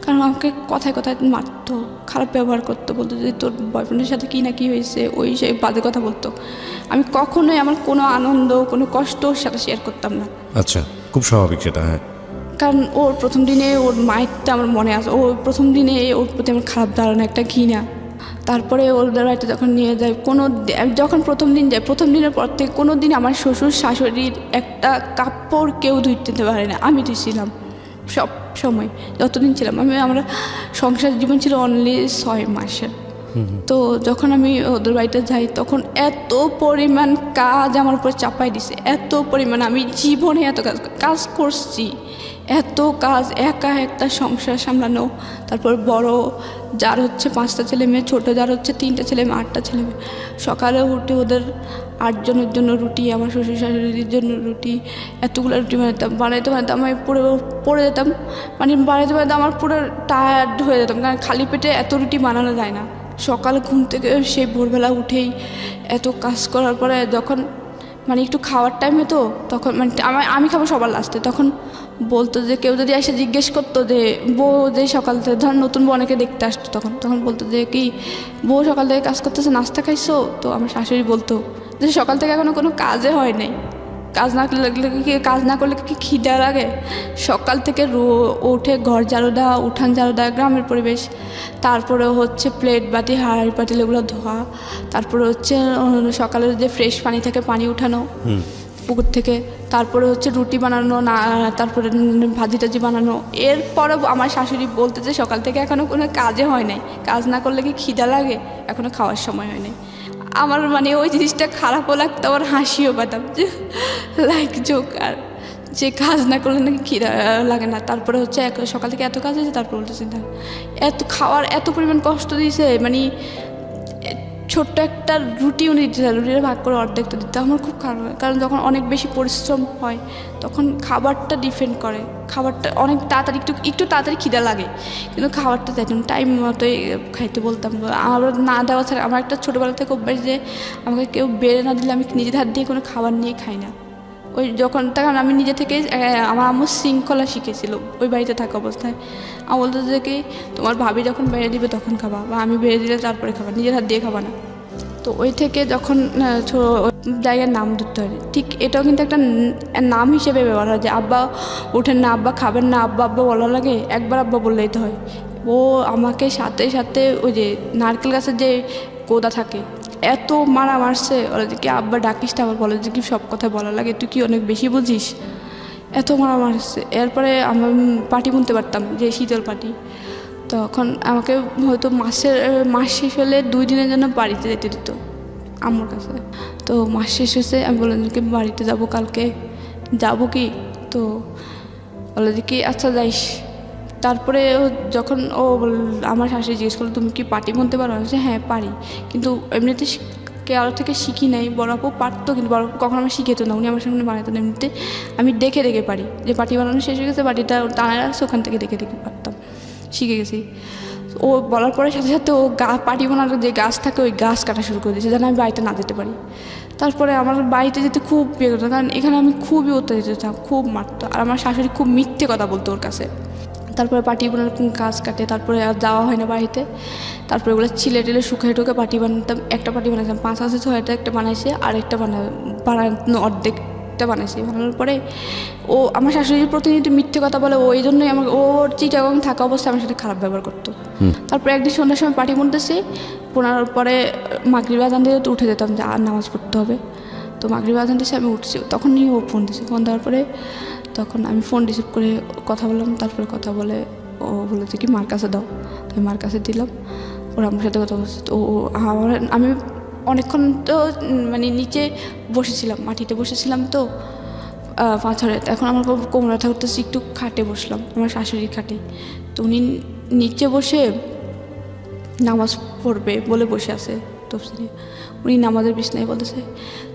[SPEAKER 2] কারণ আমাকে কথায় কথায় মারতো, খারাপ ব্যবহার করতো, বলতো যে তোর বয়ফ্রেন্ডের সাথে কী না কী হয়েছে, ওই সেই বাজে কথা বলতো। আমি কখনোই আমার কোনো আনন্দ, কোনো কষ্ট ওর সাথে শেয়ার করতাম না।
[SPEAKER 1] আচ্ছা, খুব স্বাভাবিক সেটা। হ্যাঁ,
[SPEAKER 2] কারণ ওর প্রথম দিনে ওর মায়েরটা আমার মনে আছে। ওর প্রথম দিনে ওর প্রতি আমার খারাপ ধারণা, একটা ঘৃণা। তারপরে ওদের বাড়িতে যখন নিয়ে যায়, যখন প্রথম দিন যায়, প্রথম দিনের পর থেকে কোনো দিন আমার শ্বশুর শাশুড়ির একটা কাপড় কেউ ধুইতে দিতে পারে না, আমি ধুইছিলাম সব সময় যতদিন ছিলাম আমি। আমরা সংসার জীবন ছিল অনলি 6 মাসের। তো যখন আমি ওদের বাড়িতে যাই তখন এত পরিমাণ কাজ আমার উপর চাপাই দিছে, এত পরিমাণ। আমি জীবনে এত কাজ করছি, এত কাজ, একা একটা সংসার সামলানো। তারপর বড় যার হচ্ছে 5টা ছেলে মেয়ে, ছোটো যার হচ্ছে 3টা ছেলে মেয়ে, 8টা ছেলে মেয়ে। সকালে উঠে ওদের 8 জনের জন্য রুটি, আমার শ্বশুর শাশুড়ির জন্য রুটি, এতগুলো রুটি বানাইতে আমি পড়ে যেতাম। বানাইতে আমার পুরো টায়ার্ড হয়ে যেতাম, কারণ খালি পেটে এত রুটি বানানো যায় না। সকালে ঘুম থেকে সেই ভোরবেলা উঠেই এত কাজ করার পরে যখন একটু খাওয়ার টাইম হতো, তখন আমি খাবো সবার লাস্টে। তখন বলতো যে কেউ যদি এসে জিজ্ঞেস করতো যে বউ যে সকাল থেকে, ধর নতুন বউ অনেকে দেখতে আসতো, তখন বলতো যে কি বউ সকাল থেকে কাজ করতেছে, নাস্তা খাইছো? তো আমার শাশুড়ি বলতো যে সকাল থেকে এখনো কোনো কাজে হয় নাই, কাজ না করলে কি খিদা লাগে? সকাল থেকে উঠে ঘর ঝাড়ু দেওয়া, উঠান ঝাড়ু দেওয়া, গ্রামের পরিবেশ। তারপরে হচ্ছে প্লেট বাটি হাঁড়ি পাতিল এগুলো ধোয়া। তারপরে হচ্ছে সকালের যে ফ্রেশ পানি থেকে পানি উঠানো পুকুর থেকে। তারপরে হচ্ছে রুটি বানানো, না তারপরে ভাজি টাজি বানানো। এরপরে আমার শাশুড়ি বলতে যে সকাল থেকে এখনও কোনো কাজে হয় নাই, কাজ না করলে কি খিদা লাগে? এখনও খাওয়ার সময় হয় নাই। আমার ওই জিনিসটা খারাপও লাগতো, আবার হাসিও পেতাম যে লাইক জোক, আর যে কাজ না করলে নাকি খিদা লাগে না। তারপরে হচ্ছে সকাল থেকে এত কাজ হয়েছে, তারপর বলতেছি না এত খাওয়ার এত পরিমাণ কষ্ট দিয়েছে। ছোট্ট একটা রুটি উনি দিতে, রুটিটা ভাগ করে অর্ধেকটা দিতে আমার খুব খারাপ লাগে। কারণ যখন অনেক বেশি পরিশ্রম হয় তখন খাবারটা ডিপেন্ড করে, খাবারটা অনেক তাড়াতাড়ি একটু তাড়াতাড়ি খিদা লাগে, কিন্তু খাবারটা দিতাম টাইম মতোই খাইতে বলতাম। আমার না দেওয়া ছাড়া আমার একটা ছোটোবেলা থেকে অভ্যাস যে আমাকে কেউ বেড়ে না দিলে আমি নিজের হাত দিয়ে কোনো খাবার নিয়ে খাই না। তখন আমি নিজে থেকে আমার আম্মু শৃঙ্খলা শিখেছিল ওই বাড়িতে থাকা অবস্থায়। আমি বলতো যে কি তোমার ভাবি যখন বেড়ে দিবে তখন খাবা, বা আমি বেড়ে দিলে তারপরে খাবা, নিজের হাত দিয়ে খাবা না। তো ওই থেকে যখন জায়গার নাম ধরতে হয়, ঠিক এটাও কিন্তু একটা নাম হিসেবে ব্যবহার হয় যে আব্বা ওঠেন না, আব্বা খাবেন না, আব্বা আব্বা বলা লাগে, একবার আব্বা বললেই তো হয়। ও আমাকে সাথে সাথে ওই যে নারকেল গাছের যে গোদা থাকে এত মারা মারছে, ওরা যে কি আব্বা ডাকিস না, আবার বলে যে কি সব কথা বলা লাগে, তুই কি অনেক বেশি বুঝিস, এত মারা মারছে। এরপরে আমি পাটি বুনতে পারতাম, যে শীতল পাটি। তখন আমাকে হয়তো মাস শেষ হলে 2 দিনের জন্য বাড়িতে যেতে দিত আম্মুর কাছে। তো মাস শেষ হয়েছে, আমি বললাম যে কি বাড়িতে যাবো কালকে, যাবো কি? তো বলে যে কি আচ্ছা যাইস। তারপরে যখন আমার শাশুড়ি জিজ্ঞেস করলো তুমি কি পাটি বুনতে পারো? আমি বলছি হ্যাঁ পারি, কিন্তু এমনিতে কারো থেকে শিখি নাই। বড় আপু পারতো, কিন্তু বড় আপু কখনো আমার শিখেতো না, উনি আমার সামনে বানাতো না। এমনিতে আমি দেখে দেখে পারি, যে পাটি বানানো শেষ হয়ে গেছে, পাটিটা টানায় রাখছে, ওখান থেকে দেখে দেখে পারতাম, শিখে গেছি। ও বলার পরে সাথে সাথে ও পাটি বানার যে গাছ থাকে ওই গাছ কাটা শুরু করে দিয়েছে, যেন আমি বাড়িতে না যেতে পারি। তারপরে আমার বাড়িতে যেতে খুব বিয়ে করতো, কারণ এখানে আমি খুবই অত্যাচারিত ছিলাম, খুব মারতো। আর আমার শাশুড়ি খুব মিথ্যে কথা বলতো ওর কাছে। তারপরে পাটি বোনার গাছ কাটে, তারপরে আর যাওয়া হয় না বাড়িতে। তারপরে ওগুলো ছিলে টেলে শুকাই টুকে পাটি বানাতাম। একটা পাটি বানাইছিলাম 5 আছে 6টা, একটা বানাইছে, আরেকটা বানানো অর্ধেক অর্ধেকটা বানাইছি। বানানোর পরে ও আমার শাশুড়ির প্রতিনিয়ত মিথ্যে কথা বলে, ও এই জন্যই আমাকে ওর চিটাগং থাকা অবস্থায় আমার সাথে খারাপ ব্যবহার করতো। তারপরে একদিন সন্ধ্যার সময় পার্টি মধ্যেছি, পড়ার পরে মাগরিব আজান দিয়ে তো উঠে যেতাম যে আর নামাজ পড়তে হবে। তো মাগরিব আজান দিয়েছে, আমি উঠছি, তখনই ও ফোন দিয়েছে। ফোন দেওয়ার পরে তখন আমি ফোন রিসিভ করে কথা বললাম। তারপরে কথা বলে ও বলেছে কি মার কাছে দাও, তো আমি মার কাছে দিলাম। ওর আমার সাথে কথা বলছে। তো ও আমি অনেকক্ষণ তো মানে নিচে বসেছিলাম, মাটিতে বসেছিলাম তো পাথরে। এখন আমার কোমর ব্যথা করতেছে, একটু খাটে বসলাম, আমার শাশুড়ির খাটে। তো উনি নিচে বসে নামাজ পড়বে বলে বসে আছে তফসিরে। উনি নামাজের বিছনায় বলতেছে,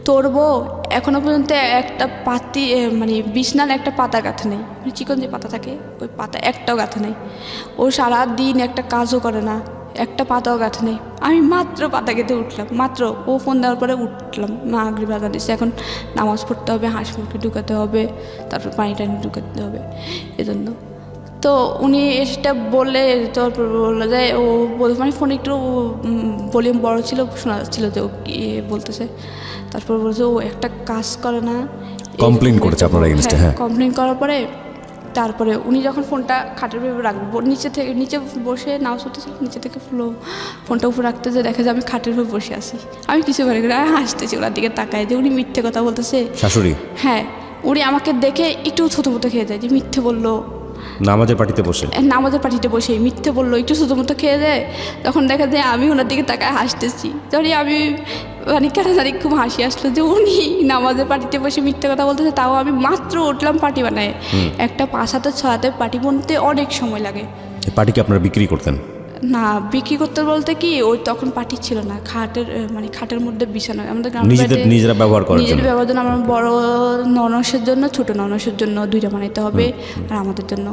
[SPEAKER 2] তোর বউ এখনও পর্যন্ত একটা পাতি মানে বিছনার একটা পাতা গাঁথে নেই, মানে চিকন যে পাতা থাকে ওই পাতা একটাও গাঁথে নেই। ও সারাদিন একটা কাজও করে না, একটা পাতাও গাঁথে নেই। আমি মাত্র পাতা গেঁথে উঠলাম, মাত্র ও ফোন দেওয়ার পরে উঠলাম। মাগরিব আজান দিচ্ছে, এখন নামাজ পড়তে হবে, হাঁস মুরগি ঢুকাতে হবে, তারপর পানি টানি ঢুকাতে হবে, এজন্য। তো উনি এটা বলে তারপর বললো যে ও মানে ফোনে একটু ভলিউম বড় ছিল, শোনা যাচ্ছিলো যে ও কি বলতেছে। তারপর বলছে ও একটা কাজ করে না,
[SPEAKER 3] কমপ্লেন করেছে আপনারা এগেইনস্টে? হ্যাঁ,
[SPEAKER 2] কমপ্লেন করার পরে তারপরে উনি যখন ফোনটা খাটের উপরে রাখবো, নিচে বসে নাও শুতেছিল, নিচে থেকে ফোনটা উপরে রাখতে যে দেখে যে আমি খাটের উপরে বসে আছি। আমি কিছু মনে করি, আমি হাসতেছি ওনার দিকে তাকায় যে উনি মিথ্যে কথা বলতেছে।
[SPEAKER 1] শাশুড়ি?
[SPEAKER 2] হ্যাঁ, উনি আমাকে দেখে একটু ছোটো মতো খেয়ে যায় যে মিথ্যে বললো।
[SPEAKER 1] নামাজের পার্টিতে বসে?
[SPEAKER 2] নামাজের পার্টিতে বসে মিথ্যে বললো, একটু ছোটো মতো খেয়ে যায়। তখন দেখা যায় আমি ওনার দিকে তাকায় হাসতেছি। তখন আমি মানে কেন জানি খুব হাসি আসলো যে উনি নামাজের পার্টিতে বসে মিথ্যে কথা বলতেছে, তাও আমি মাত্র উঠলাম পার্টি বানায়। একটা 5 হাতে পার্টি বানতে অনেক সময় লাগে।
[SPEAKER 1] পার্টিকে আপনারা বিক্রি করতেন?
[SPEAKER 2] না, বিক্রি করতে বলতে কি ওই তখন পার্টি ছিল না, মানে খাটের মধ্যে বিছানো আমাদের
[SPEAKER 1] নিজেরা ব্যবহার করার
[SPEAKER 2] নিজের ব্যবহার জন্য। আমার বড় ননসের জন্য, ছোট ননসের জন্য 2টা বানাইতে হবে, আর আমাদের জন্য।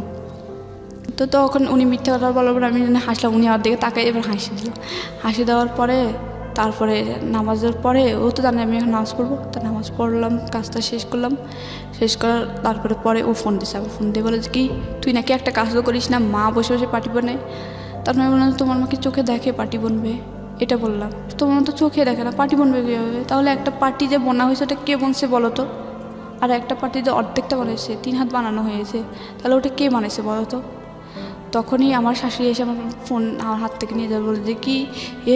[SPEAKER 2] তো তখন উনি মিথ্যা কথা বলার পরে আমি হাসলাম, উনি আমার দিকে তাকাই এবার হাসি দিল। হাসি দেওয়ার পরে তারপরে নামাজের পরে ও তো জানে আমি এখন নামাজ পড়বো, তা নামাজ পড়লাম, কাজটা শেষ করলাম। শেষ করার তারপরে ও ফোন দিছে। আবার ফোন দিয়ে বলে কি তুই নাকি একটা কাজও করিস না, মা বসে বসে পার্টি বানায়। তারপরে আমি বললাম তোমার মাকে চোখে দেখে পার্টি বনবে, এটা বললাম। তোমার তো চোখে দেখে না, পার্টি বনবে কীভাবে? তাহলে একটা পার্টি যে বোনা হয়েছে ওটা কে বনছে বলো তো? আর একটা পার্টি যে অর্ধেকটা বানাইছে, 3 হাত বানানো হয়েছে, তাহলে ওটা কে বানাইছে বলো তো? তখনই আমার শাশুড়ি এসে আমার ফোন আমার হাত থেকে নিয়ে যাবে, বলে যে কি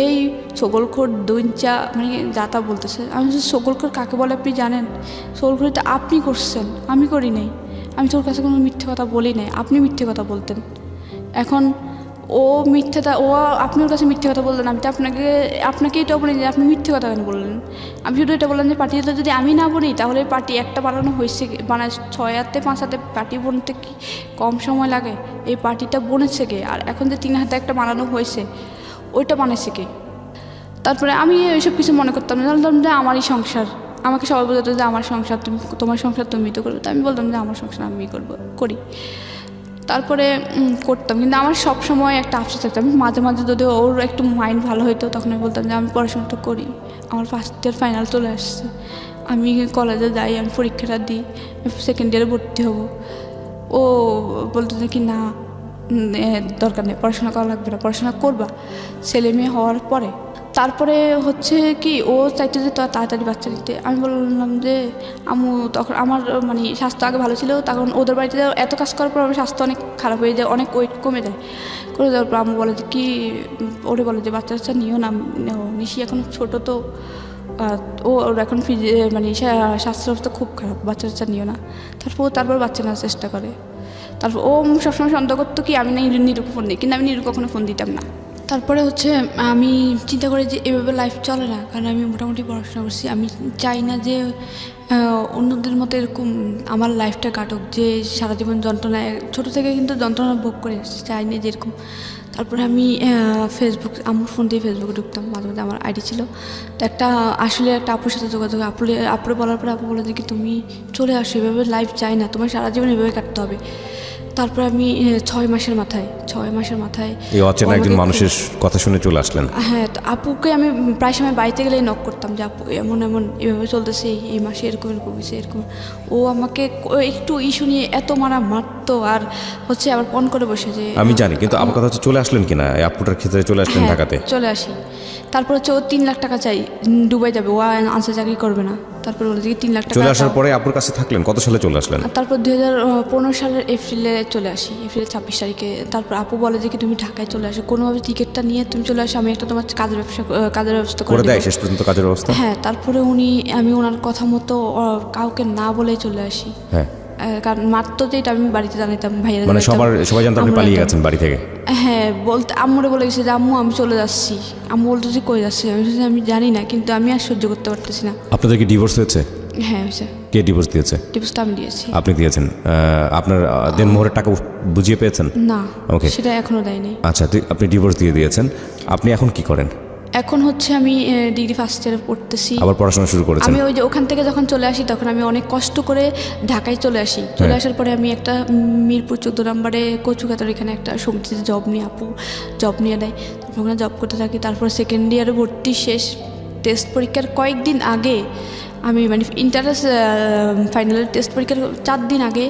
[SPEAKER 2] এই সগলখোর দুইঞ্চা মানে যাতা বলতেছে। আমি বলছি সগলখোর কাকে বলে আপনি জানেন? সগলখোর তো আপনি করছেন, আমি করি নাই। আমি তোর কাছে কোনো মিথ্যে কথা বলি নাই, আপনি মিথ্যে কথা বলতেন। এখন ও মিথ্যেটা ও আপনি ওর কাছে মিথ্যে কথা বললেন, আমি তো আপনাকে এটা বলি যে আপনি মিথ্যে কথা কেন বললেন? আমি শুধু এটা বললাম যে পার্টিতে যদি আমি না বলি তাহলে পার্টি একটা বানানো হয়েছে, মানে 6 হাতে 5 হাতে পার্টি বনতে কি কম সময় লাগে? এই পার্টিটা বনেছে কে? আর এখন যে 3 হাতে একটা বানানো হয়েছে ওইটা বানাইছে কে? তারপরে আমি এইসব কিছু মনে করতাম না, জানতাম যে আমারই সংসার। আমাকে সবাই বলতো যে আমার সংসার তুমি, তোমার সংসার তুমি তো করবে। তো আমি বলতাম যে আমার সংসার আমি করি। তারপরে করতাম, কিন্তু আমার সব সময় একটা আফসোস থাকতো। আমি মাঝে মাঝে যদি ওর একটু মাইন্ড ভালো হতো তখন আমি বলতাম যে আমি পড়াশোনাটা করি, আমার ফার্স্ট ইয়ার ফাইনাল চলে আসছে, আমি কলেজে যাই, আমি পরীক্ষাটা দিই, সেকেন্ড ইয়ারে ভর্তি হব। ও বলতো যে কি না দরকার নেই, পড়াশোনা করা লাগবে না, পড়াশোনা করবা ছেলে মেয়ে হওয়ার পরে। তারপরে হচ্ছে কি ও চাইতে যে তাড়াতাড়ি বাচ্চা দিতে। আমি বললাম যে আম্মু, তখন আমার মানে স্বাস্থ্য আগে ভালো ছিল, তখন ওদের বাড়িতে এত কাজ করার পর আমার স্বাস্থ্য অনেক খারাপ হয়ে যায়, অনেক ওয়েট কমে যায়। করে যাওয়ার পর আম্মু বলে যে কি ওরে বলে যে বাচ্চা কাচ্চা নিও না, নিশি এখন ছোটো তো, ওর এখন মানে স্বাস্থ্য অবস্থা খুব খারাপ, বাচ্চা কাচ্চা নিও না। তারপর বাচ্চা নেওয়ার চেষ্টা করে। তারপর ও সবসময় সন্দেহ করতো কি আমি না নিরুকে ফোন দিই, কিন্তু আমি নিরু কখনো ফোন দিতাম না। তারপরে হচ্ছে আমি চিন্তা করি যে এভাবে লাইফ চলে না, কারণ আমি মোটামুটি পড়াশোনা করছি। আমি চাই না যে অন্যদের মতো এরকম আমার লাইফটা কাটুক, যে সারা জীবন যন্ত্রণায়, ছোটো থেকে কিন্তু যন্ত্রণা ভোগ করে এসেছি, চাই না যেরকম। তারপরে আমি ফেসবুক, আমার ফোন দিয়ে ফেসবুকে ঢুকতাম, মাঝে মাঝে আমার আইডি ছিল। তো একটা আপুর সাথে যোগাযোগ, আপুরে বলার পরে আপু বলে যে কি তুমি চলে আসো, এভাবে লাইফ চাই না, তোমার সারা জীবন এভাবে কাটতে হবে। তারপর আমি 6 মাসের মাথায়
[SPEAKER 1] এই অচেনা একজন মানুষের কথা শুনে চলে আসলেন।
[SPEAKER 2] হ্যাঁ, তো আপুকে আমি প্রায় সময় বাড়িতে গেলেই নক করতাম যে আপু এমন এভাবে চলতেছে, এই মাসে এরকম হয়েছে এরকম। ও আমাকে একটু ইস্যু নিয়ে এত মারতো, আর হচ্ছে আবার ফোন করে বসে যে
[SPEAKER 1] আমি জানি, কিন্তু আমার কথা হচ্ছে চলে আসলেন কিনা এই আপুটার ক্ষেত্রে? চলে আসলেন ঢাকাতে?
[SPEAKER 2] চলে আসি। তারপর হচ্ছে ও 3 লাখ টাকা চাই, দুবাই যাবে, ও আনসার চাকরি করবে না। তারপর বলে যে 3 লাখ টাকা
[SPEAKER 1] চলে আসার
[SPEAKER 2] দাও।
[SPEAKER 1] পরে আপুর কাছে থাকলেন, কত সালে চলে আসলেন?
[SPEAKER 2] আর তারপর 2015 সালের এপ্রিলে চলে আসি, এপ্রিল 26 তারিখে। তারপর আপু বলে যে কি তুমি ঢাকায় চলে আসো, কোনোভাবে টিকিটটা নিয়ে তুমি চলে আসো, আমি একটা তোমার কাজের ব্যবস্থা
[SPEAKER 1] করে
[SPEAKER 2] করে
[SPEAKER 1] দেয়
[SPEAKER 2] দেবো।
[SPEAKER 1] শেষ পর্যন্ত কাজের ব্যবস্থা?
[SPEAKER 2] হ্যাঁ, তারপরে আমি ওনার কথা মতো কাউকে না বলেই চলে আসি।
[SPEAKER 1] হ্যাঁ,
[SPEAKER 2] কারণ মাত্র যেটা আমি বাড়িতে জানাতাম, ভাইয়েরা
[SPEAKER 1] মানে
[SPEAKER 2] জানাতাম,
[SPEAKER 1] সবাই জানতো আপনি
[SPEAKER 2] আম্মুরা
[SPEAKER 1] পালিয়ে
[SPEAKER 2] জানতো।
[SPEAKER 1] গেছেন বাড়ি থেকে?
[SPEAKER 2] হ্যাঁ, বলতে আম্মুরে বলে গেছে যে আম্মু আমি চলে যাচ্ছি। আম্মু বলতো যে কই যাচ্ছি, আমি বলছি যে আমি জানি না, কিন্তু আমি আর সহ্য করতে পারতেছি না।
[SPEAKER 1] আপনাদের কি ডিভোর্স হয়েছে?
[SPEAKER 2] হ্যাঁ হয়েছে,
[SPEAKER 1] কে ডিভোর্স দিয়েছে?
[SPEAKER 2] ডিভোর্সটা আমি দিয়েছি।
[SPEAKER 1] আপনি দিয়েছেন। আপনার দেনমোহরের টাকা বুঝিয়ে পেয়েছেন?
[SPEAKER 2] না,
[SPEAKER 1] ওকে।
[SPEAKER 2] সেটা এখনো দেয়নি।
[SPEAKER 1] আচ্ছা, আপনি ডিভোর্স দিয়ে দিয়েছেন। আপনি এখন কি করেন?
[SPEAKER 2] এখন হচ্ছে আমি ডিগ্রি ফার্স্ট ইয়ারে পড়তেছি।
[SPEAKER 1] আবার পড়াশোনা শুরু করেছেন?
[SPEAKER 2] আমি ওই যে ওখান থেকে যখন চলে আসি তখন আমি অনেক কষ্ট করে ঢাকায় চলে আসি। চলে
[SPEAKER 1] হ্যাঁ।
[SPEAKER 2] আসার পরে আমি একটা মিরপুর 14 নম্বরে কচুকাতার এখানে একটা সমিতিতে জব নিয়ে আপু জব নিয়ে দেয়। তারপর ওখানে জব করতে থাকি। তারপর সেকেন্ড ইয়ারে ভর্তি শেষ, টেস্ট পরীক্ষার কয়েকদিন আগে আমি মানে ইন্টারেস ফাইনালের টেস্ট পরীক্ষার 4 দিন আগে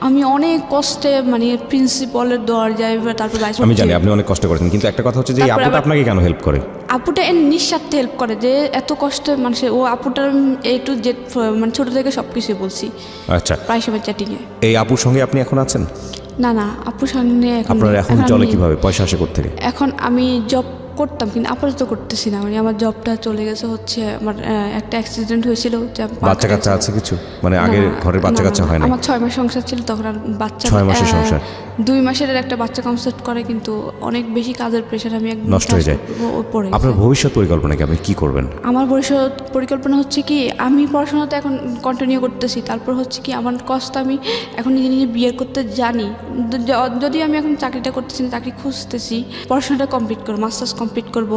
[SPEAKER 2] আমি অনেক কষ্টে মানে প্রিন্সিপালের দরজায়, তারপর
[SPEAKER 1] আমি জানি আপনি অনেক কষ্ট করেছেন, কিন্তু একটা কথা হচ্ছে যে এই
[SPEAKER 2] তারপরে
[SPEAKER 1] আপুটা
[SPEAKER 2] আবার-
[SPEAKER 1] আপনাকে কেন হেল্প করে?
[SPEAKER 2] আপুটা এর নিঃস্বার্থে হেল্প করে, যে এত কষ্ট মানুষের, ও আপুটার টু জেড মানে ছোটো থেকে সব কিছুই বলছি
[SPEAKER 1] আচ্ছা,
[SPEAKER 2] প্রায় সময় চ্যাটিংয়ে।
[SPEAKER 1] এই আপুর সঙ্গে আপনি এখন আছেন?
[SPEAKER 2] না না, আপুর সামনে
[SPEAKER 1] আপনার এখন চলে
[SPEAKER 2] আমি-
[SPEAKER 1] কিভাবে? পয়সা আসে কোত্থেকে?
[SPEAKER 2] এখন আমি জব করতাম কিন্তু আপাতত করতেছি না, মানে আমার জবটা চলে গেছে হচ্ছে আমার একটা অ্যাক্সিডেন্ট হয়েছিল।
[SPEAKER 1] বাচ্চা কাচ্চা আছে কিছু? মানে আগে ঘরে বাচ্চা কাচ্চা হয় না?
[SPEAKER 2] আমার 6 মাস সংসার ছিল, তখন আর বাচ্চা
[SPEAKER 1] 6 মাসের সংসার?
[SPEAKER 2] 2 মাসের একটা বাচ্চা কনসেপ্ট করে, কিন্তু অনেক বেশি কাজের প্রেশার, আমি একদম
[SPEAKER 1] নষ্ট হয়ে যায়।
[SPEAKER 2] পড়ে
[SPEAKER 1] আপনার ভবিষ্যৎ পরিকল্পনা কি? আপনি কি করবেন?
[SPEAKER 2] আমার ভবিষ্যৎ পরিকল্পনা হচ্ছে কি, আমি পড়াশোনাটা এখন কন্টিনিউ করতেছি। তারপর হচ্ছে কি আমার কষ্ট, আমি এখন নিজে নিজে বিয়ে করতে জানি, যদি আমি এখন চাকরিটা করতেছি না, চাকরি খুঁজতেছি, পড়াশোনাটা কমপ্লিট করবো, মাস্টার্স কমপ্লিট করবো।